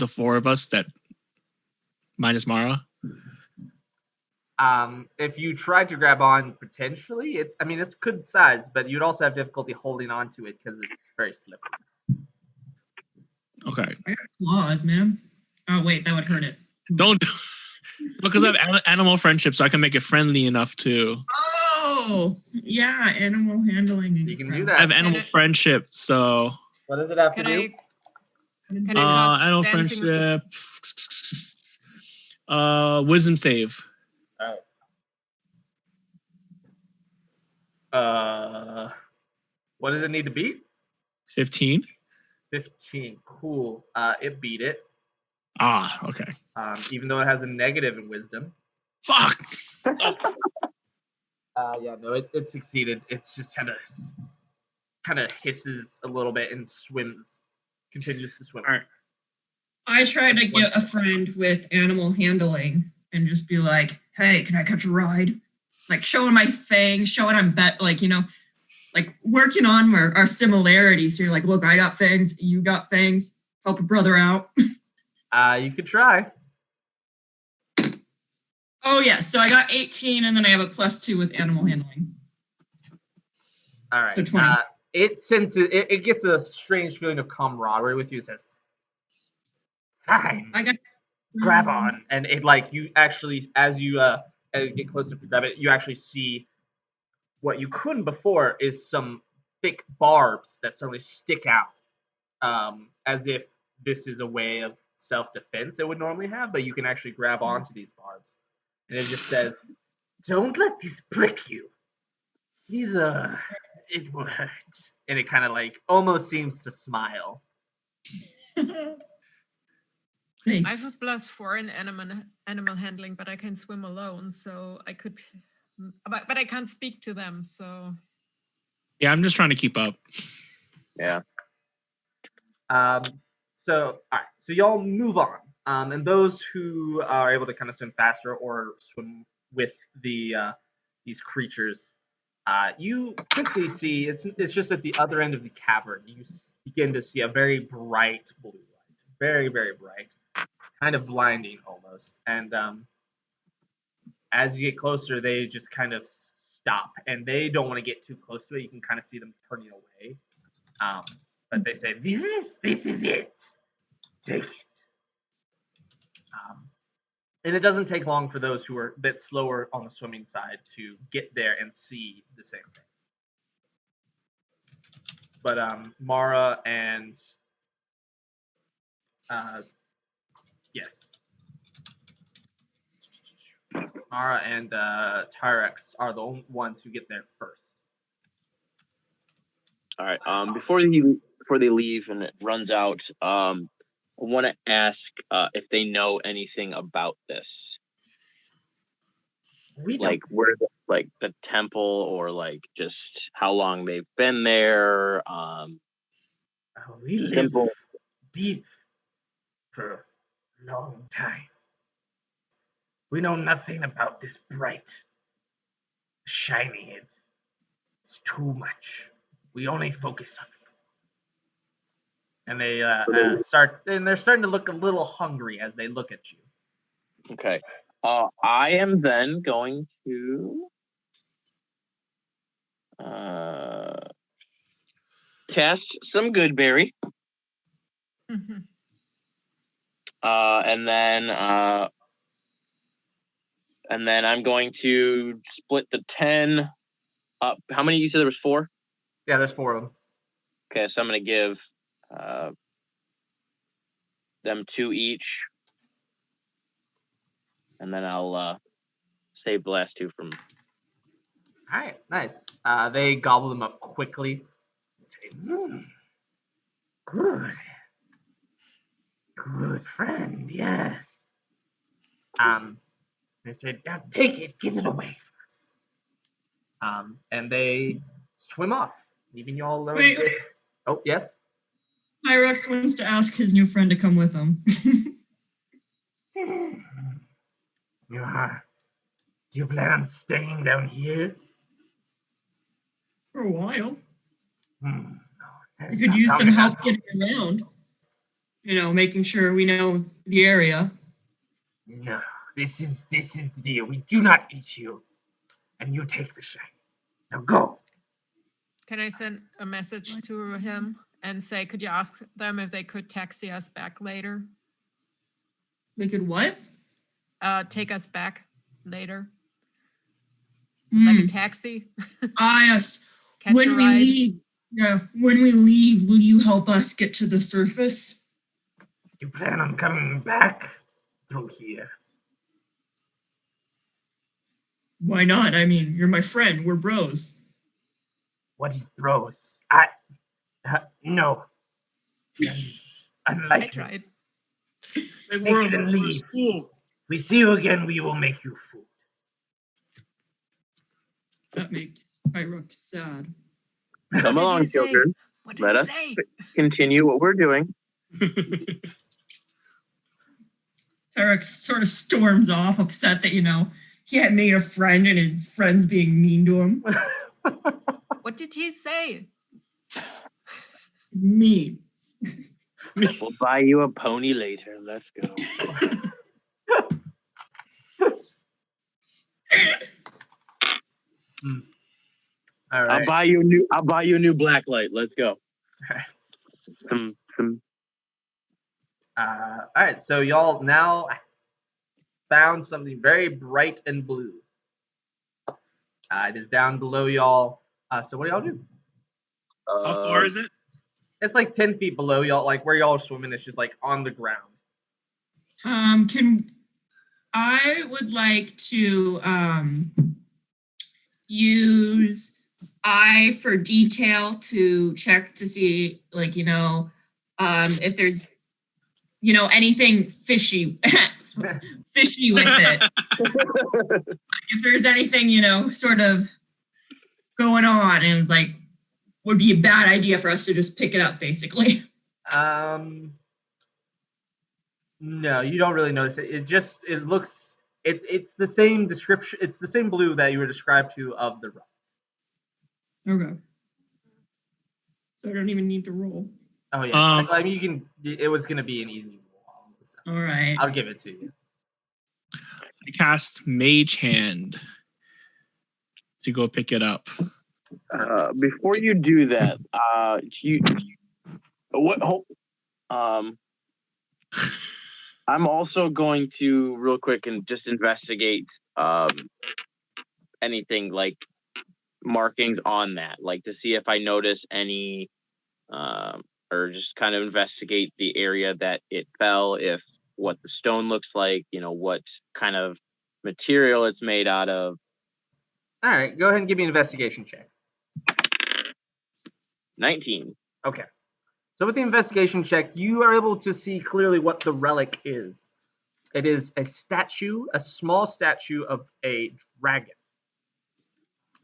four of us that minus Mara? If you tried to grab on, potentially, it's good size, but you'd also have difficulty holding on to it because it's very slippery. Okay. I have claws, man. Oh, wait, that would hurt it. Don't. Because I have animal friendship, so I can make it friendly enough to. Oh, yeah, animal handling. You can do that. I have animal friendship, so. What does it have to do? Can I cast animal dancing friendship. Wisdom save. All right. What does it need to beat? 15. 15. Cool. It beat it. Ah, okay. Even though it has a negative in wisdom. Fuck. Yeah, no, it succeeded. It's just had a kind of hisses a little bit and continues to swim. All right. I try to get a friend with animal handling and just be like, hey, can I catch a ride? Like showing my fangs, showing I'm like working on our similarities here. Like, look, I got fangs, you got fangs, help a brother out. You could try. Oh, yeah. So I got 18 and then I have a +2 with animal handling. All right. So 20. It gets a strange feeling of camaraderie with you. It says, fine, I got grab on. And it like you actually, as you get close enough to grab it, you actually see what you couldn't before is some thick barbs that suddenly stick out, as if this is a way of self-defense it would normally have, but you can actually grab onto these barbs. And it just says, don't let this prick you. These, it will hurt. And it kind of like almost seems to smile. I have a Thanks. +4 in animal handling, but I can swim alone, so I could. But I can't speak to them, so. Yeah, I'm just trying to keep up. Yeah. So, all right. So y'all move on. And those who are able to kind of swim faster or swim with these creatures, you quickly see it's just at the other end of the cavern. You begin to see a very bright blue light, very very bright, kind of blinding almost. And as you get closer, they just kind of stop, and they don't want to get too close to it. You can kind of see them turning away. But they say, "This is it. Take it." And it doesn't take long for those who are a bit slower on the swimming side to get there and see the same thing. But Mara and yes, Mara and Tyrex are the only ones who get there first. All right. Before they leave and it runs out, I want to ask if they know anything about this. We don't. Like where the temple, or like just how long they've been there. We live Temple. deep for a long time. We know nothing about this bright, shiny. It's too much. We only focus on food. And they they're starting to look a little hungry as they look at you. Okay. I am then going to cast some Goodberry. Mhm. And then I'm going to split the 10 up. How many? You said there was 4? Yeah, there's 4 of them. Okay, so I'm going to give them 2 each. And then I'll save the last 2 from... All right, nice. They gobble them up quickly. And say, good. Good friend, yes. They say, now take it, get it away from us. And they swim off, leaving you all alone. Wait. Oh, yes? Hyrex wants to ask his new friend to come with him. Do you plan on staying down here? For a while. No, You could use some help getting around. Making sure we know the area. No, this is the deal. We do not eat you, and you take the shine. Now go. Can I send a message to him and say, could you ask them if they could taxi us back later? They could what? Take us back later. Like a taxi? Yes. Catch When a we ride. leave, when we leave, will you help us get to the surface? You plan on coming back through here? Why not? I mean, you're my friend. We're bros. What is bros? No. That is I unlikely. tried. Take it and leave. If we see you again, we will make you food. That makes Hyrex sad. Come What did along, he say? children. What did Let he us say? continue what we're doing. Eric sort of storms off, upset that, he had made a friend and his friend's being mean to him. What did he say? Mean. We'll buy you a pony later. Let's go. All right. I'll buy you a new black light. Let's go. Some All right. So y'all now found something very bright and blue. It is down below y'all. So what do y'all do? How far is it? It's like 10 feet below y'all, like where y'all are swimming. It's just like on the ground. I would like to use eye for detail to check to see, like, if there's, anything fishy, fishy with it. If there's anything, sort of going on, and like would be a bad idea for us to just pick it up, basically. No, you don't really notice it. It looks it's the same description. It's the same blue that you were described to of the rock. Okay. So I don't even need to roll. Oh yeah. I mean, you can. It was gonna be an easy roll. So all right. I'll give it to you. I cast Mage Hand to go pick it up. before you do that, I'm also going to real quick and just investigate anything like markings on that, like to see if I notice any, or just kind of investigate the area that it fell, if what the stone looks like, what kind of material it's made out of. All right, go ahead and give me an investigation check. 19. Okay. So with the investigation check, you are able to see clearly what the relic is. It is a statue, a small statue of a dragon.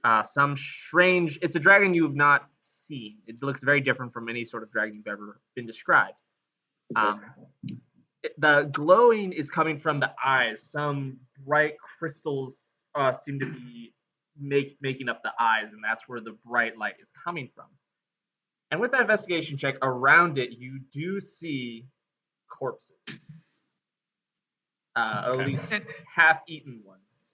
It's a dragon you have not seen. It looks very different from any sort of dragon you've ever been described. The glowing is coming from the eyes. Some bright crystals seem to be making up the eyes, and that's where the bright light is coming from. And with that investigation check around it, you do see corpses. At least half-eaten ones.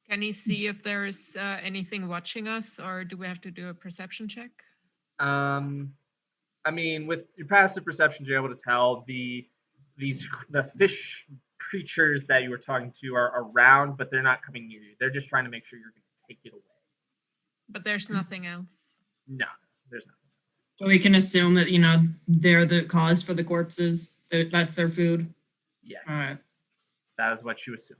Can he see if there's anything watching us, or do we have to do a perception check? I mean, with your passive perception, you're able to tell the fish creatures that you were talking to are around, but they're not coming near you. They're just trying to make sure you're going to take it away. But there's nothing else. No, there's nothing else. So we can assume that, they're the cause for the corpses. That's their food. Yes. All right. That is what you assume.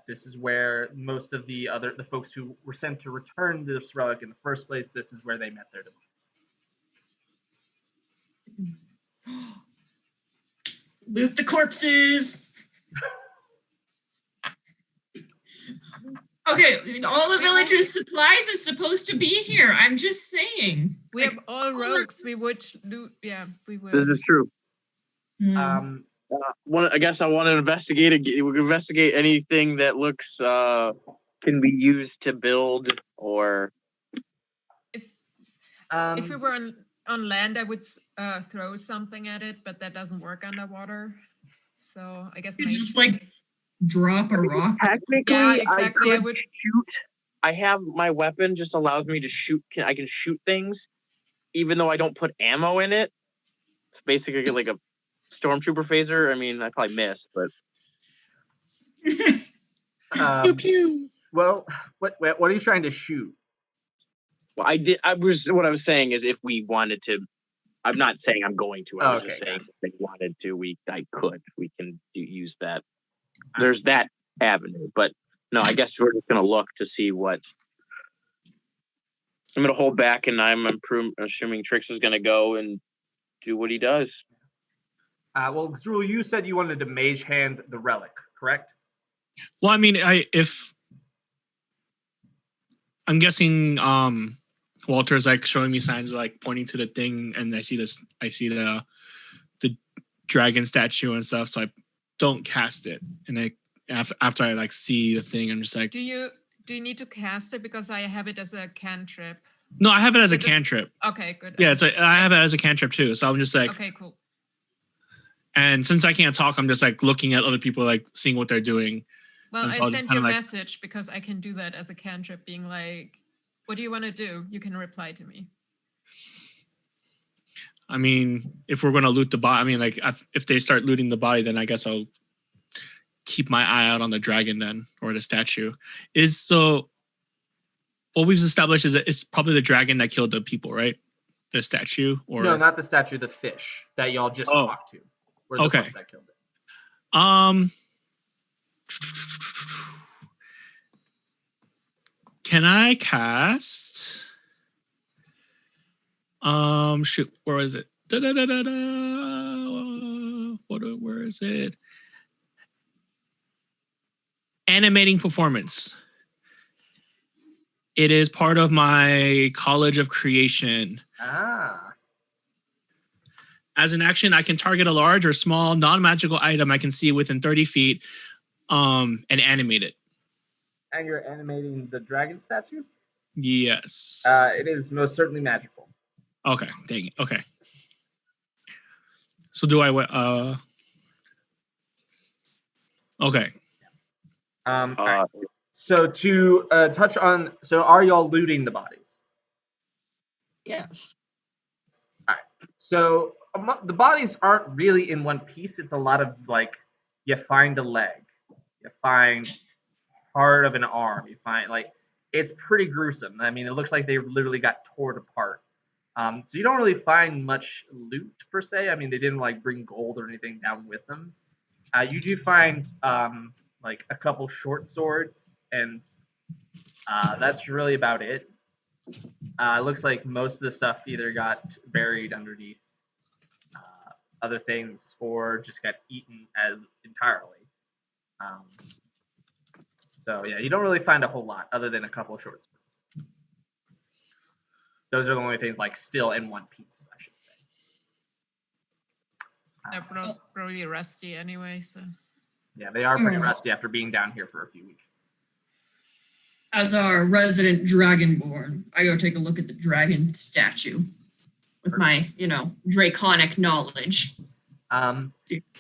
This is where most of the folks who were sent to return this relic in the first place, this is where they met their demise. Loot the corpses. Okay, all the villagers' supplies is supposed to be here. I'm just saying. We have all rogues. We would loot. Yeah, we would. This is true. Mm. I guess I want to investigate. We can investigate anything that looks can be used to build, or. If we were on land, I would throw something at it, but that doesn't work underwater. So I guess maybe just like drop a rock. Technically, yeah, exactly. I would shoot. I have my weapon just allows me to shoot. I can shoot things, even though I don't put ammo in it. It's basically like a stormtrooper phaser. I mean, I probably missed, but. Pew pew. Well, what are you trying to shoot? Well, what I was saying is, if we wanted to, I'm not saying I'm going to. I was just saying if we wanted to, we can use that. There's that avenue, but no, I guess we're just gonna look to see what. I'm gonna hold back, and I'm assuming Trix is gonna go and do what he does. Well, Zrul, you said you wanted to mage hand the relic, correct? Well, I mean, if I'm guessing, Walter's like showing me signs, like pointing to the thing, and I see this. I see the dragon statue and stuff. So I don't cast it, and after I like see the thing, I'm just like, Do you need to cast it because I have it as a cantrip? no, I have it as a But cantrip. Okay, good. Yeah, it's like I have it as a cantrip too. So I'm just like, Okay, cool. and since I can't talk, I'm just like looking at other people, like seeing what they're doing. Well, And I so I'll sent kinda you a like- message because I can do that as a cantrip, being like, "What do you want to do?" You can reply to me. I mean, if we're gonna loot the body, I mean, like if they start looting the body, then I guess I'll keep my eye out on the dragon then, or the statue. What we've established is that it's probably the dragon that killed the people, right? The statue, or No, not the statue, the fish that y'all just Oh. talked to. Or the Okay. ones that killed it. Can I cast? Shoot, where is it? Where is it? Animating performance. It is part of my College of Creation. Ah. As an action, I can target a large or small non-magical item I can see within 30 feet, and animate it. And you're animating the dragon statue? Yes. It is most certainly magical. Okay, dang it. Okay. So do I okay. All right. So to touch on, so are y'all looting the bodies? Yes. All right. So the bodies aren't really in one piece. It's a lot of like, you find a leg, you find part of an arm, you find like, it's pretty gruesome. I mean, it looks like they literally got torn apart. So you don't really find much loot per se. I mean, they didn't like bring gold or anything down with them. You do find like a couple short swords, and that's really about it. It looks like most of the stuff either got buried underneath other things or just got eaten as entirely. So yeah, you don't really find a whole lot other than a couple short swords. Those are the only things like still in one piece, I should say. They're probably rusty anyway, so. Yeah, they are pretty rusty after being down here for a few weeks. As our resident dragonborn, I go take a look at the dragon statue with my, draconic knowledge.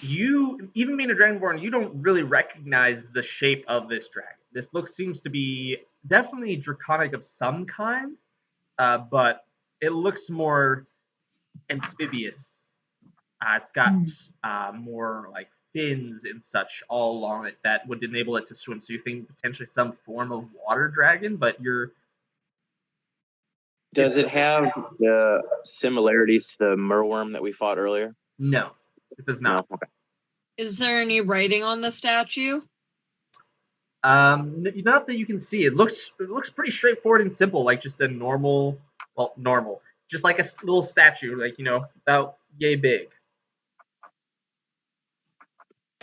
You, even being a dragonborn, you don't really recognize the shape of this dragon. This seems to be definitely draconic of some kind, but it looks more amphibious. It's got more like fins and such all along it that would enable it to swim. So you think potentially some form of water dragon, but Does it have the similarities to the merworm that we fought earlier? No, it does not. No? Okay. Is there any writing on the statue? Not that you can see. It looks pretty straightforward and simple, like just a normal, just like a little statue, like about yay big.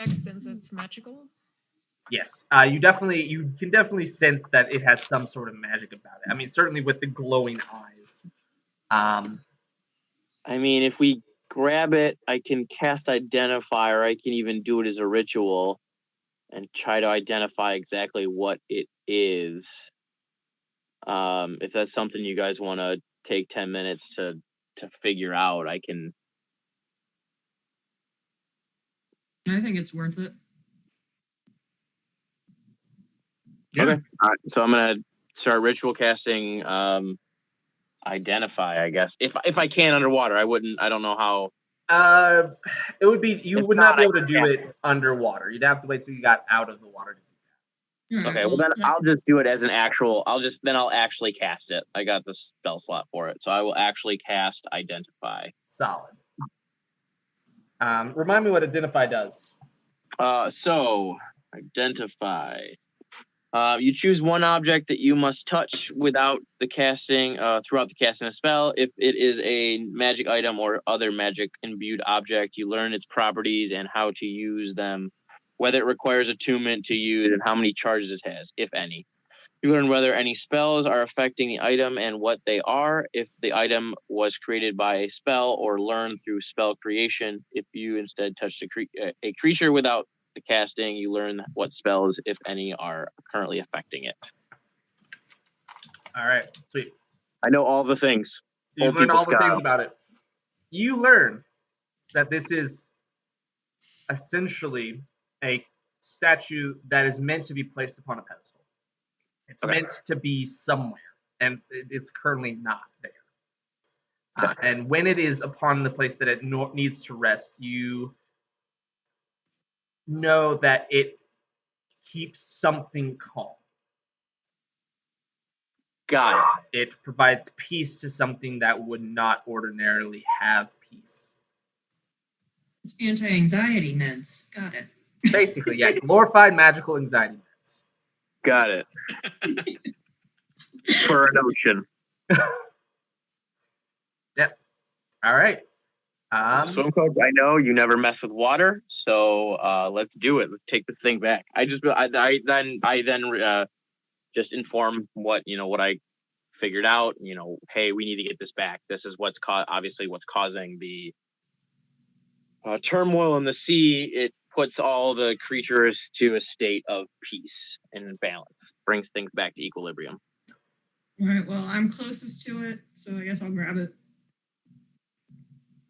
Since it's magical. Yes, you can definitely sense that it has some sort of magic about it. I mean, certainly with the glowing eyes. I mean, if we grab it, I can cast Identify, or I can even do it as a ritual and try to identify exactly what it is. If that's something you guys want to take 10 minutes to figure out, I can. I think it's worth it. Yeah. Okay. All right. So I'm gonna start ritual casting Identify, I guess. If I can underwater, I don't know how. It would be you would not be able to do it underwater. You'd have to wait till you got out of the water to do that. Okay, well then I'll just do it as an actual. I'll actually cast it. I got the spell slot for it, so I will actually cast Identify. Solid. Remind me what Identify does. So Identify. You choose one object that you must touch without the casting, throughout the casting of a spell. If it is a magic item or other magic imbued object, you learn its properties and how to use them, whether it requires attunement to use and how many charges it has, if any. You learn whether any spells are affecting the item and what they are. If the item was created by a spell or learned through spell creation. If you instead touch a creature without the casting, you learn what spells, if any, are currently affecting it. All right, sweet. I know all the things. You Old learn people all the style. things about it. You learn that this is essentially a statue that is meant to be placed upon a pedestal. It's Okay. meant to be somewhere, and it's currently not there. Okay. And when it is upon the place that it needs to rest, you know that it keeps something calm. Got it. It provides peace to something that would not ordinarily have peace. It's anti-anxiety meds. Got it. Basically, yeah, glorified magical anxiety meds. Got it. For an ocean. Yep. All right. Swim coach, I know you never mess with water, so let's do it. Let's take this thing back. I then just inform what I figured out. Hey, we need to get this back. This is what's obviously what's causing the turmoil in the sea. It puts all the creatures to a state of peace and balance, brings things back to equilibrium. All right, well, I'm closest to it, so I guess I'll grab it.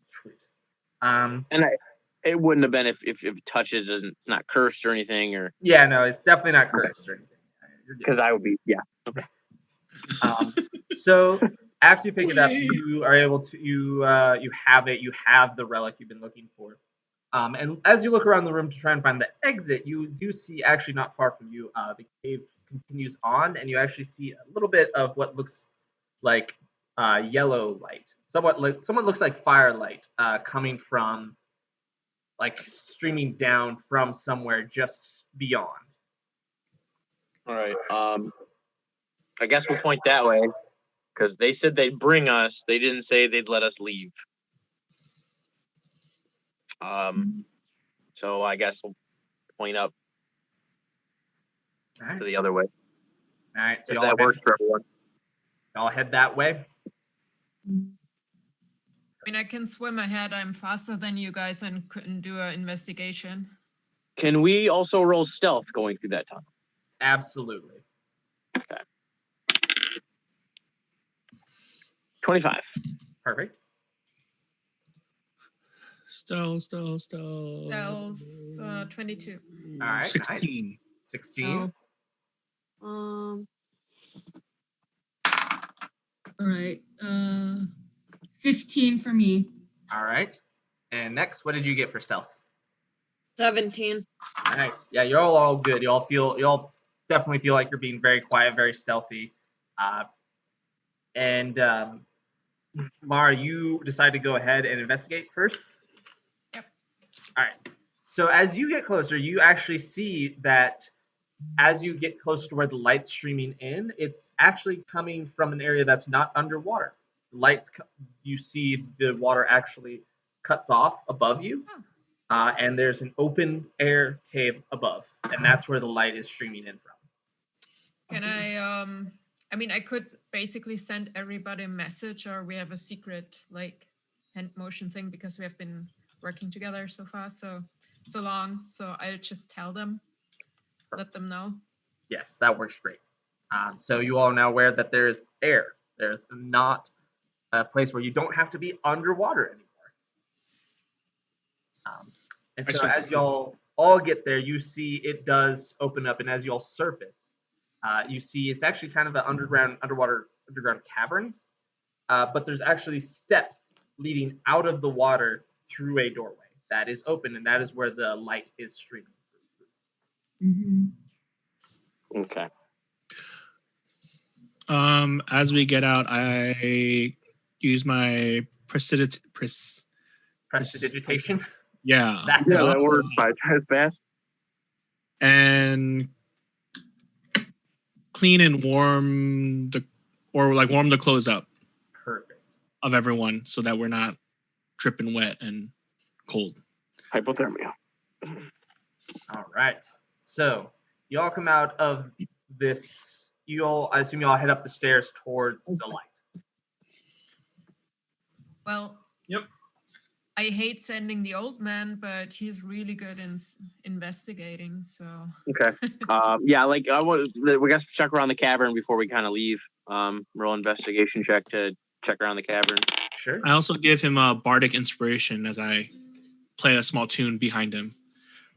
Sweet. It wouldn't have been if it touches and it's not cursed or anything, or Yeah, no, it's definitely not cursed or anything. because I would be okay. So after you pick it up, you are able to you have it. You have the relic you've been looking for. And as you look around the room to try and find the exit, you do see, actually not far from you, the cave continues on, and you actually see a little bit of what looks like yellow light. Somewhat looks like firelight coming from, like, streaming down from somewhere just beyond. All right. I guess we'll point that way because they said they'd bring us. They didn't say they'd let us leave. So I guess we'll point up to the other way. All right, so if that works for everyone. Y'all head that way. I mean, I can swim ahead. I'm faster than you guys and couldn't do an investigation. Can we also roll stealth going through that tunnel? Absolutely. Okay. 25. Perfect. Stealth. That was 22. All right, 16. Nice. 16. Oh. All right. 15 for me. All right. And next, what did you get for stealth? 17. Nice. Yeah, you're all good. Y'all definitely feel like you're being very quiet, very stealthy. And Mara, you decide to go ahead and investigate first? Yep. All right. So as you get closer, you actually see that as you get close to where the light's streaming in, it's actually coming from an area that's not underwater. The lights, you see the water actually cuts off above you, and there's an open air cave above, and that's where the light is streaming in from. Can I mean, I could basically send everybody a message, or we have a secret, like, hand motion thing because we have been working together so far, so long. So I'll just tell them, let them know. Yes, that works great. So you all are now aware that there is air. There's not a place where you don't have to be underwater anymore. And so as y'all all get there, you see it does open up, and as y'all surface, you see it's actually kind of an underground cavern, but there's actually steps leading out of the water through a doorway that is open, and that is where the light is streaming through. Mm-hmm. Okay. As we get out, I use my Prestidigitation. Yeah. That works 5 times fast. And clean and warm the clothes up. Perfect. Of everyone so that we're not dripping wet and cold. Hypothermia. All right. So you all come out of this, I assume you'll head up the stairs towards the light. Well. Yep. I hate sending the old man, but he's really good in investigating. So. Okay. Yeah, like we got to check around the cavern before we kind of leave. Roll investigation check to check around the cavern. Sure. I also give him a Bardic Inspiration as I play a small tune behind him.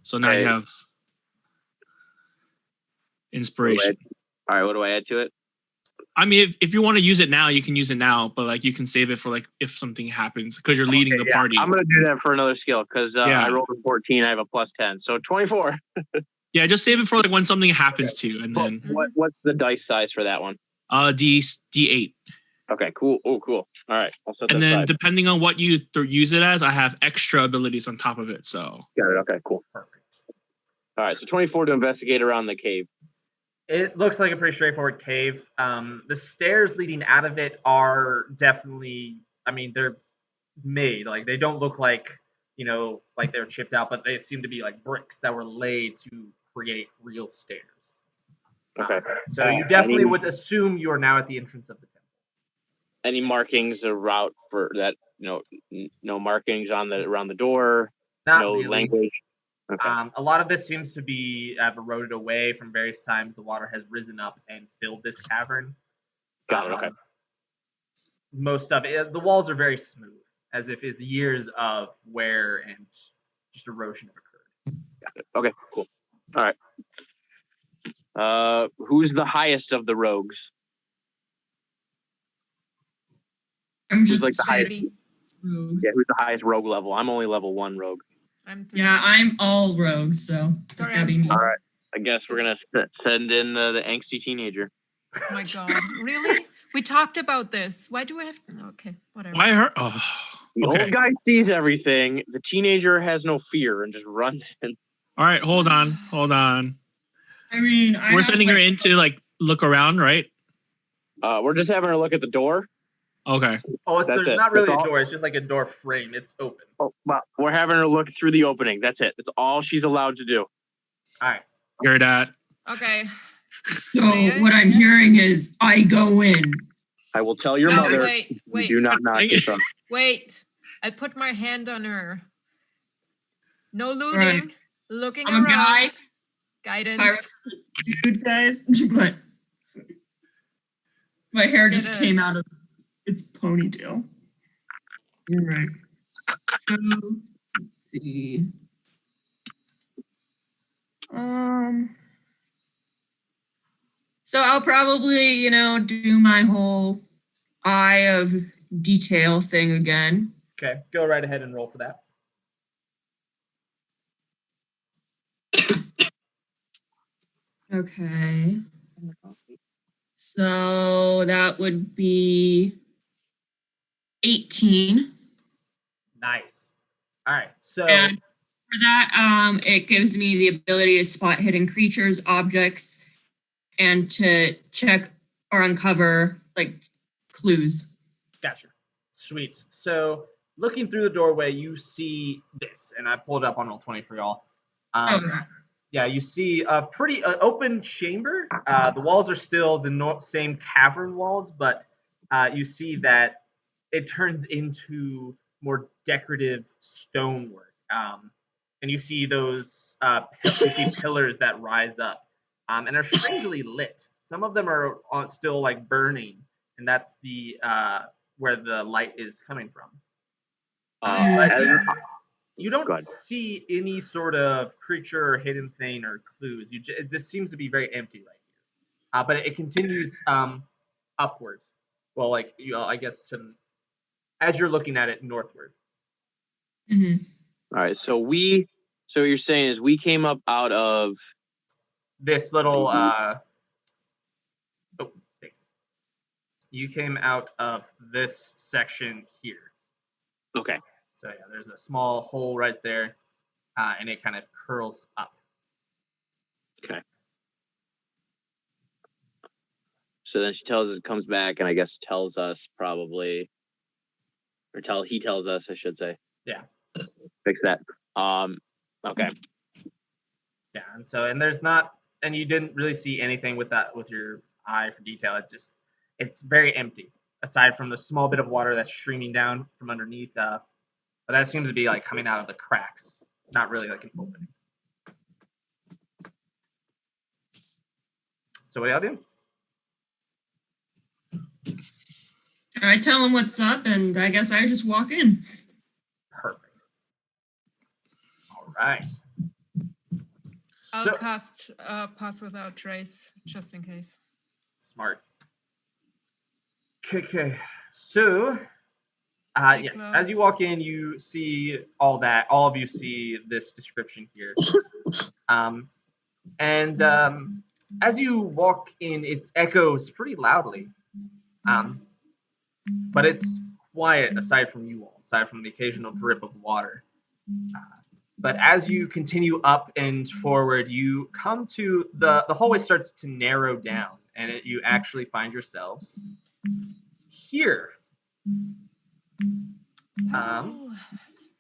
So now you have inspiration. All right, what do I add to it? I mean, if you want to use it now, you can use it now, but like you can save it for like if something happens because you're leading the party. I'm gonna do that for another skill because I rolled a 14. I have a +10, so 24. Yeah, just save it for like when something happens to you, and then what's the dice size for that one? D8. Okay, cool. Oh, cool. All right, I'll set that and then aside. depending on what you use it as, I have extra abilities on top of it. So got it. Okay, cool. Perfect. All right, so 24 to investigate around the cave. It looks like a pretty straightforward cave. The stairs leading out of it are definitely, I mean, they're made. Like, they don't look like, like they're chipped out, but they seem to be like bricks that were laid to create real stairs. Okay. So you definitely would assume you are now at the entrance of the temple. Any markings or route for that? No markings around the door. Not no really. Language. Okay. A lot of this seems to have eroded away from various times. The water has risen up and filled this cavern. Got it. Okay. Most of it, the walls are very smooth, as if it's years of wear and just erosion have occurred. Got it. Okay. Cool. All right. Who's the highest of the rogues? I'm just like the highest. rogue. Yeah, who's the highest rogue level? I'm only level 1 rogue. I'm 3. Yeah, I'm all rogues, so it's gotta be me. All right. I guess we're gonna send in the angsty teenager. Oh my god, really? We talked about this. Why do I have? Okay, whatever. why her? Oh, The okay. old guy sees everything. The teenager has no fear and just runs in. All right, hold on. I mean, We're sending her in to like look around, right? We're just having a look at the door. Okay. Oh, That's there's it. not really That's a all? door. It's just like a door frame. It's open. Oh, well, we're having her look through the opening. That's it. That's all she's allowed to do. All right. Hear that? Okay. So what I'm hearing is I go in. I will tell your No, mother. wait. You do not knock this up. Wait. I put my hand on her. No looting. Right. Looking I'm a around. guy. Guidance. Pirates, dude, guys, but my hair just came out of its ponytail. You're right. So let's see. So I'll probably, do my whole eye of detail thing again. Okay. Go right ahead and roll for that. Okay. So that would be 18. Nice. All right. So And for that, it gives me the ability to spot hidden creatures, objects, and to check or uncover like clues. gotcha. Sweet. So looking through the doorway, you see this, and I pulled it up on Roll20 for y'all. Yeah, you see a pretty open chamber. The walls are still the same cavern walls, but you see that it turns into more decorative stonework. And you see those pillars that rise up and are strangely lit. Some of them are still like burning, and that's the where the light is coming from. But you don't see any sort of creature or hidden thing or clues. This seems to be very empty right here. But it continues upwards. Well, like I guess as you're looking at it northward. Mm-hmm. All right. So what you're saying is we came up out of this little thing. You came out of this section here. Okay. So yeah, there's a small hole right there, and it kind of curls up. Okay. So then she comes back, and I guess tells us probably, he tells us, I should say. Yeah. Fix that. Okay. Yeah, and there's not, and you didn't really see anything with your eye for detail. It's very empty, aside from the small bit of water that's streaming down from underneath. But that seems to be like coming out of the cracks, not really like an opening. So what do y'all do? I tell him what's up, and I guess I just walk in. Perfect. All right. I'll So cast Pass Without Trace, just in case. smart. Okay. So Stay yes, as you close. walk in, you see all that. All of you see this description here. And as you walk in, it echoes pretty loudly. But it's quiet aside from you all, aside from the occasional drip of water. But as you continue up and forward, you come to the hallway starts to narrow down, and you actually find yourselves here.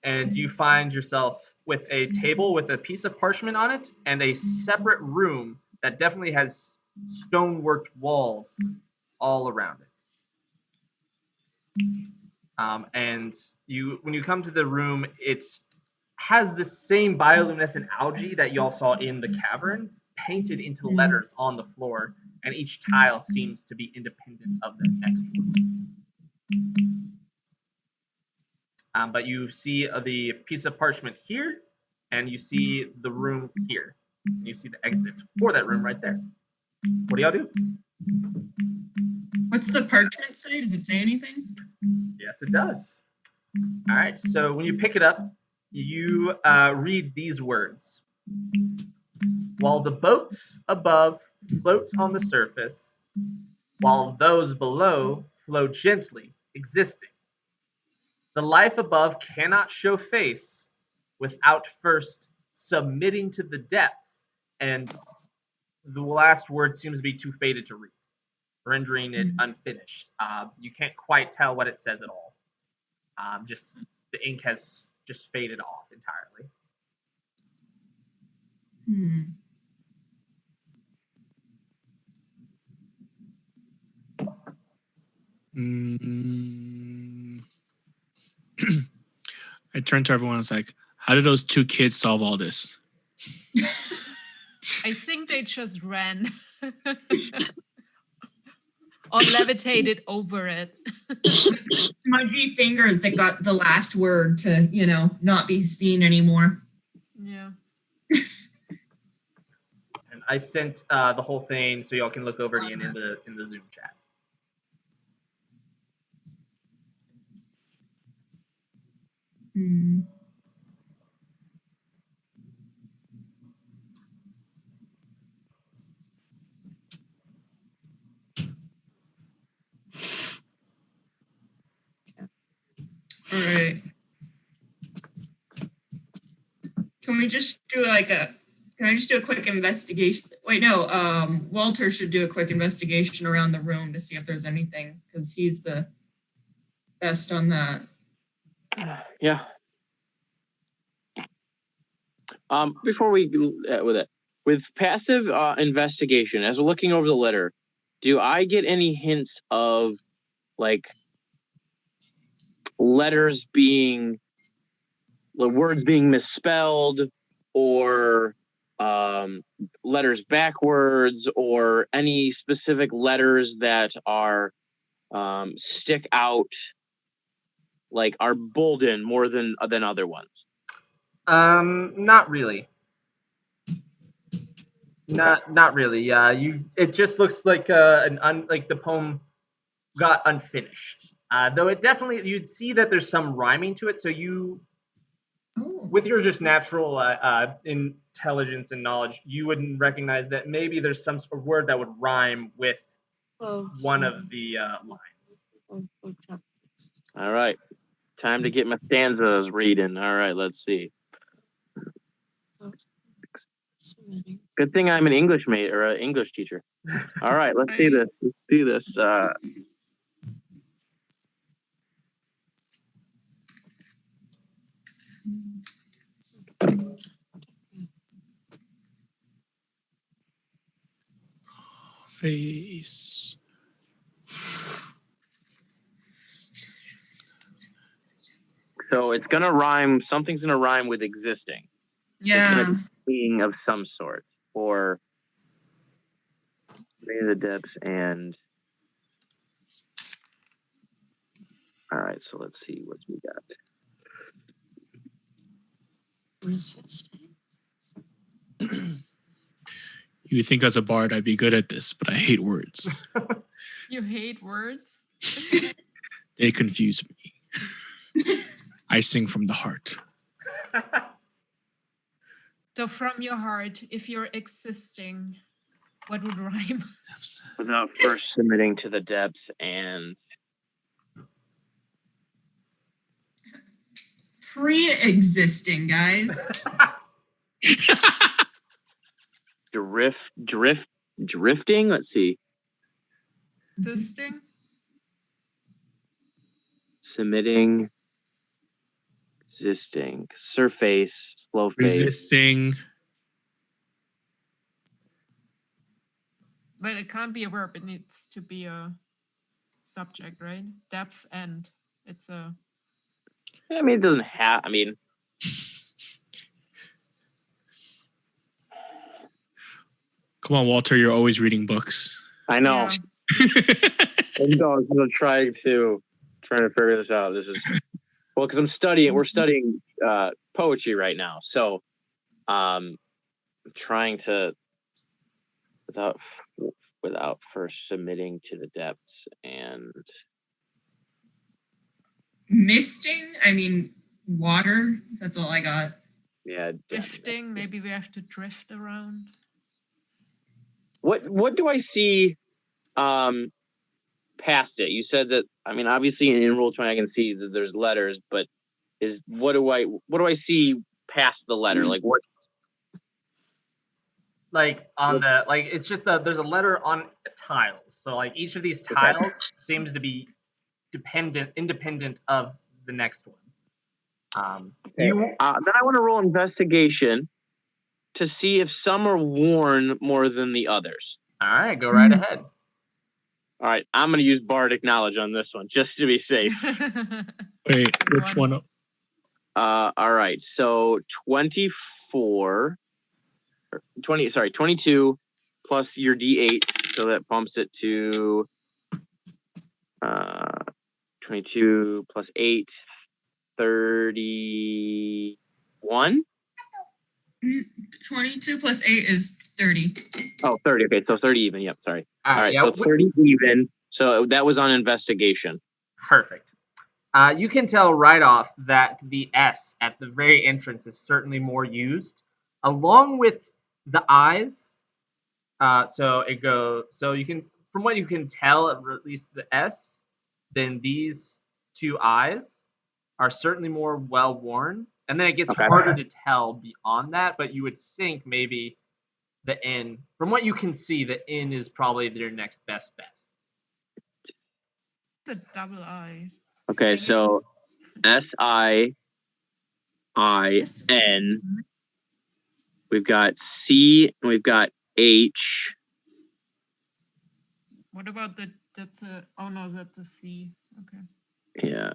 And you find yourself with a table with a piece of parchment on it and a separate room that definitely has stoneworked walls all around it. And when you come to the room, it has the same bioluminescent algae that y'all saw in the cavern painted into letters on the floor, and each tile seems to be independent of the next one. But you see the piece of parchment here, and you see the room here. And you see the exit for that room right there. What do y'all do? What's the parchment say? Does it say anything? Yes, it does. All right, so when you pick it up, you read these words. While the boats above float on the surface, while those below flow gently, existing. The life above cannot show face without first submitting to the depths, and the last word seems to be too faded to read, rendering it unfinished. You can't quite tell what it says at all. Just the ink has just faded off entirely. I turned to everyone. I was like, "How did those two kids solve all this?" I think they just ran. Or levitated over it. Smudgy fingers that got the last word to, not be seen anymore. Yeah. And I sent the whole thing so y'all can look over it in the Zoom chat. All right. Can I just do a quick investigation? Wait, no, Walter should do a quick investigation around the room to see if there's anything, because he's the best on that. Yeah. Before we with passive investigation, as we're looking over the letter, do I get any hints of like words being misspelled, or letters backwards, or any specific letters that are stick out, like are bolden more than other ones? Not really. Not really. Yeah, it just looks like like the poem got unfinished. Though it definitely, you'd see that there's some rhyming to it. So with your just natural intelligence and knowledge, you wouldn't recognize that maybe there's some word that would rhyme with one of the lines. All right, time to get my stanzas reading. All right, let's see. Good thing I'm an English mate or an English teacher. All right, let's see this. Let's see this. face. So it's gonna rhyme. Something's gonna rhyme with existing. Yeah. Being of some sort, or maybe the depths and. All right, so let's see what we got. You think as a bard I'd be good at this, but I hate words. You hate words? They confuse me. I sing from the heart. So from your heart, if you're existing, what would rhyme? Without first submitting to the depths and Pre-existing, guys. drifting. Let's see. Existing? Submitting, existing, surface, slow face. Resisting. But it can't be a verb. It needs to be a subject, right? Depth and it's a. I mean, it doesn't have. I mean, Come on, Walter. You're always reading books. I know. Yeah. I'm gonna try to figure this out. This is well because I'm studying. We're studying poetry right now, so I'm trying to without first submitting to the depths and Misting? I mean, water. That's all I got. yeah. Drifting. Maybe we have to drift around. What do I see past it? You said that. I mean, obviously in Roll20 I can see that there's letters, but what do I see past the letter? Like what? Like on the it's just there's a letter on tiles. So like each of these tiles seems to be independent of the next one. Then I want to roll investigation to see if some are worn more than the others. All right, go right ahead. All right, I'm going to use Bardic Knowledge on this one just to be safe. Wait, which one? All right, so 22 plus your D8, so that bumps it to 22 plus 8, 31. 22 plus 8 is 30. Oh, 30. Okay, so 30 even. Yep, sorry. All right, so 30 even. So that was on investigation. Perfect. You can tell right off that the S at the very entrance is certainly more used, along with the eyes. So you can, from what you can tell, at least the S, then these two eyes are certainly more well worn. And then it gets harder to tell beyond that, but you would think maybe the N, from what you can see, the N is probably their next best bet. It's a double I. Okay, so SIIN. We've got C and we've got H. What about that's a, oh no, that's a C. Okay. Yeah.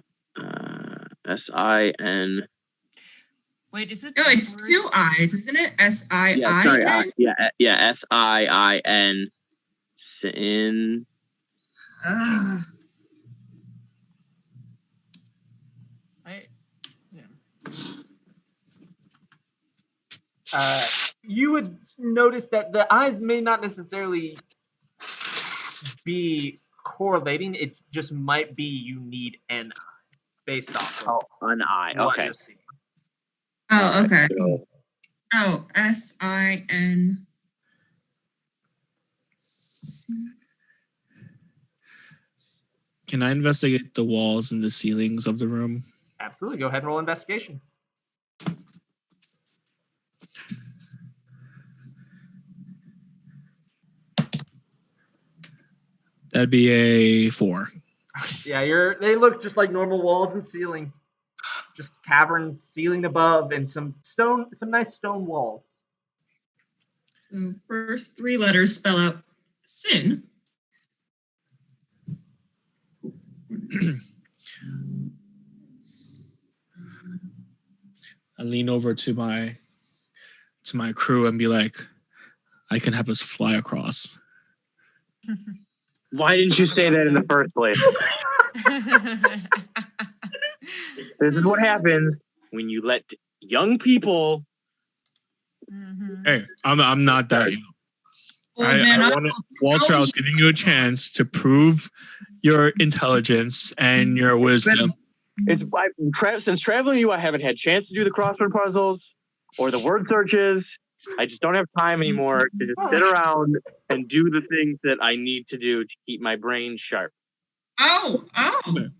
SIN. Wait, is it? No, it's two I's, isn't it? SII. Yeah, sorry. Yeah. SIIN. Sin. You would notice that the eyes may not necessarily be correlating. It just might be you need an eye based off of an eye. what Okay. you're seeing. Oh, okay. So, SIN. Can I investigate the walls and the ceilings of the room? Absolutely. Go ahead and roll investigation. That'd be a 4. Yeah, they look just like normal walls and ceiling. Just cavern ceiling above and some nice stone walls. So first three letters spell out Sin. I lean over to my crew and be like, I can have us fly across. Why didn't you say that in the first place? This is what happens when you let young people. Hey, I'm not that young. I wanted, Walter, I was giving you a chance to prove your intelligence and your wisdom. Since traveling with you, I haven't had a chance to do the crossword puzzles or the word searches. I just don't have time anymore to just sit around and do the things that I need to do to keep my brain sharp. Okay. Hold on.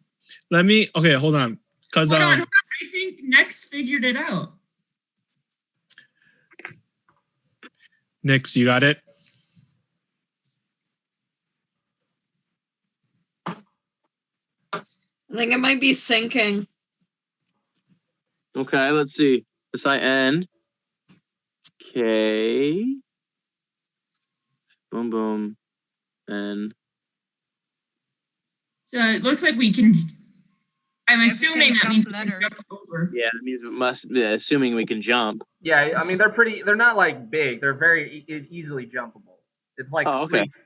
Hold on. I think Nex figured it out. Nix, you got it? I think it might be sinking. Okay, let's see. S-I-N. K. Boom, boom. And. So it looks like we can. I'm assuming that means we can letters. jump over. Yeah, that means assuming we can jump. Yeah, I mean they're not like big. They're very easily jumpable. It's like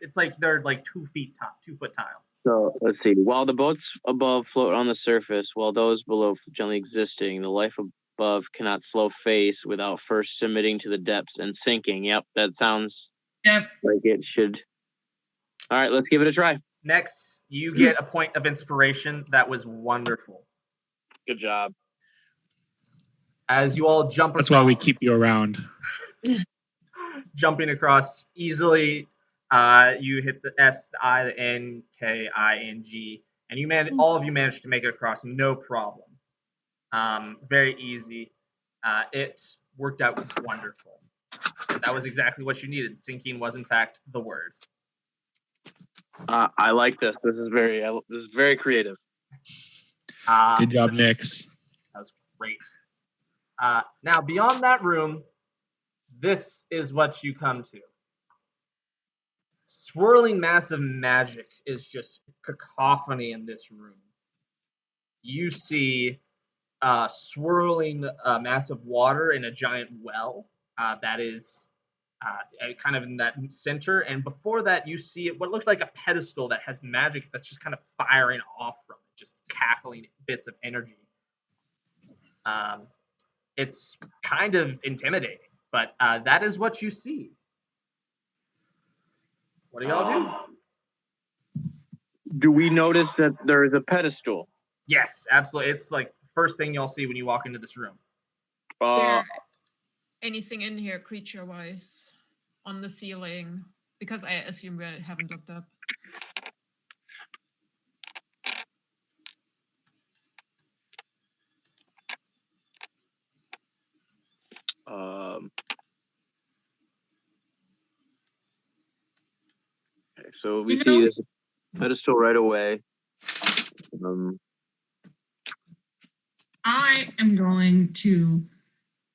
it's like they're like 2 foot tiles. So let's see. While the boats above float on the surface, while those below gently existing, the life above cannot slow face without first submitting to the depths and sinking. Yep, that sounds like it should. All right, let's give it a try. Next, you get a point of inspiration. That was wonderful. Good job. As you all jump across. That's why we keep you around. Jumping across easily, you hit the S, the I, the N, K, I, N, G, and all of you managed to make it across, no problem. Very easy. It worked out wonderful. And that was exactly what you needed. Sinking was, in fact, the word. I like this. This is very creative. Good job, Nix. That was great. Now, beyond that room, this is what you come to. Swirling massive magic is just cacophony in this room. You see swirling massive water in a giant well that is kind of in that center. And before that, you see what looks like a pedestal that has magic that's just kind of firing off from it, just cackling bits of energy. It's kind of intimidating, but that is what you see. What do y'all do? Do we notice that there is a pedestal? Yes, absolutely. It's like the first thing y'all see when you walk into this room. There anything in here creature-wise on the ceiling? Because I assume we haven't looked up. Okay, so we see this pedestal right away. I am going to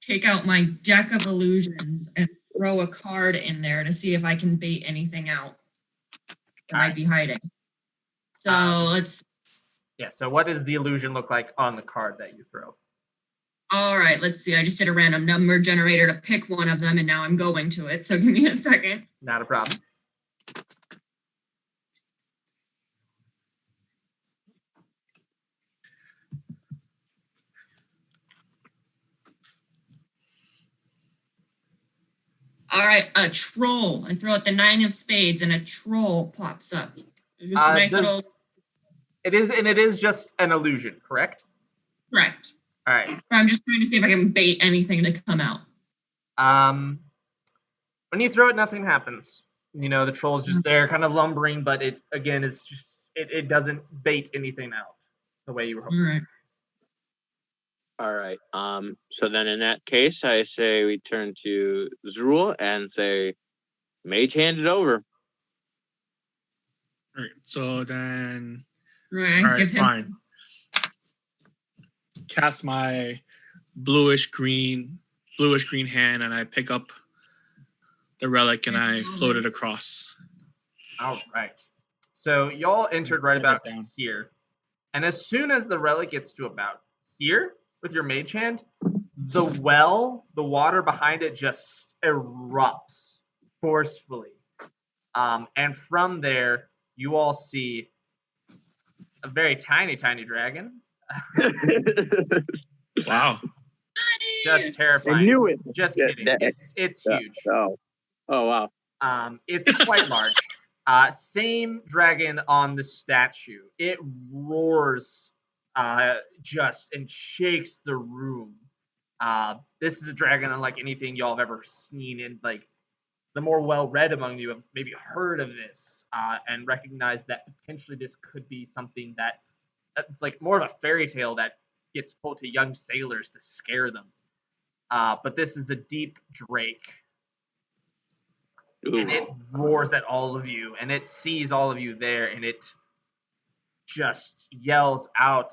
take out my deck of illusions and throw a card in there to see if I can bait anything out that might be hiding. So let's. Yeah, so what does the illusion look like on the card that you throw? All right, let's see. I just did a random number generator to pick one of them, and now I'm going to it. So give me a second. Not a problem. All right, a troll. I throw out the 9 of spades, and a troll pops up. Just a nice little. It is just an illusion, correct? Correct. All right. I'm just trying to see if I can bait anything to come out. When you throw it, nothing happens. You know, the troll's just there, kind of lumbering, but it again is just it doesn't bait anything out the way you were hoping. All right. So then in that case, I say we turn to Zrul and say, mage hand it over. All right. So then. Right. All right. Fine. Cast my bluish green hand, and I pick up the relic and I float it across. All right. So y'all entered right Set it about down. here. And as soon as the relic gets to about here with your mage hand, the water behind it just erupts forcefully. And from there, you all see a very tiny, tiny dragon. Wow. Just I terrifying. knew it. Just Yeah, kidding. that- It's huge. Oh, wow. It's quite large. Same dragon on the statue. It roars just and shakes the room. This is a dragon unlike anything y'all have ever seen. And like the more well-read among you have maybe heard of this and recognize that potentially this could be something that it's like more of a fairy tale that gets told to young sailors to scare them. But this is a deep drake. And it roars at all of you, and it sees all of you there, and it just yells out,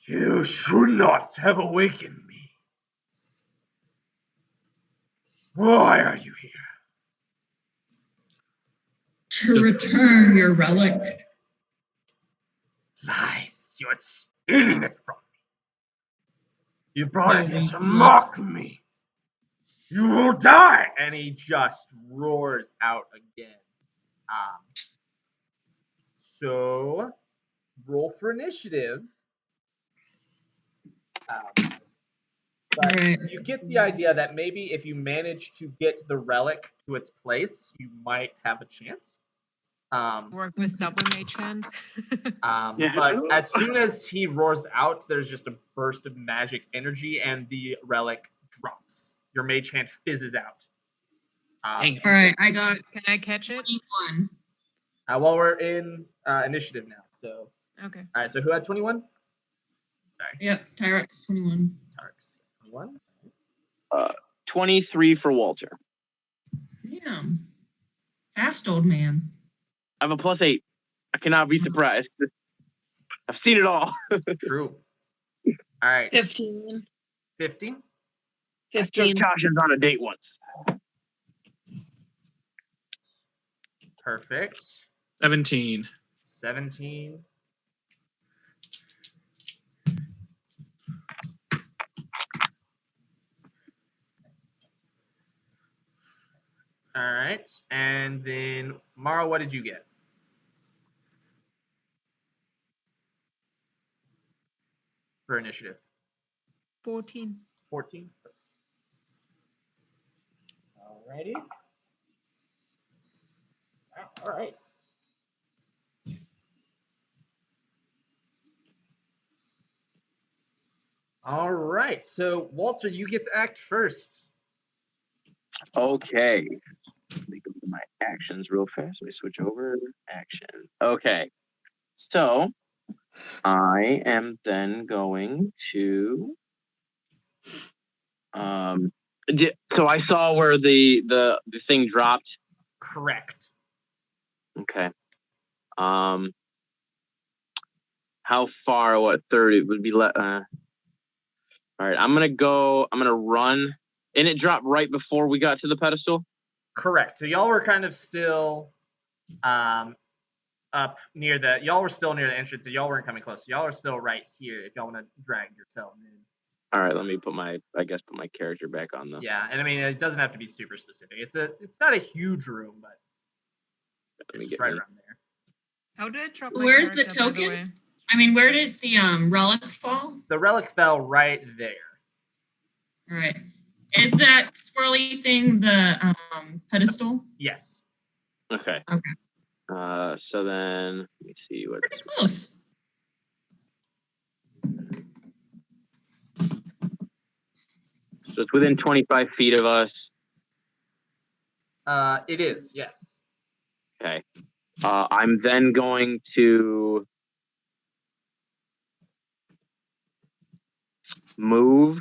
"You should not have awakened me. Why are you here?" To return your relic. Lies, you're stealing it from me. You brought No, it here to we- mock me. You will die! And he just roars out again. So, roll for initiative. But Alright. you get the idea that maybe if you manage to get the relic to its place, you might have a chance. Work with double mage hand. Yeah. But as soon as he roars out, there's just a burst of magic energy, and the relic drops. Your mage hand fizzes out. Dang. Alright, I got Can I catch it? 21. Well, we're in initiative now. So, Okay. all right. So who had 21? Sorry, Yep, Tyrex 21. Tarks. 21. 23 for Walter. Damn. Fast old man. I have a +8. I cannot be surprised. I've seen it all. True. All right. 15. 15. I took 15. Tasha's on a date once. Perfect. 17. 17. All right. And then, Mara, what did you get? For initiative? 14. 14. Alrighty. All right. All right. So, Walter, you get to act first. Okay. Let me go to my actions real fast. Let me switch over. Action. Okay. So I am then going to so I saw where the thing dropped. Correct. Okay. How far? What 30 would be? All right. I'm gonna run. And it dropped right before we got to the pedestal. Correct. So y'all were kind of still up near the. Y'all were still near the entrance. So y'all weren't coming close. So y'all are still right here. If y'all want to drag yourselves in. All right. Let me put my character back on though. Yeah, and I mean it doesn't have to be super specific. It's not a huge room, but it's just right around there. How did I drop my Where's the character, by the token? way? I mean, where does the relic fall? The relic fell right there. Alright. Is that swirly thing the pedestal? Yes. Okay. Okay. So then let me see what. Pretty close. So it's within 25 feet of us. It is. Yes. Okay. I'm then going to move.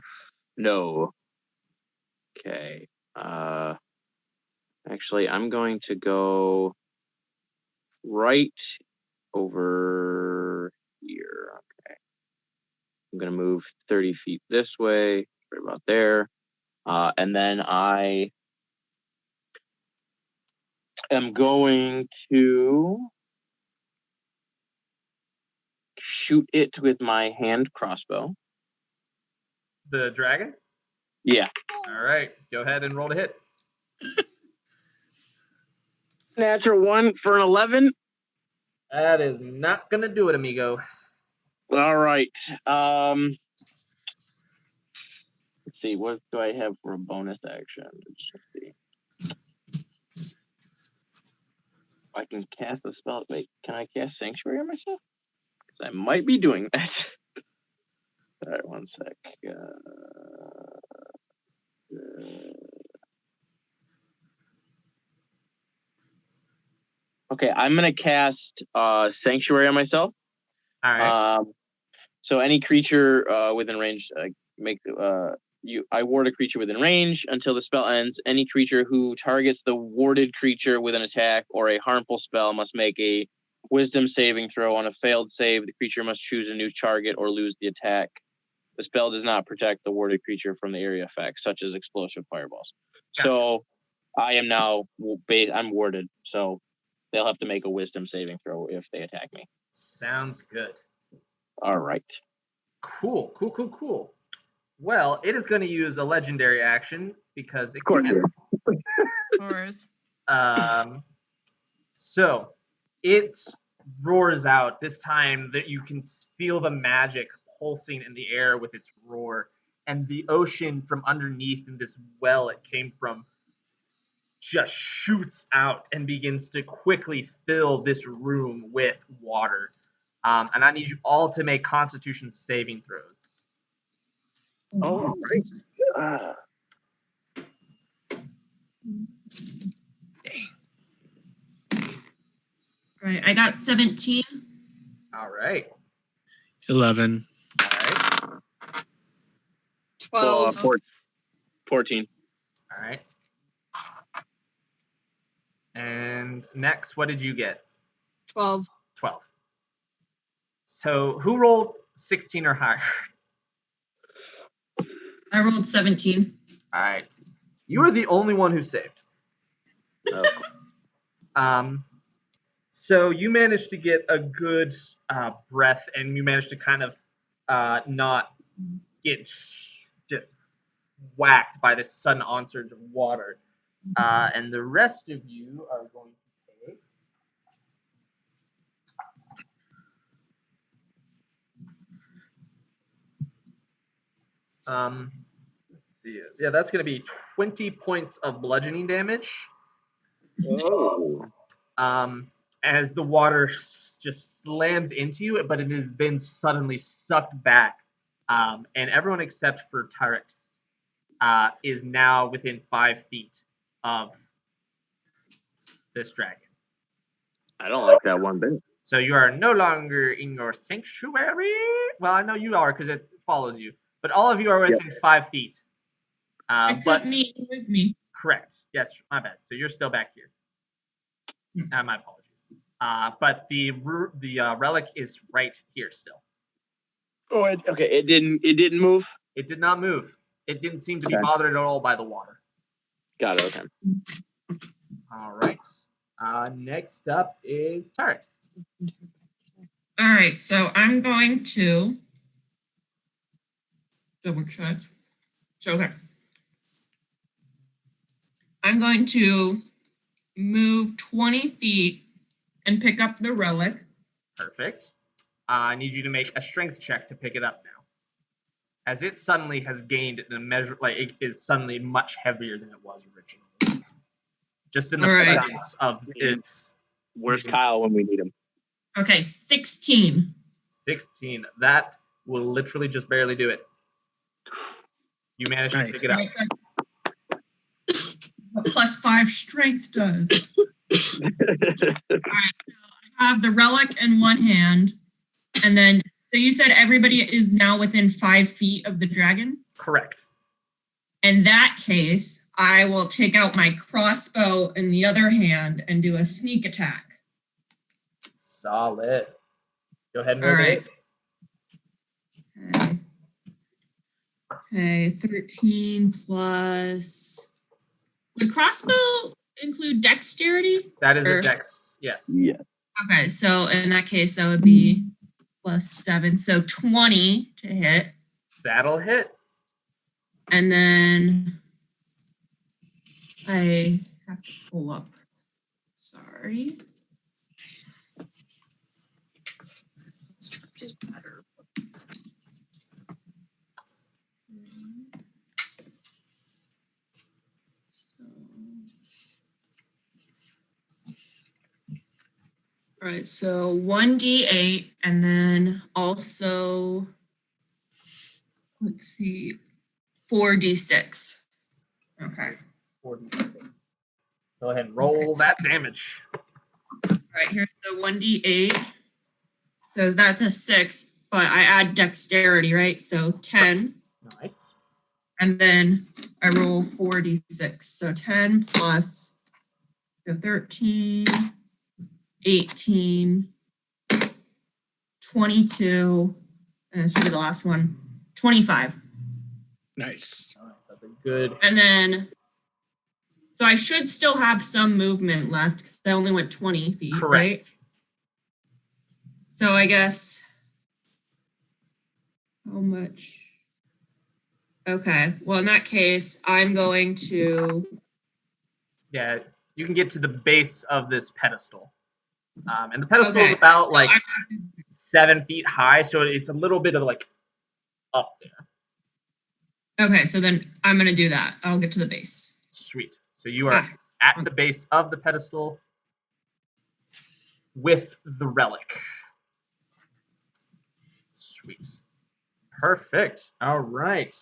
No. Okay. Actually, I'm going to go right over here. Okay. I'm going to move 30 feet this way, right about there. And then am going to shoot it with my hand crossbow. The dragon? Yeah. All right. Go ahead and roll to hit. Natural 1 for an 11. That is not going to do it, amigo. All right. Let's see. What do I have for a bonus action? Let's see. I can cast a spell. Wait, can I cast Sanctuary on myself? Because I might be doing that. All right, one sec. Okay, I'm gonna cast Sanctuary on myself. All right. So any creature within range, I ward a creature within range until the spell ends. Any creature who targets the warded creature with an attack or a harmful spell must make a Wisdom saving throw. On a failed save, the creature must choose a new target or lose the attack. The spell does not protect the warded creature from the area effects, such as explosive fireballs. Gotcha. So I am now I'm warded, so they'll have to make a Wisdom saving throw if they attack me. Sounds good. All right. Cool. Well, it is going to use a legendary action because it Of course. can. Of course. So it roars out. This time that you can feel the magic pulsing in the air with its roar, and the ocean from underneath in this well it came from just shoots out and begins to quickly fill this room with water. And I need you all to make Constitution saving throws. All right. All right, I got 17. All right. 11. All right. 12. 14. All right. And next, what did you get? 12. 12. So who rolled 16 or higher? I rolled 17. All right. You are the only one who saved. Oh. So you managed to get a good breath, and you managed to kind of not get just whacked by this sudden onsurge of water. And the rest of you are going to take. Let's see. Yeah, that's going to be 20 points of bludgeoning damage. Oh. As the water just slams into you, but it has been suddenly sucked back. And everyone except for Tyrex is now within 5 feet of this dragon. I don't like that one bit. So you are no longer in your sanctuary. Well, I know you are because it follows you. But all of you are within 5 feet. Except me with me. Correct. Yes, my bad. So you're still back here. My apologies. But the relic is right here still. Oh, okay. It didn't move. It did not move. It didn't seem to be Okay. bothered at all by the water. Got it. Okay. All right. Next up is Tarex. All right, so I'm going to double check. So, okay. I'm going to move 20 feet and pick up the relic. Perfect. I need you to make a strength check to pick it up now. As it suddenly has gained a measure, like it is suddenly much heavier than it was originally. Just in the presence of its. Where's Kyle when we need him? Okay, 16. 16. That will literally just barely do it. You managed to pick it up. What +5 strength does. All right, so I have the relic in one hand, and then, so you said everybody is now within 5 feet of the dragon? Correct. In that case, I will take out my crossbow in the other hand and do a sneak attack. Solid. Go ahead and All roll right. it. Okay, 13 plus. Would crossbow include dexterity? That is a Or- dex. Yes. Yeah. Okay, so in that case, that would be +7, so 20 to hit, That'll hit. and then I have to pull up. Sorry. Just better. All right, so 1d8, and then also, let's see, 4d6. Okay. 40. Go ahead and roll that damage. All right, here's the 1d8. So that's a 6, but I add dexterity, right? So 10. Nice. And then I roll 4d6. So 10 plus the 13, 18, 22, and this will be the last one, 25. Nice. Nice. That's a good. And then, so I should still have some movement left because I only went 20 feet, Correct. right? So I guess, how much? Okay, well, in that case, I'm going to, Yeah, you can get to the base of this pedestal. And the pedestal is Okay. about like I- 7 feet high, so it's a little bit of like up there. okay, so then I'm going to do that. I'll get to the base. Sweet. So you are at the base of the pedestal with the relic. Sweet. Perfect. All right.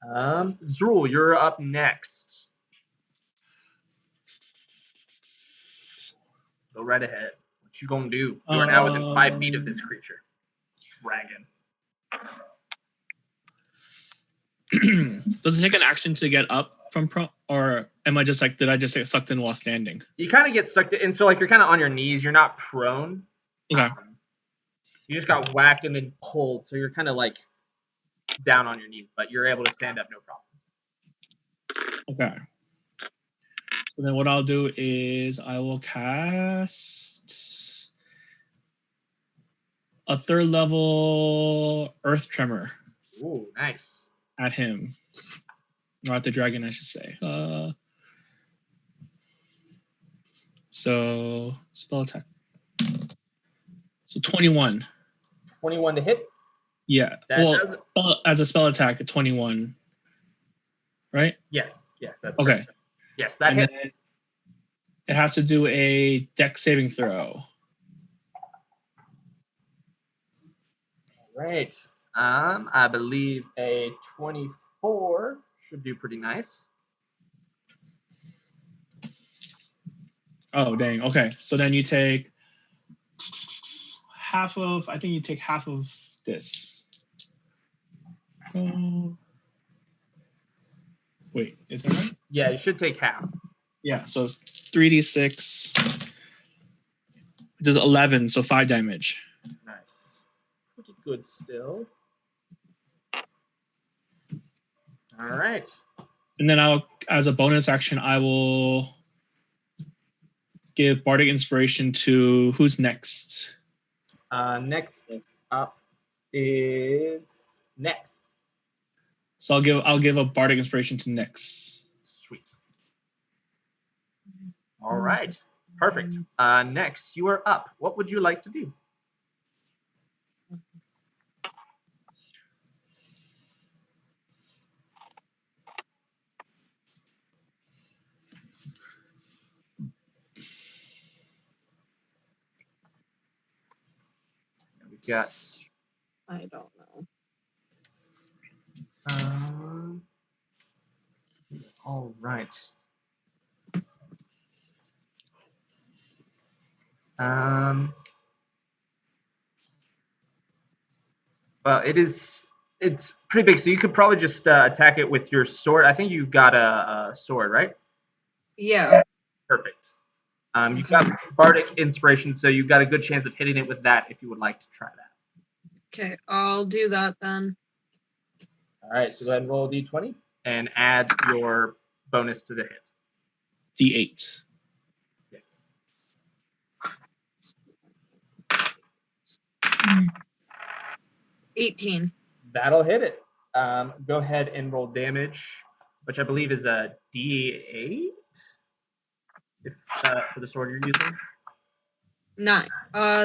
Zrul, you're up next. Go right ahead. What you gonna do? You are now within 5 feet of this creature. Dragon. Does it take an action to get up from or am I just like, did I just get sucked in while standing? You kind of get sucked in, so like you're kind of on your knees. You're not prone. Okay. You just got whacked and then pulled, so you're kind of like down on your knees, but you're able to stand up no problem. Okay. So then what I'll do is I will cast a 3rd level Earth Tremor Ooh, nice. at him. Or at the dragon, I should say. So spell attack. So 21. 21 to hit. Yeah. That does it. As a spell attack, at 21. Right? Yes, that's Okay. correct. Yes, that And then hits. it has to do a dex saving throw. Right. I believe a 24 should do pretty nice. Oh, dang. Okay. So then you take half of, I think you take half of this. Wait, is that right? Yeah, you should take half. Yeah, so 3d6. It does 11, so 5 damage. Nice. Pretty good still. All right. And then as a bonus action, I will give Bardic Inspiration to who's next? Next up is Nex. So I'll give a Bardic Inspiration to Nyx. Sweet. All right. Perfect. Next, you are up. What would you like to do? We've got. I don't know. All right. Well, it's pretty big, so you could probably just attack it with your sword. I think you've got a sword, right? Yeah. Perfect. You've got Bardic Inspiration, so you've got a good chance of hitting it with that if you would like to try that. Okay, I'll do that then. All right, so go ahead and roll a d20 and add your bonus to the hit. D8. Yes. 18. That'll hit it. Go ahead and roll damage, which I believe is a D8 if for the sword you're using. 9.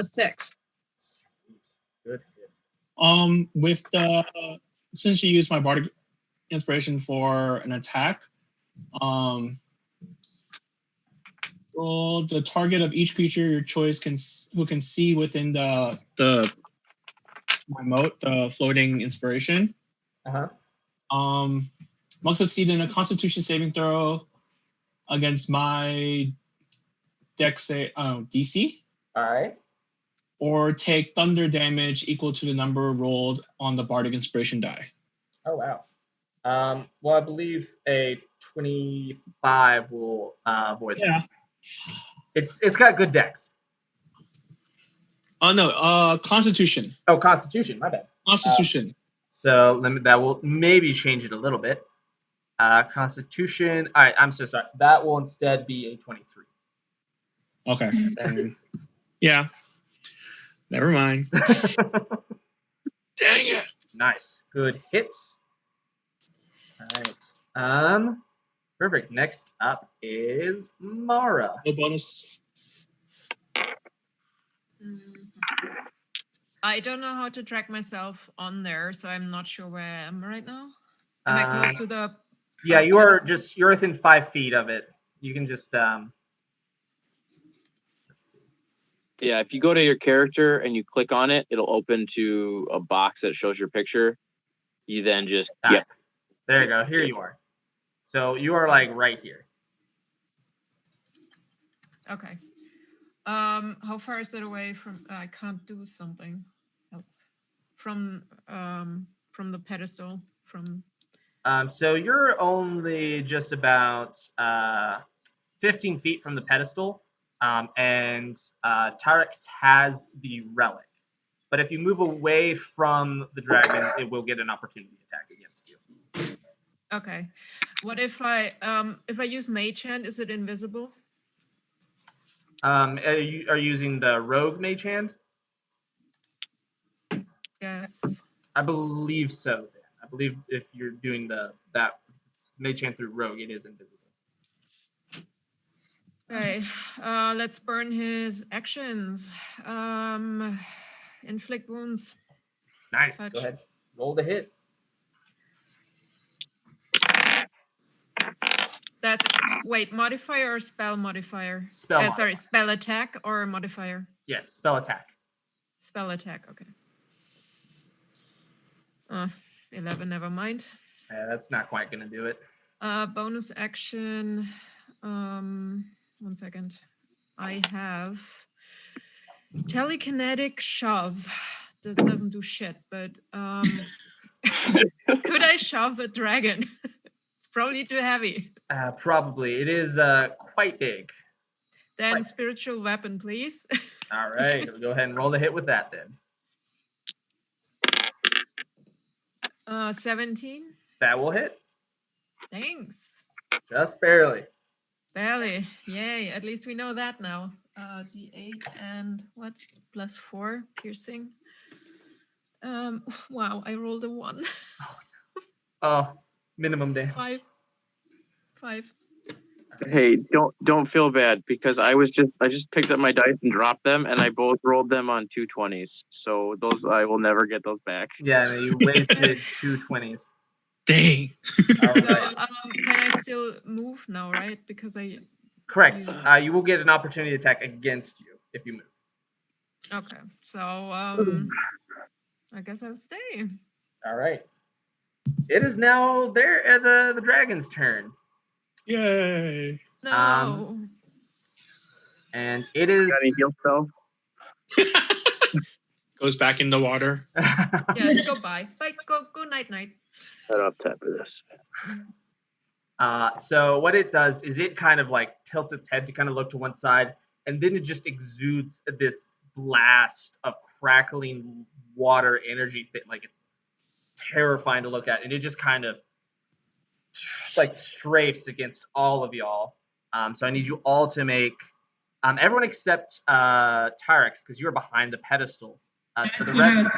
6. Good hit. With the since you used my Bardic Inspiration for an attack, roll the target of each creature your choice who can see within my moat, the floating inspiration. Must succeed in a Constitution saving throw against my DC. All right. Or take thunder damage equal to the number rolled on the Bardic Inspiration die. Oh wow. Well, I believe a 25 will avoid that. Yeah. It's got good dex. Oh no, Constitution. Oh, Constitution. My bad. Constitution. So that will maybe change it a little bit. Constitution. All right. I'm so sorry. That will instead be a 23. Okay. And yeah. Never mind. Dang it. Nice. Good hit. All right. Perfect. Next up is Mara. No bonus. I don't know how to track myself on there, so I'm not sure where I am right now. Am I close to the? Yeah, you're within 5 feet of it. You can just let's see. Yeah, if you go to your character and you click on it, it'll open to a box that shows your picture. You then just There you go. Here you are. So you are like right here. Okay. How far is it away from? I can't do something. Help. From the pedestal. So you're only just about 15 feet from the pedestal, and Tyrex has the relic. But if you move away from the dragon, it will get an opportunity attack against you. Okay. What if I use Mage Hand? Is it invisible? Are you using the rogue mage hand? Yes. I believe so. I believe if you're doing that mage hand through rogue, it is invisible. Okay. Let's burn his actions. Inflict wounds. Nice. Touch. Go ahead. Roll the hit. That's modifier or spell modifier? Spell modifier. Sorry, spell attack or modifier? Yes, spell attack. Spell attack, okay. 11, never mind. That's not quite gonna do it. Bonus action. 1 second. I have telekinetic shove. That doesn't do shit, but could I shove a dragon? It's probably too heavy. Probably. It is quite big. Then spiritual weapon, please. All right. Go ahead and roll the hit with that then. 17. That will hit. Thanks. Just barely. Barely. Yay. At least we know that now. D8 and what? +4 piercing. Wow, I rolled a 1. Oh, minimum damage. 5. Hey, don't feel bad because I just picked up my dice and dropped them, and I both rolled them on 220s. So those I will never get those back. Yeah, no, you wasted 2 20s. Dang. All So, right. can I still move now, right? Because I. Correct. You will get an opportunity attack against you if you move. Okay. So I guess I'll stay. All right. It is now the dragon's turn. Yay. No. And it is. Got any heal spell? Goes back in the water. Yes, go bye. Bye. Go night. Shut up, tap of this. So what it does is it kind of like tilts its head to kind of look to one side, and then it just exudes this blast of crackling water energy that like it's terrifying to look at, and it just kind of like strafes against all of y'all. So I need you all to make everyone except Tyrex, because you're behind the pedestal. So That's the what I rest,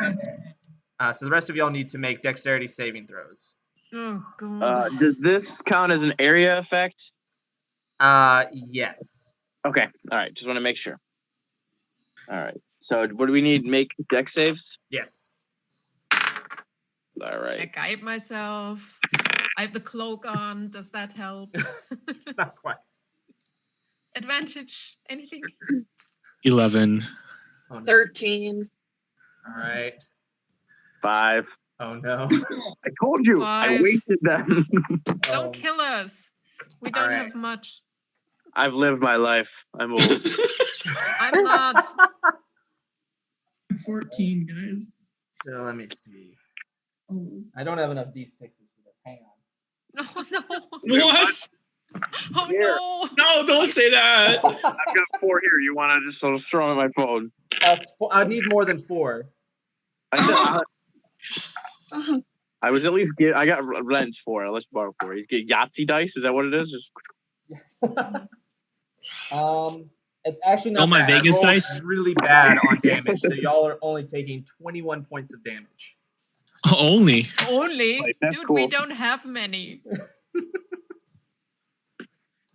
was so the rest of y'all need to make dexterity saving throws. Oh god. Does this count as an area effect? Yes. Okay. All right. Just want to make sure. All right. So what do we need? Make dex saves? Yes. All I right. guide myself. I have the cloak on. Does that help? Not quite. Advantage? Anything? 11. Oh, no. 13. All right. 5. Oh no. I told you. I 5. wasted them. Don't Oh, kill us. We don't Alright. have much. I've lived my life. I'm old. I'm not. 14, guys. So let me see. Oh. I don't have enough d6s for this. Hang on. Oh no. What? Oh Here. no. No, don't say that. I've got 4 here. You want to just sort of throw on my phone? I need more than 4. I was at least I got Rents 4. Let's borrow 4. You get Yahtzee dice. Is that what it is? It's actually not Oh, my bad. I Vegas rolled dice? really bad on damage, so y'all are only taking 21 points of damage. Only. Only? Wait, that's Dude, cool. we don't have many.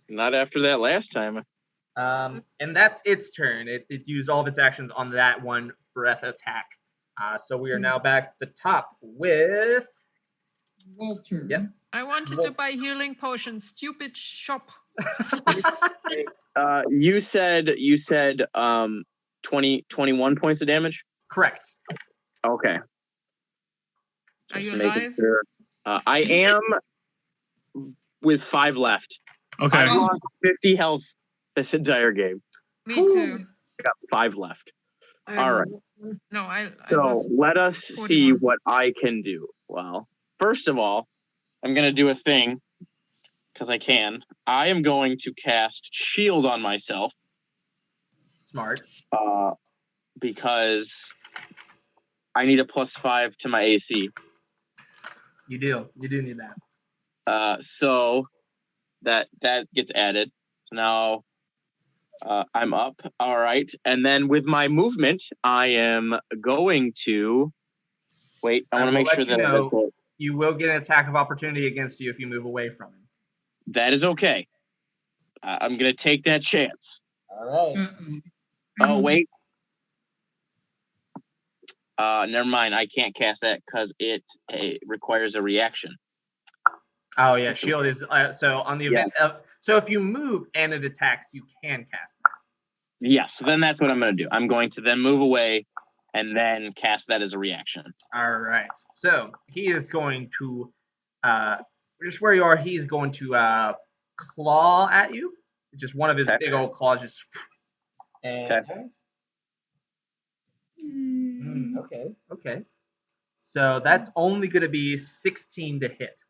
Not after that last time. And that's its turn. It used all of its actions on that one breath attack. So we are now back at the top with Walter. Yep. I wanted to buy healing potions. Stupid shop. You said 21 points of damage? Correct. Okay. Are you Just making alive? sure. I am with 5 left. Okay. I've lost 50 health this entire game. Me too. I got 5 left. All right. No, I So was let us 41. see what I can do. Well, first of all, I'm going to do a thing because I can. I am going to cast Shield on myself. Smart. Because I need a +5 to my AC. You do. You do need that. So that gets added. So now I'm up. All right. And then with my movement, I am going to wait. I want to make sure that you will get an attack of opportunity against you if you move away from him. that is okay. I'm going to take that chance. All right. Oh, wait. Never mind. I can't cast that because it requires a reaction. Oh yeah, shield is so on the event of so if you move and it attacks, you can cast that. Yes, so then that's what I'm going to do. I'm going to then move away and then cast that as a reaction. All right. So he is going to just where you are. He's going to claw at you. Just one of his big old claws just. And okay. So that's only going to be 16 to hit.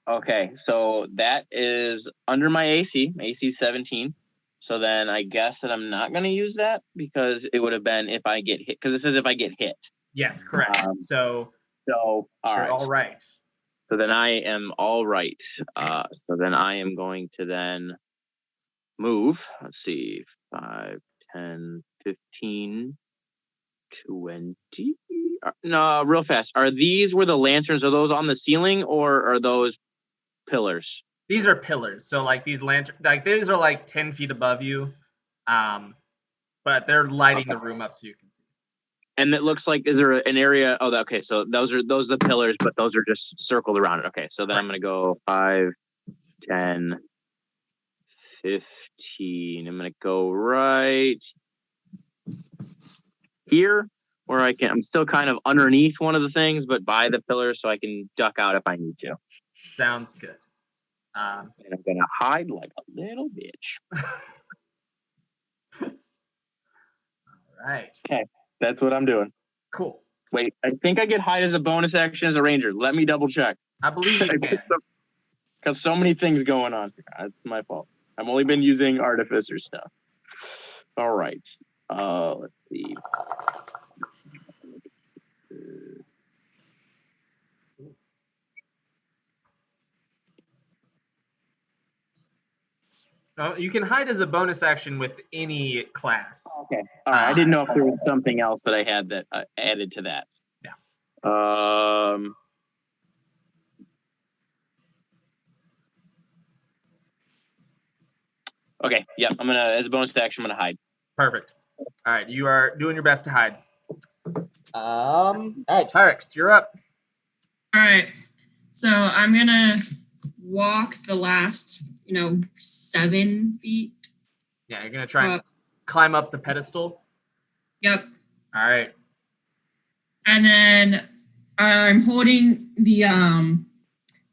Okay, so that is under my AC. AC 17. So then I guess that I'm not going to use that because it would have been if I get hit. Because it says if I get hit. Yes, correct. So all right. All right. So then I am all right. So then I am going to then move. Let's see. 5, 10, 15, 20. No, real fast. Are these where the lanterns? Are those on the ceiling or are those pillars? These are pillars. So like these lanterns, like these are like 10 feet above you, but they're lighting the room up so you can see. And it looks like, is there an area? Oh, okay. So those are the pillars, but those are just circled around it. Okay. So then I'm going to go 5, 10, 15. I'm going to go right here where I'm still kind of underneath one of the things, but by the pillar so I can duck out if I need to. Sounds good. And I'm going to hide like a little bitch. All right. Okay. That's what I'm doing. Cool. Wait, I think I get hide as a bonus action as a ranger. Let me double check. I believe you can. Because so many things going on. That's my fault. I've only been using artificer stuff. All right. Let's see. You can hide as a bonus action with any class. Okay. All right. I didn't know if there was something else that I had that added to that. Yeah. Okay. Yep. I'm gonna, as a bonus action, I'm gonna hide. Perfect. All right, you are doing your best to hide. All right, Tyrex, you're up. All right. So I'm gonna walk the last, 7 feet. Yeah, you're gonna try and climb up the pedestal. Yep. All right. And then I'm holding the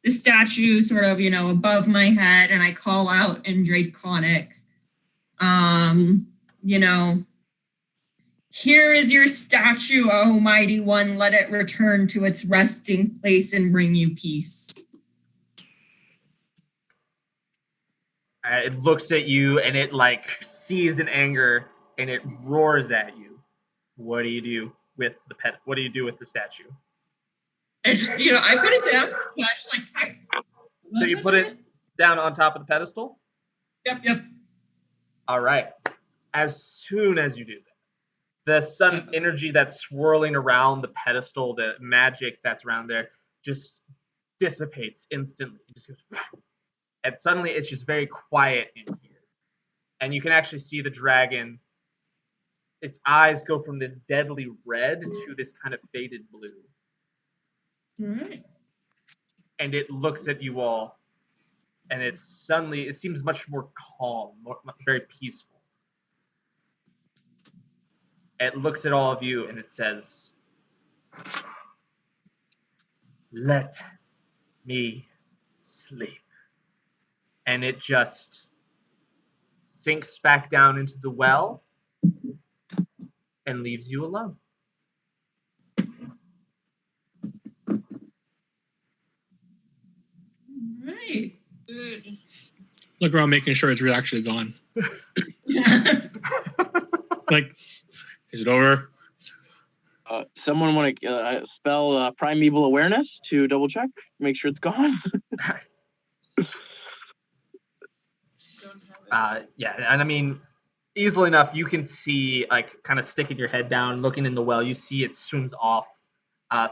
statue sort of, above my head, and I call out in Draconic, here is your statue, O mighty one. Let it return to its resting place and bring you peace. It looks at you and it sees in anger and it roars at you. What do you do with the pet? What do you do with the statue? I just, I put it down. I just So you put it down on top of the pedestal? Yep. All right. As soon as you do that, the sun energy that's swirling around the pedestal, the magic that's around there, just dissipates instantly. It just goes, and suddenly it's just very quiet in here. And you can actually see the dragon. Its eyes go from this deadly red to this kind of faded blue. All right. And it looks at you all, and it seems much more calm, very peaceful. It looks at all of you and it says, "Let me sleep." And it just sinks back down into the well and leaves you alone. Right. Good. Look around, making sure it's actually gone. Is it over? Someone want to spell primeval awareness to double check, make sure it's gone. Yeah, and I mean, easily enough, you can see, kind of sticking your head down, looking in the well, you see it swims off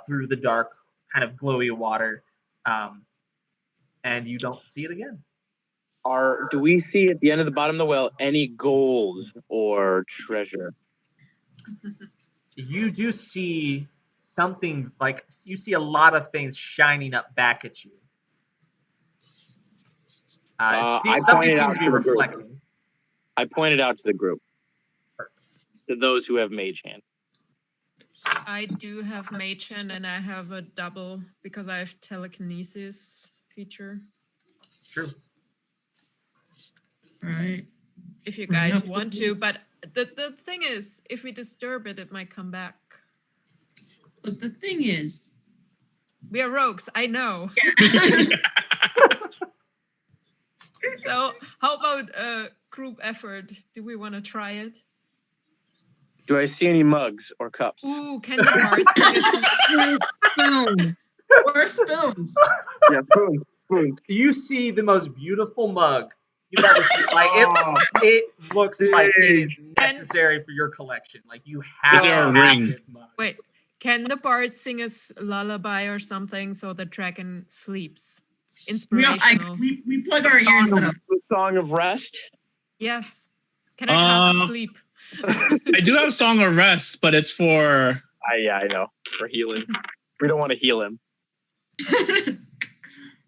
through the dark, kind of glowy water, and you don't see it again. Do we see at the end of the bottom of the well any gold or treasure? You do see something, you see a lot of things shining up back at you. Something seems to be reflecting. I pointed out to the group. Perfect. To those who have mage hand. I do have Mage Hand, and I have a double because I have telekinesis feature. True. Right. If you guys want to, but the thing is, if we disturb it, it might come back. But the thing is, we are rogues. I know. So how about group effort? Do we want to try it? Do I see any mugs or cups? Ooh, can the bard sing spoon or spoons? Yeah, spoons. You see the most beautiful mug you've ever seen. It looks like it is necessary for your collection. You have Is there a to have ring? this mug. Wait, can the bard sing us lullaby or something so the dragon sleeps? Inspirational. We plug our ears though. The Song of Rest. Yes. Can I cast sleep? I do have Song of Rest, but it's for... Yeah, I know. For healing. We don't want to heal him.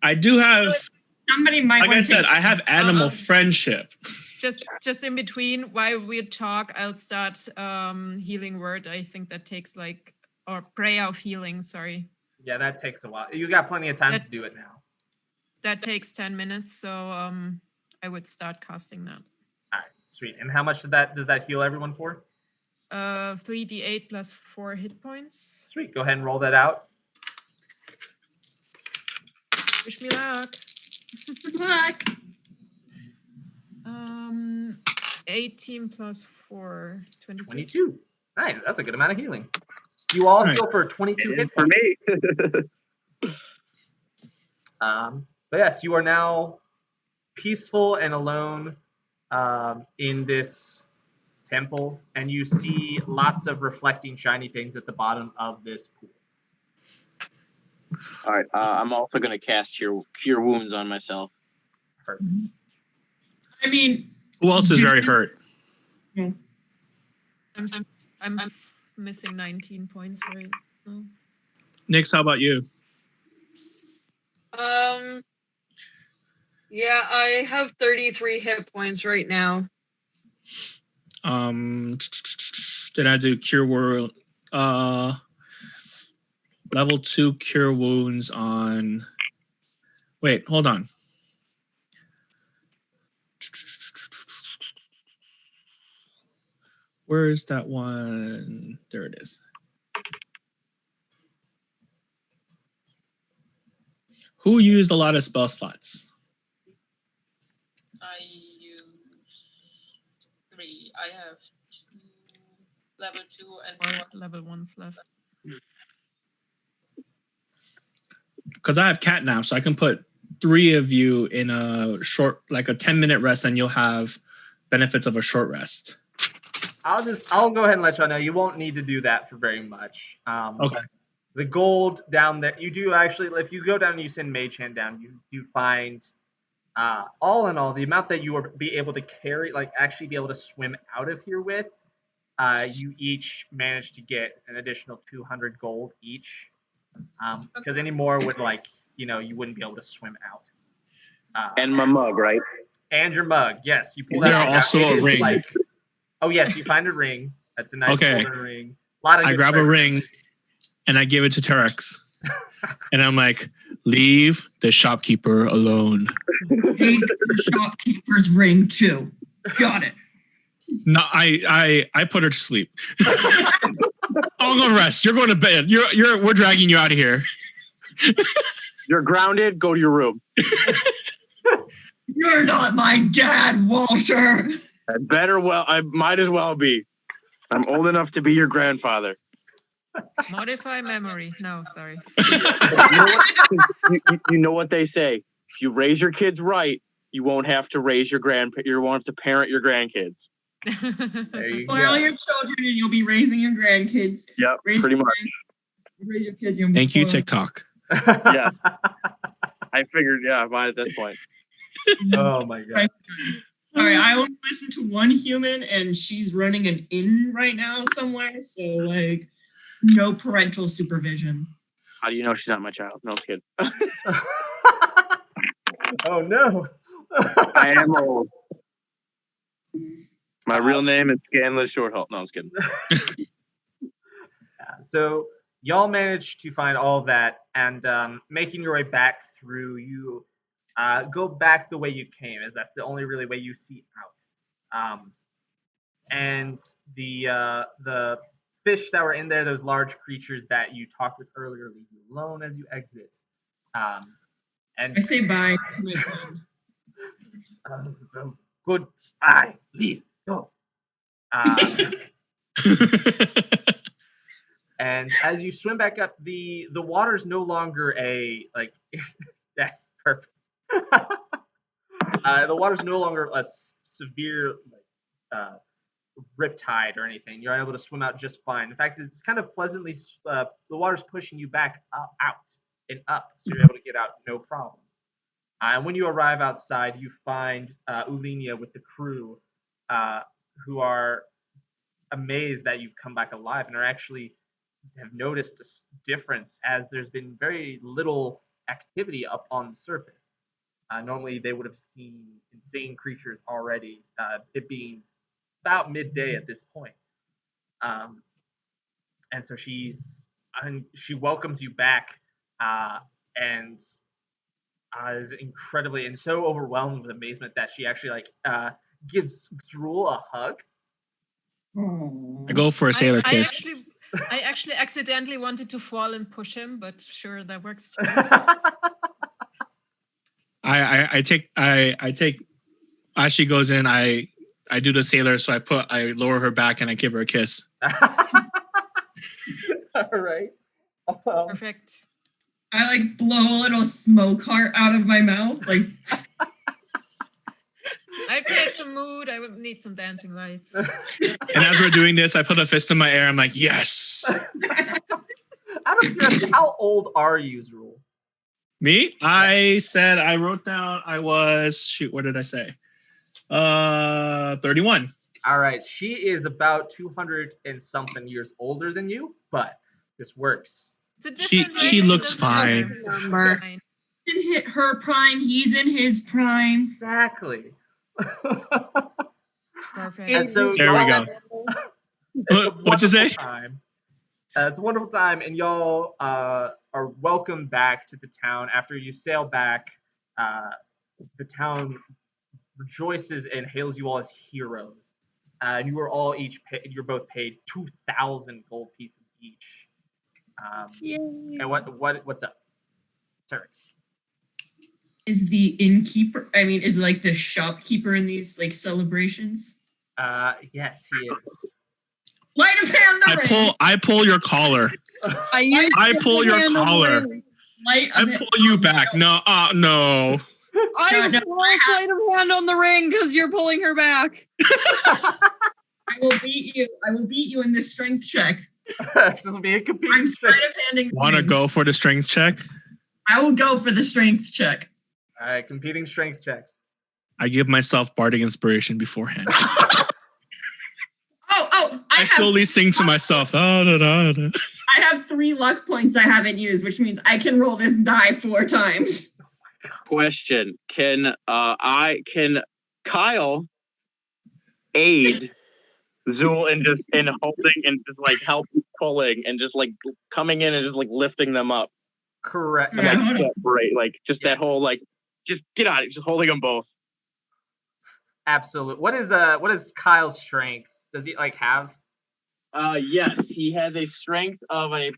I do have... Somebody might like I said, I have animal friendship. Just in between, while we talk, I'll start healing word. I think that takes or prayer of healing, sorry. Yeah, that takes a while. You got plenty of time to do it now. That takes 10 minutes, so I would start casting that. All right, sweet. And how much does that heal everyone for? 3d8 plus 4 hit points. Sweet. Go ahead and roll that out. Wish me luck. Good luck. 18 plus 4, 22. 22. Nice. That's a good amount of healing. You all heal for 22 hit points. For me. But yes, you are now peaceful and alone in this temple, and you see lots of reflecting shiny things at the bottom of this pool. All right. I'm also going to cast Cure Wounds on myself. Perfect. I mean, Who else is very hurt? I'm missing 19 points right now. Nix, how about you? Yeah, I have 33 hit points right now. Did I do Cure Wound? Level 2 Cure Wounds on. Wait, hold on. Where is that one? There it is. Who used a lot of spell slots? I use 3. I have 2 level 2 and 4 level 1s left. Because I have catnap, so I can put 3 of you in a short, like a 10-minute rest, and you'll have benefits of a short rest. I'll go ahead and let y'all know you won't need to do that for very much. Okay. The gold down there, you do actually, if you go down and you send Mage Hand down, you do find, all in all, the amount that you will be able to carry, like actually be able to swim out of here with, you each manage to get an additional 200 gold each. Because any more would, like, you wouldn't be able to swim out. And my mug, right? And your mug, yes. You pull Is that there out. also It a is ring? like, oh yes, you find a ring. That's a nice Okay. golden ring. A lot of I good grab a treasure. ring and I give it to Terex. And I'm like, leave the shopkeeper alone. take the shopkeeper's ring too. Got it. No, I put her to sleep. I'll go rest. You're going to bed. We're dragging you out of here. You're grounded. Go to your room. You're not my dad, Walter. I might as well be. I'm old enough to be your grandfather. Modify memory. No, sorry. You know what they say. If you raise your kids right, you won't have to raise you won't have to parent your grandkids. There you Spoil go. your children and you'll be raising your grandkids. Yep, Raise pretty your much. Raise your kids, you'll be Thank you, spoiled. TikTok. Yeah. I figured, mine at this point. Oh my god. Right. Sorry, I only listen to one human and she's running an inn right now somewhere, so like no parental supervision. How do you know she's not my child? No, I'm kidding. Oh no. I am old. My real name is Scanless Shorthalt. No, I was kidding. So y'all managed to find all of that, and making your way back through, you go back the way you came, as that's the only really way you see out. And the fish that were in there, those large creatures that you talked with earlier, leave you alone as you exit. And I say bye to my friend. Goodbye. Leave. Go. And as you swim back up, the water's no longer a like. That's perfect. The water's no longer a severe riptide or anything. You're able to swim out just fine. In fact, it's kind of pleasantly. The water's pushing you back out and up, so you're able to get out no problem. And when you arrive outside, you find Ulinia with the crew, who are amazed that you've come back alive and are actually have noticed a difference, as there's been very little activity up on the surface. Normally, they would have seen insane creatures already, it being about midday at this point. And so she welcomes you back, and is incredibly and so overwhelmed with amazement that she actually gives Drool a hug. I go for a sailor kiss. I actually accidentally wanted to fall and push him, but sure, that works too. I take as she goes in, I do the sailor, so I lower her back and I give her a kiss. All right. Perfect. I blow a little smoke heart out of my mouth, I create some mood. I would need some dancing lights. And as we're doing this, I put a fist in my air. I'm like, yes. Out of curiosity, how old are you, Zrul? Me? I said I wrote down I was what did I say? 31. All right, she is about 200 and something years older than you, but this works. It's a She different race, looks doesn't matter. fine. Number. Fine. Hit her prime. He's in his prime. Exactly. Perfect. And so There we go. What'd you say? Time. It's a wonderful time, and y'all are welcome back to the town. After you sail back, the town rejoices and hails you all as heroes. You are all you're both paid 2,000 gold pieces each. And what's up, Turks? Is the innkeeper? I mean, is like the shopkeeper in these like celebrations? Yes, he is. Light of hand the ring. I pull your collar. I pull your collar. Light I of pull you back. No, no. I No, roll sleight of hand on the ring because you're pulling her back. I will beat you. I will beat you in this strength check. This will be a competing I'm sleight of handing. Want to go for the strength check? I will go for the strength check. All right, competing strength checks. I give myself Bardic Inspiration beforehand. I slowly sing to myself. Da, da, da, da. I have 3 luck points I haven't used, which means I can roll this die 4 times. Question: Can Kyle aid Zool in holding and just like help pulling and just like coming in and just like lifting them up? Correct. Like, separate, like just that whole like just get out of it, just holding them both. Absolutely. What is Kyle's strength? Does he like have? Yes, he has a strength of I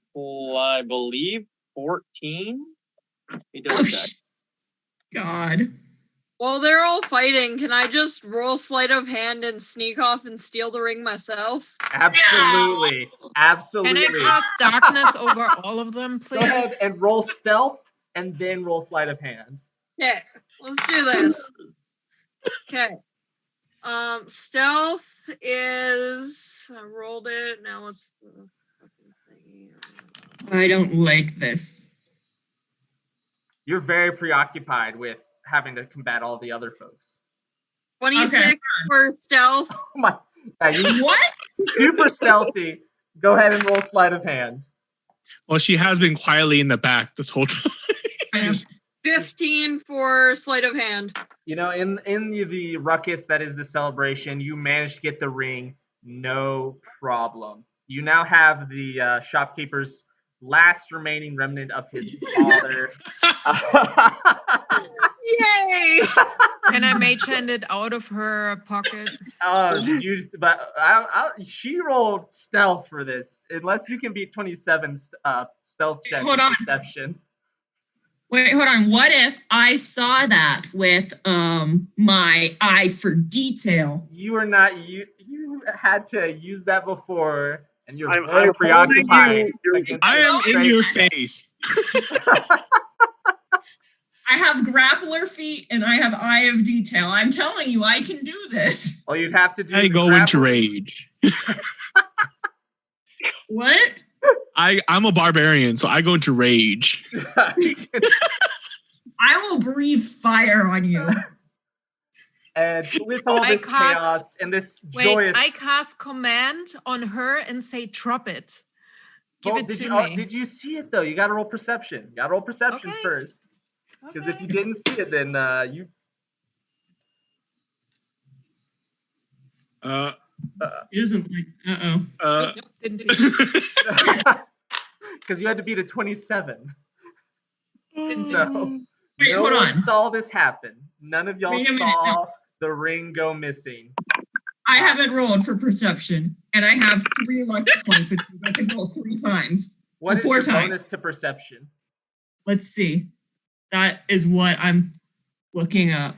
believe 14. He does that. God. While they're all fighting, can I just roll sleight of hand and sneak off and steal the ring myself? Absolutely. Absolutely. Can I cast darkness over all of them, please? Go ahead and roll stealth and then roll sleight of hand. Okay, let's do this. Okay. Stealth is I rolled it. Now let's I don't like this. You're very preoccupied with having to combat all the other folks. 26 for stealth. Oh my! What? Super stealthy. Go ahead and roll sleight of hand. Well, she has been quietly in the back this whole time. 15 for sleight of hand. You know, in the ruckus that is the celebration, you managed to get the ring, no problem. You now have the shopkeeper's last remaining remnant of his father. Yay! Can I mage hand it out of her pocket? Oh, did you? But she rolled stealth for this. Unless you can beat 27 stealth check Hold on. perception. Wait, hold on. What if I saw that with my eye for detail? You are not. You had to use that before, and you're I'm very preoccupied. I am in your face. I have grappler feet and I have eye of detail. I'm telling you, I can do this. All you'd have to do. I go into rage. What? I'm a barbarian, so I go into rage. I will breathe fire on you. And with all this chaos and this joyous. I cast command on her and say, "Drop it." Give it to me. Did you see it though? You got to roll perception. You got to roll perception first. Because if you didn't see it, then you. He doesn't like. Didn't see it. Because you had to beat a 27. Didn't see it. So Wait, no hold one on. saw this happen. None of y'all Wait a minute, saw no. the ring go missing. I haven't rolled for perception, and I have 3 luck points, which means I can roll 3 times. What is 4 your times. bonus to perception? Let's see. That is what I'm looking up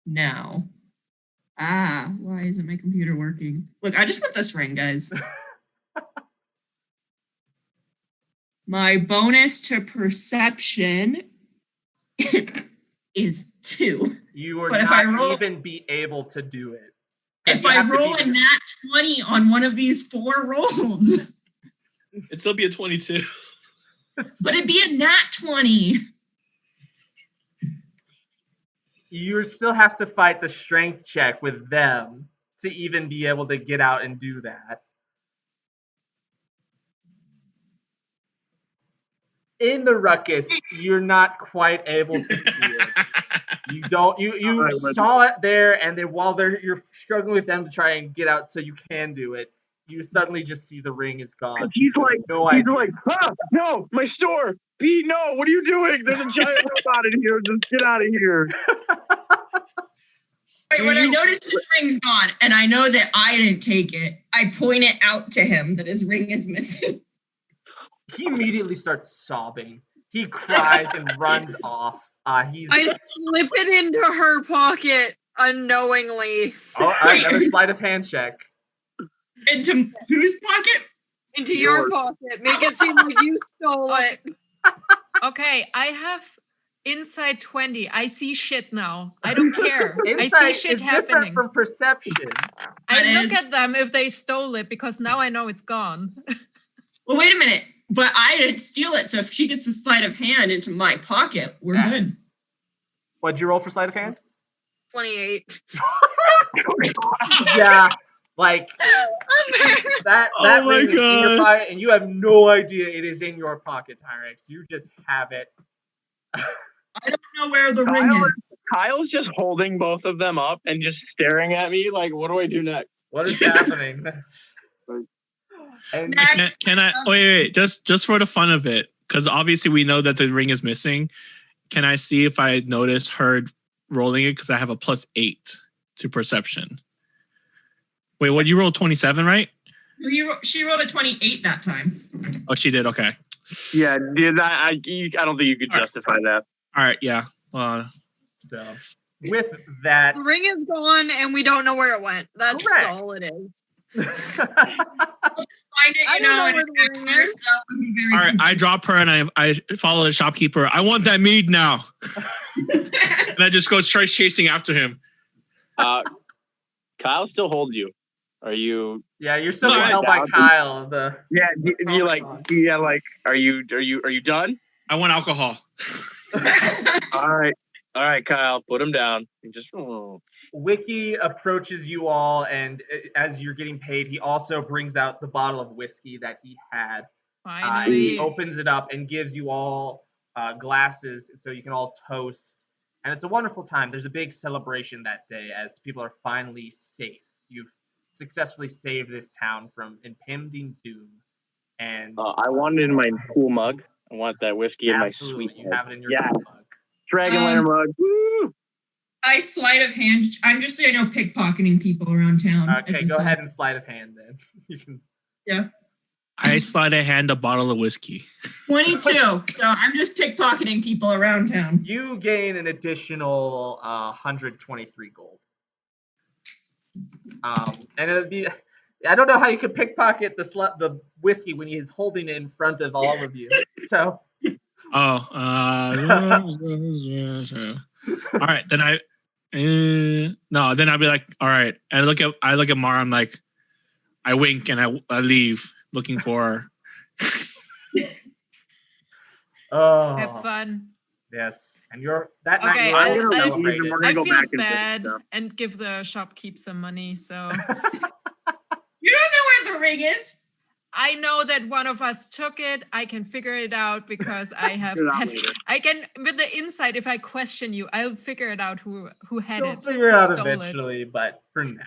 now. Why isn't my computer working? Look, I just want this ring, guys. My bonus to perception is 2. You are But if I not roll- even be able to do it. If You I have to roll beat a nat 20 on one of these 4 rolls, It'd still be a 22. but it'd be a nat 20. You still have to fight the strength check with them to even be able to get out and do that. In the ruckus, you're not quite able to see it. You don't. You Alright, but- saw it there, and then while you're struggling with them to try and get out, so you can do it. You suddenly just see the ring is gone. He's like, No he's idea. like, no, my store. Pete, no, what are you doing? There's a giant robot in here. Just get out of here. Right, when I notice his ring's gone, and I know that I didn't take it, I point it out to him that his ring is missing. He immediately starts sobbing. He cries and runs off. I slip it into her pocket unknowingly. Oh, all right, another sleight of hand check. Into whose pocket? Into your Yours. pocket. Make it seem like you stole it. Okay, I have inside 20. I see shit now. I don't care. I Insight see shit is happening. different from perception. I That look is- at them if they stole it because now I know it's gone. Well, wait a minute. But I didn't steal it, so if she gets a sleight of hand into my pocket, we're Yes. good. What'd you roll for sleight of hand? 28. Yeah, like that Oh my ring is in your God. pocket, and you have no idea it is in your pocket, Tyrex. You just have it. I don't know where the ring is. Kyle's just holding both of them up and just staring at me like, what do I do next? What is happening? And Next. Can I wait, just for the fun of it, because obviously we know that the ring is missing. Can I see if I notice her rolling it? Because I have a +8 to perception. Wait, what, you rolled 27, right? She rolled a 28 that time. Oh, she did. Okay. Yeah, dude, I don't think you could All right. justify that. All right. Yeah. so, with that, The ring is gone and we don't know where it went. That's Correct. all it is. I'll just find it, I you don't know know, and where the ring attack her, is. so it would be very All right. I confusing. drop her and I follow the shopkeeper. I want that mead now, and I just go straight chasing after him. Kyle still holds you. Are you? yeah, you're still No, being I held by doubt it. Kyle. The Yeah, you like? Yeah, like, are you done? I want alcohol. All right, Kyle, put him down. And just. Wiki approaches you all, and as you're getting paid, he also brings out the bottle of whiskey that he had. And he Finally. opens it up and gives you all glasses so you can all toast. And it's a wonderful time. There's a big celebration that day as people are finally safe. You've successfully saved this town from impending doom. And I want it in my cool mug. I want that whiskey in my absolutely, sweet you mug. have it in your Yeah. mug. Dragonlair mug. Woo! I sleight of hand. I'm just so you know, pickpocketing people around town. Okay, go ahead and sleight of hand then. You can. I slide a hand a bottle of whiskey. 22. So I'm just pickpocketing people around town. You gain an additional 123 gold. And it'd be. I don't know how you could pickpocket the whiskey when he's holding it in front of all of you. So. Oh. All right. Then no. Then I'll be like, all right. And I look at Mara. I'm like, I wink and I leave looking for her. Oh. Have fun. Yes, and that night Okay, you're all I'll- I'll- celebrated. We're I gonna go feel back and bad stuff. and give the shopkeep some money. So You don't know where the ring is? I know that one of us took it. I can figure it out because I have. Figure it out later. I can with the insight. If I question you, I'll figure it out who had You'll it. figure it who out stole it. eventually, but for now.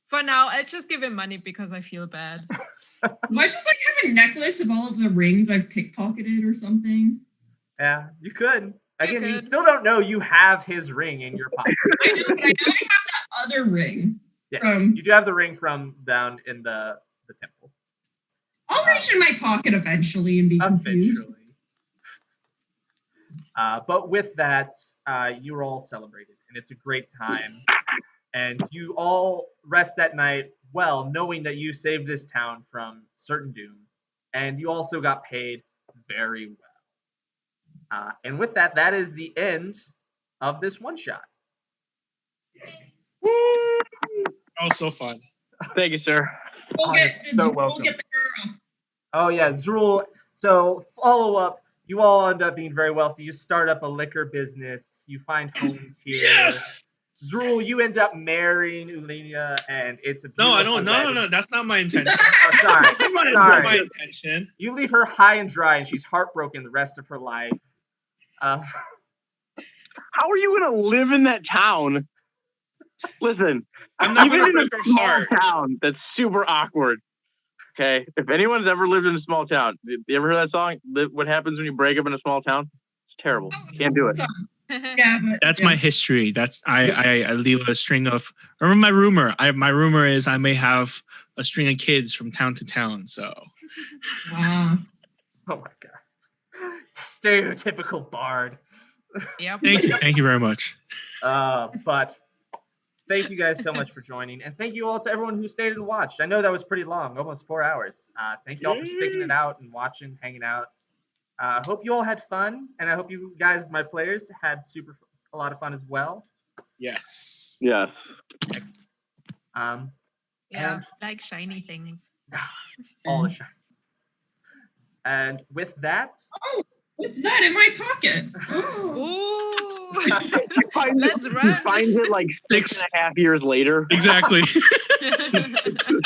For now, I'll just give him money because I feel bad. Do I just like have a necklace of all of the rings I've pickpocketed or something? Yeah, you could. Again, you could. still don't know you have his ring in your pocket. I know, but I know I have that other ring. Yeah, you do have the ring from down in the temple. I'll reach in my pocket eventually and be confused. Eventually. But with that, you're all celebrated, and it's a great time. And you all rest that night well, knowing that you saved this town from certain doom. And you also got paid very well. And with that, that is the end of this one shot. That was so fun. Thank you, sir. We'll get, so we'll welcome. get the girl. Oh yeah, Zrul. So follow up. You all end up being very wealthy. You start up a liquor business. You find homes here. Yes. Zrul, you end up marrying Ulenia, and it's a No, I beautiful don't. No, wedding. no, that's not my intention. Oh, sorry. That's not Sorry. my intention. You leave her high and dry, and she's heartbroken the rest of her life. How are you gonna live in that town? Listen, I'm not even gonna in a break her small heart. town, that's super awkward. Okay, if anyone's ever lived in a small town, you ever heard that song? What happens when you break up in a small town? It's terrible. Can't do it. Yeah, but That's yeah. my history. That's I leave a string of. Remember my rumor. My rumor is I may have a string of kids from town to town. So Wow. Oh my god. Stereotypical bard. Yep. thank you very much. But thank you guys so much for joining, and thank you all to everyone who stayed and watched. I know that was pretty long, almost 4 hours. Thank you all for sticking it out and watching, hanging out. Hope you all had fun, and I hope you guys, my players, had a lot of fun as well. Yes. Yes. Thanks. Yeah, And like shiny things. all the shiny things. And with that, What's that in my pocket? Ooh. Let's run. You find it like 6.5 years later. Exactly.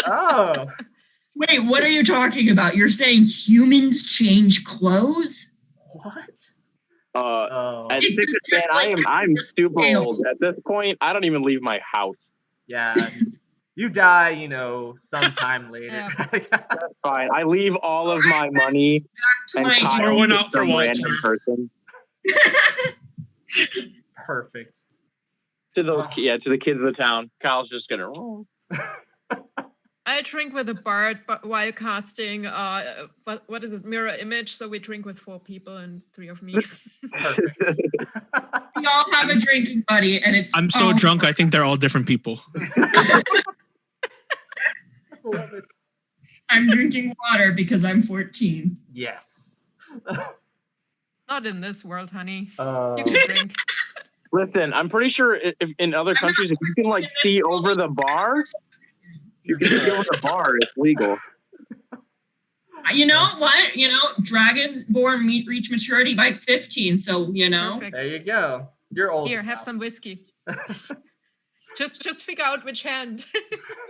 oh, Wait, what are you talking about? You're saying humans change clothes? what? At It's 6 just like I'm super scales. old. At this point, I don't even leave my house. Yeah, you die, sometime later. Yeah. That's fine. I leave all of my money To and my Kyle Pour one is out for some Walter. random person Perfect. to the kids of the town. Kyle's just gonna. I drink with a bard, but while casting, what is it, mirror image? So we drink with 4 people and 3 of me. Perfect. We all have a drinking buddy, and it's. I'm so drunk. I think they're all different people. Love it. I'm drinking water because I'm 14. Yes. Not in this world, honey. Uh, You can drink. Listen, I'm pretty sure if in other countries, if you can like see over the bar, you can see over the bar. It's legal. You know what? Dragonborn reach maturity by 15. So Perfect. there you go. You're old. Here, have enough. some whiskey. Just figure out which hand.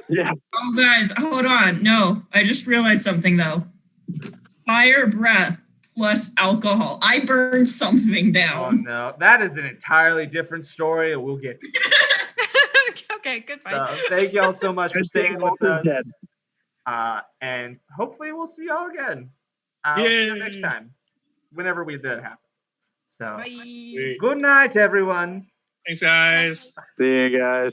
Yeah. Oh, guys, hold on. No, I just realized something though. Fire breath plus alcohol. I burned something Oh down. no, that is an entirely different story. And we'll get to. Okay, goodbye. So thank y'all so much for staying with Walter's us. dead. And hopefully we'll see y'all again. I'll see you next Yay. time, whenever that happens. So Bye. good night, everyone. Thanks, guys. See you guys.